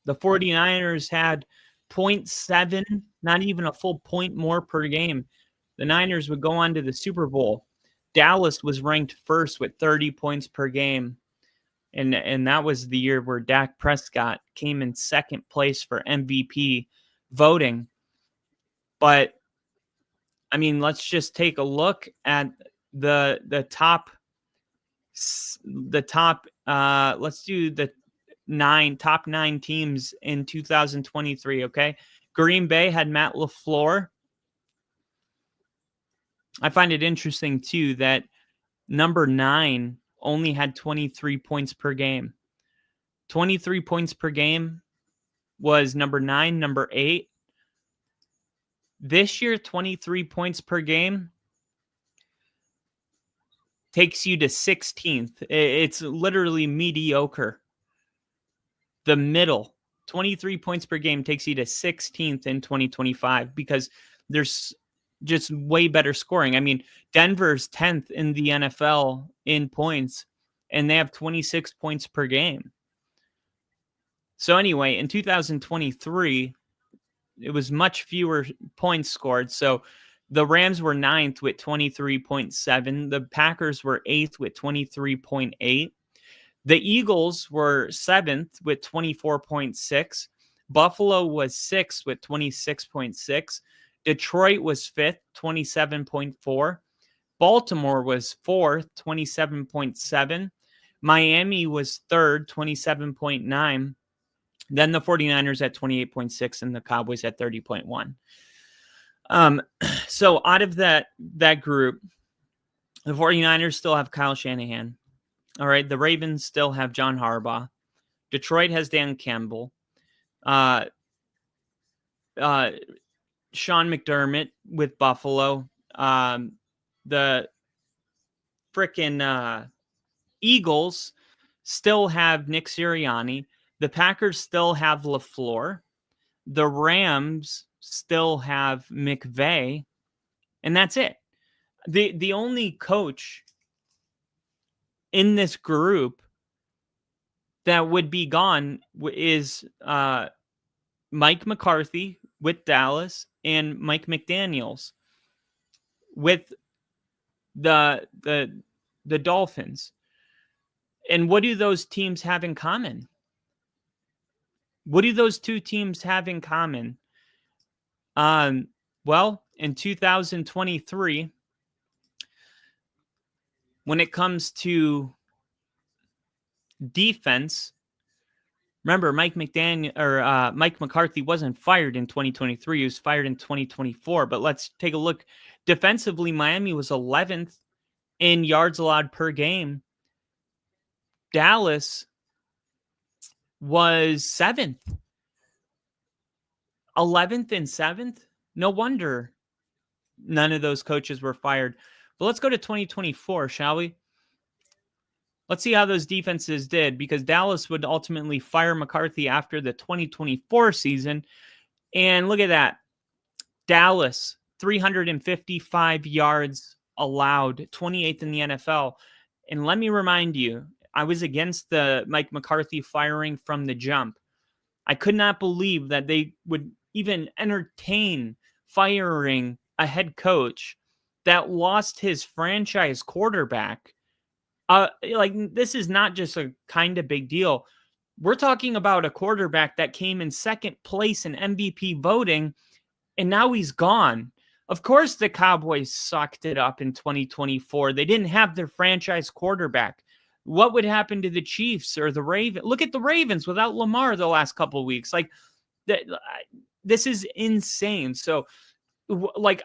The 49ers had 0.7, not even a full point more per game. The Niners would go on to the Super Bowl. Dallas was ranked 1st with 30 points per game. And that was the year where Dak Prescott came in 2nd place for MVP voting. But, I mean, let's just take a look at the top, let's do the top 9 teams in 2023, okay? Green Bay had Matt LaFleur. I find it interesting, too, that number 9 only had 23 points per game. 23 points per game was number 9, number 8. This year, 23 points per game takes you to 16th. It's literally mediocre. The middle, 23 points per game takes you to 16th in 2025 because there's just way better scoring. I mean, Denver's 10th in the NFL in points, and they have 26 points per game. So anyway, in 2023, it was much fewer points scored. So the Rams were 9th with 23.7. The Packers were 8th with 23.8. The Eagles were 7th with 24.6. Buffalo was 6th with 26.6. Detroit was 5th, 27.4. Baltimore was 4th, 27.7. Miami was 3rd, 27.9. Then the 49ers at 28.6 and the Cowboys at 30.1. So out of that group, the 49ers still have Kyle Shanahan. All right. The Ravens still have John Harbaugh. Detroit has Dan Campbell. Sean McDermott with Buffalo. The frickin' Eagles still have Nick Sirianni. The Packers still have LaFleur. The Rams still have McVay. And that's it. The only coach in this group that would be gone is Mike McCarthy with Dallas and Mike McDaniels with the Dolphins. And what do those teams have in common? What do those two teams have in common? Well, in 2023, when it comes to defense, remember Mike McCarthy wasn't fired in 2023. He was fired in 2024. But let's take a look. Defensively, Miami was 11th in yards allowed per game. Dallas was 7th. 11th and 7th. No wonder none of those coaches were fired. But let's go to 2024, shall we? Let's see how those defenses did, because Dallas would ultimately fire McCarthy after the 2024 season. And look at that. Dallas, 355 yards allowed, 28th in the NFL. And let me remind you, I was against the Mike McCarthy firing from the jump. I could not believe that they would even entertain firing a head coach that lost his franchise quarterback. This is not just a kind of big deal. We're talking about a quarterback that came in second place in MVP voting, and now he's gone. Of course, the Cowboys sucked it up in 2024. They didn't have their franchise quarterback. What would happen to the Chiefs or the Ravens? Look at the Ravens without Lamar the last couple of weeks. This is insane. So,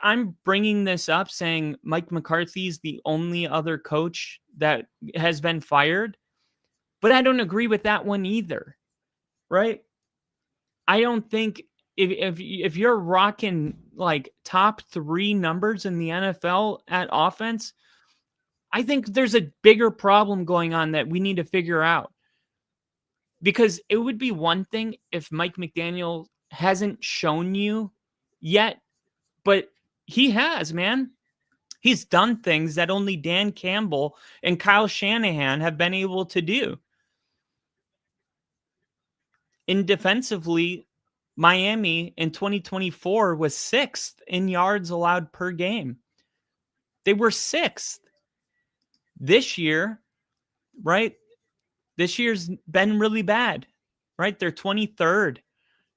I'm bringing this up saying Mike McCarthy's the only other coach that has been fired, but I don't agree with that one either, right? I don't think if you're rocking top 3 numbers in the NFL at offense, I think there's a bigger problem going on that we need to figure out. Because it would be one thing if Mike McDaniel hasn't shown you yet, but he has, man. He's done things that only Dan Campbell and Kyle Shanahan have been able to do. And defensively, Miami in 2024 was 6th in yards allowed per game. They were 6th. This year, right? This year's been really bad, right? They're 23rd.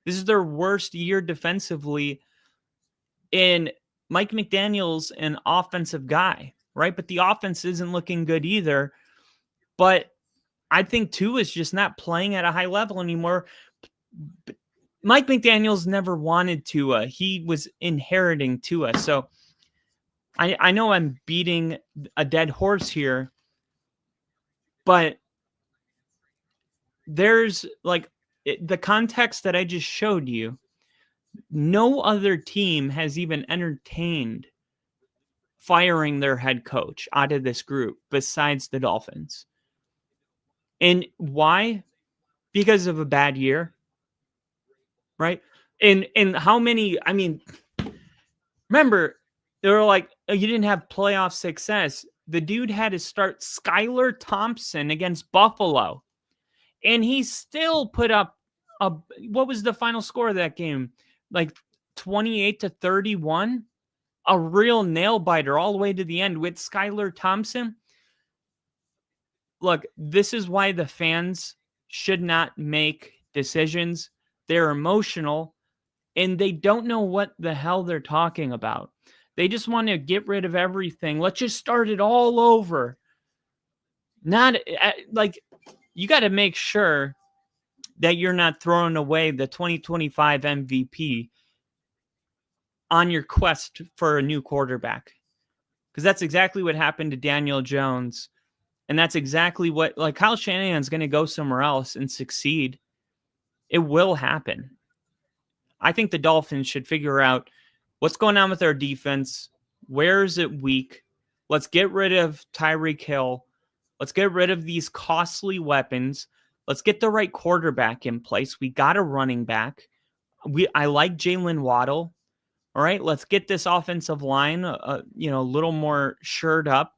This is their worst year defensively. And Mike McDaniel's an offensive guy, right? But the offense isn't looking good either. But I think Tua is just not playing at a high level anymore. But Mike McDaniel's never wanted Tua. He was inheriting Tua. So I know I'm beating a dead horse here, but there's the context that I just showed you. No other team has even entertained firing their head coach out of this group besides the Dolphins. And why? Because of a bad year, right? And how many, remember, they were like, oh, you didn't have playoff success. The dude had to start Skylar Thompson against Buffalo. And he still put up what was the final score of that game? 28-31? A real nail biter all the way to the end with Skylar Thompson. Look, this is why the fans should not make decisions. They're emotional and they don't know what the hell they're talking about. They just want to get rid of everything. Let's just start it all over. Not you got to make sure that you're not throwing away the 2025 MVP on your quest for a new quarterback. Because that's exactly what happened to Daniel Jones. And that's exactly what, Kyle Shanahan's going to go somewhere else and succeed. It will happen. I think the Dolphins should figure out what's going on with our defense. Where is it weak? Let's get rid of Tyreek Hill. Let's get rid of these costly weapons. Let's get the right quarterback in place. We got a running back. I like Jalen Waddle. All right, let's get this offensive line, a little more shored up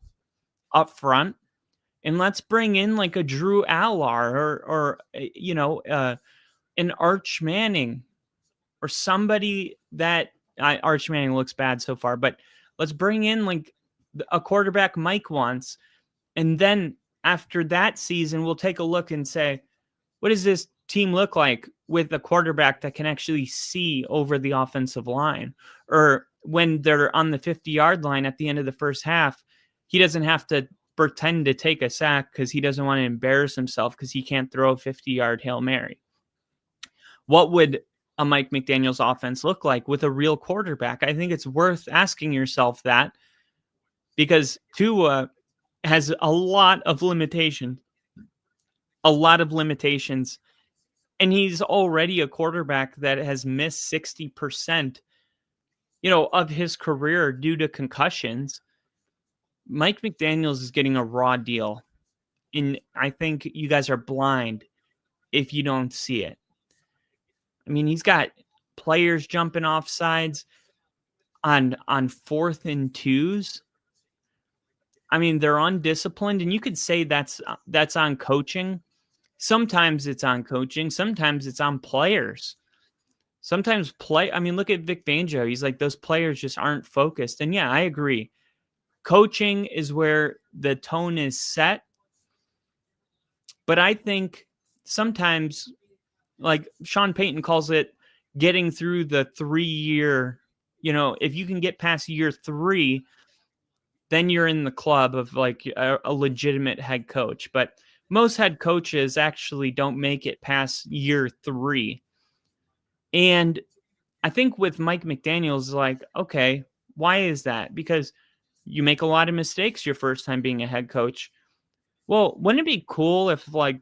front, and let's bring in a Drew Allar or an Arch Manning or somebody that Arch Manning looks bad so far, but let's bring in a quarterback Mike wants, and then after that season, we'll take a look and say, what does this team look like with a quarterback that can actually see over the offensive line, or when they're on the 50-yard line at the end of the first half, he doesn't have to pretend to take a sack because he doesn't want to embarrass himself because he can't throw a 50-yard Hail Mary. What would a Mike McDaniel's offense look like with a real quarterback? I think it's worth asking yourself that, because Tua has a lot of limitations, and he's already a quarterback that has missed 60%, of his career due to concussions. Mike McDaniel's is getting a raw deal, and I think you guys are blind if you don't see it. I mean, he's got players jumping off sides on 4th and 2s. I mean, they're undisciplined, and you could say that's on coaching. Sometimes it's on coaching. Sometimes it's on players. Look at Vic Fangio. He's like, those players just aren't focused. And yeah, I agree. Coaching is where the tone is set. But I think sometimes, like Sean Payton calls it, getting through the 3-year, if you can get past year 3, then you're in the club of like a legitimate head coach. But most head coaches actually don't make it past year 3. And I think with Mike McDaniel's, like, okay, why is that? Because you make a lot of mistakes your first time being a head coach. Well, wouldn't it be cool if like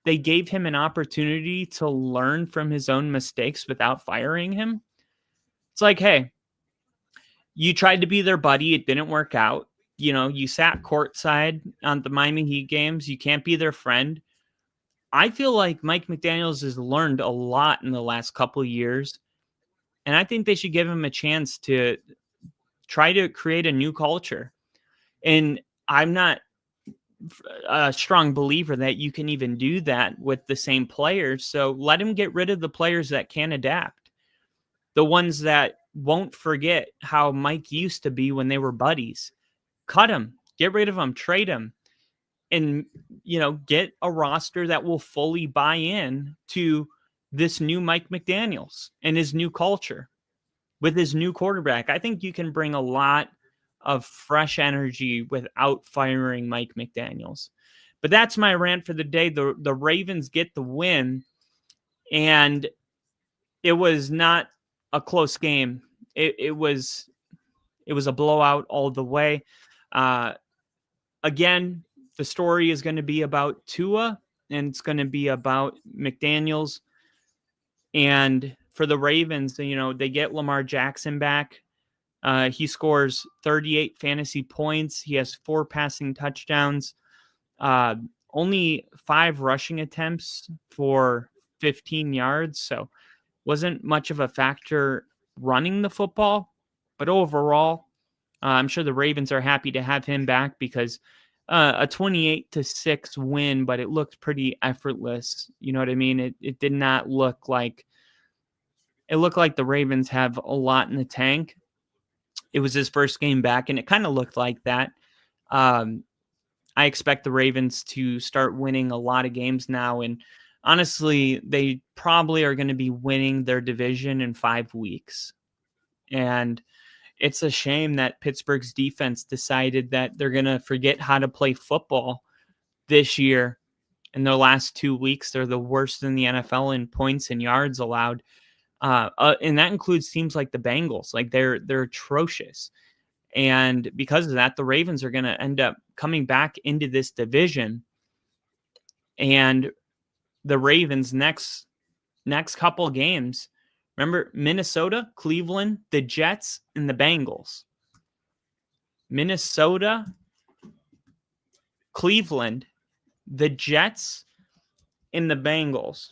they gave him an opportunity to learn from his own mistakes without firing him? It's like, hey, you tried to be their buddy. It didn't work out. You sat courtside on the Miami Heat games. You can't be their friend. I feel like Mike McDaniel's has learned a lot in the last couple of years, and I think they should give him a chance to try to create a new culture. And I'm not a strong believer that you can even do that with the same players. So let him get rid of the players that can adapt, the ones that won't forget how Mike used to be when they were buddies. Cut him, get rid of him, trade him, and get a roster that will fully buy in to this new Mike McDaniel's and his new culture with his new quarterback. I think you can bring a lot of fresh energy without firing Mike McDaniel's. But that's my rant for the day. The Ravens get the win, and it was not a close game. It was a blowout all the way. Again, the story is going to be about Tua, and it's going to be about McDaniel's. And for the Ravens, they get Lamar Jackson back. He scores 38 fantasy points. He has 4 passing touchdowns, only 5 rushing attempts for 15 yards. So wasn't much of a factor running the football. But overall, I'm sure the Ravens are happy to have him back, because a 28-6 win, but it looked pretty effortless. You know what I mean? It did not look like – it looked like the Ravens have a lot in the tank. It was his first game back, and it kind of looked like that. I expect the Ravens to start winning a lot of games now, and honestly, they probably are going to be winning their division in 5 weeks. And it's a shame that Pittsburgh's defense decided that they're going to forget how to play football this year. In their last 2 weeks, they're the worst in the NFL in points and yards allowed. And that includes teams like the Bengals. Like they're atrocious. And because of that, the Ravens are going to end up coming back into this division. And the Ravens next couple games, remember Minnesota, Cleveland, the Jets, and the Bengals. Minnesota, Cleveland, the Jets, and the Bengals.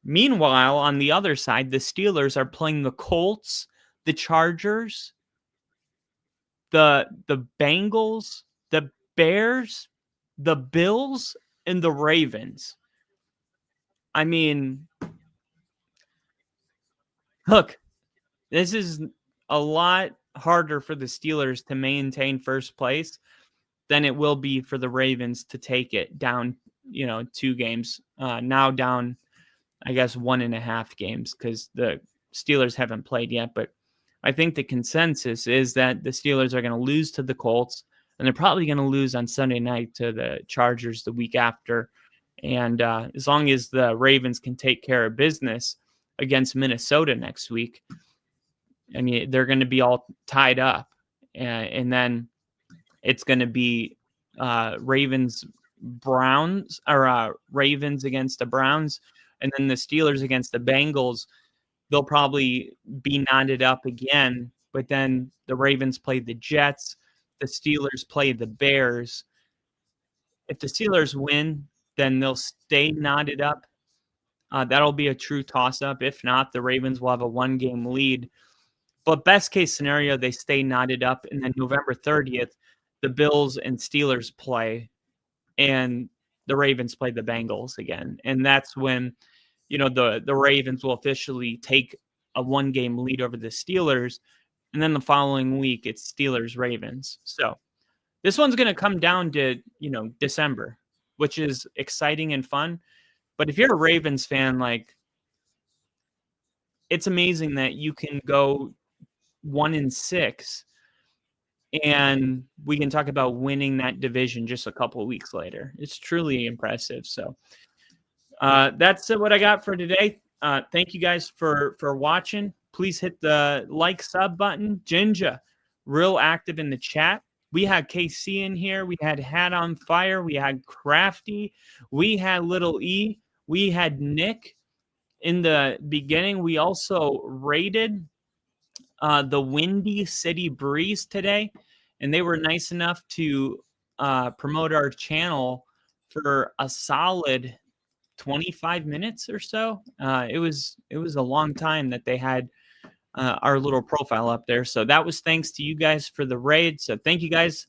Meanwhile, on the other side, the Steelers are playing the Colts, the Chargers, the Bengals, the Bears, the Bills, and the Ravens. I mean, look, this is a lot harder for the Steelers to maintain first place than it will be for the Ravens to take it down, 2 games. Now down I guess 1.5 games because the Steelers haven't played yet. But I think the consensus is that the Steelers are going to lose to the Colts, and they're probably going to lose on Sunday night to the Chargers the week after. And as long as the Ravens can take care of business against Minnesota next week, I mean, they're going to be all tied up. And then it's going to be Ravens against the Browns, and then the Steelers against the Bengals. They'll probably be knotted up again, but then the Ravens play the Jets, the Steelers play the Bears. If the Steelers win, then they'll stay knotted up. That'll be a true toss-up. If not, the Ravens will have a 1-game lead. But best case scenario, they stay knotted up, and then November 30th, the Bills and Steelers play, and the Ravens play the Bengals again. And that's when, the Ravens will officially take a 1-game lead over the Steelers. And then the following week, it's Steelers-Ravens. So this one's going to come down to, December, which is exciting and fun. But if you're a Ravens fan, it's amazing that you can go 1-6 and we can talk about winning that division just a couple of weeks later. It's truly impressive. So that's what I got for today. Thank you guys for watching. Please hit the like sub button. Jinja, real active in the chat. We had KC in here. We had Hat on Fire. We had Crafty. We had Little E. We had Nick in the beginning. We also rated the Windy City Breeze today, and they were nice enough to promote our channel for a solid 25 minutes or so. It was a long time that they had our little profile up there. So that was thanks to you guys for the raid. So thank you guys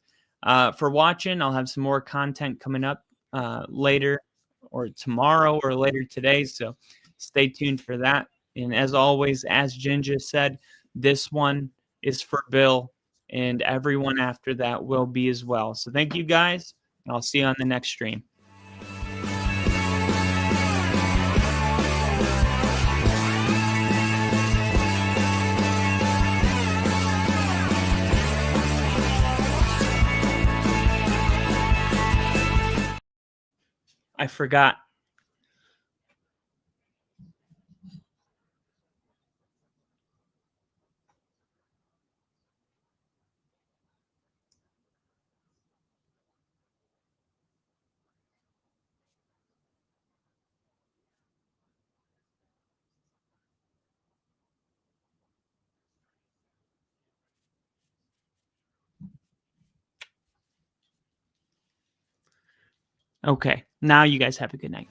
for watching. I'll have some more content coming up later or tomorrow or later today. So stay tuned for that. And as always, as Jinja said, this one is for Bill, and everyone after that will be as well. So thank you guys, and I'll see you on the next stream. I forgot. Okay, now you guys have a good night.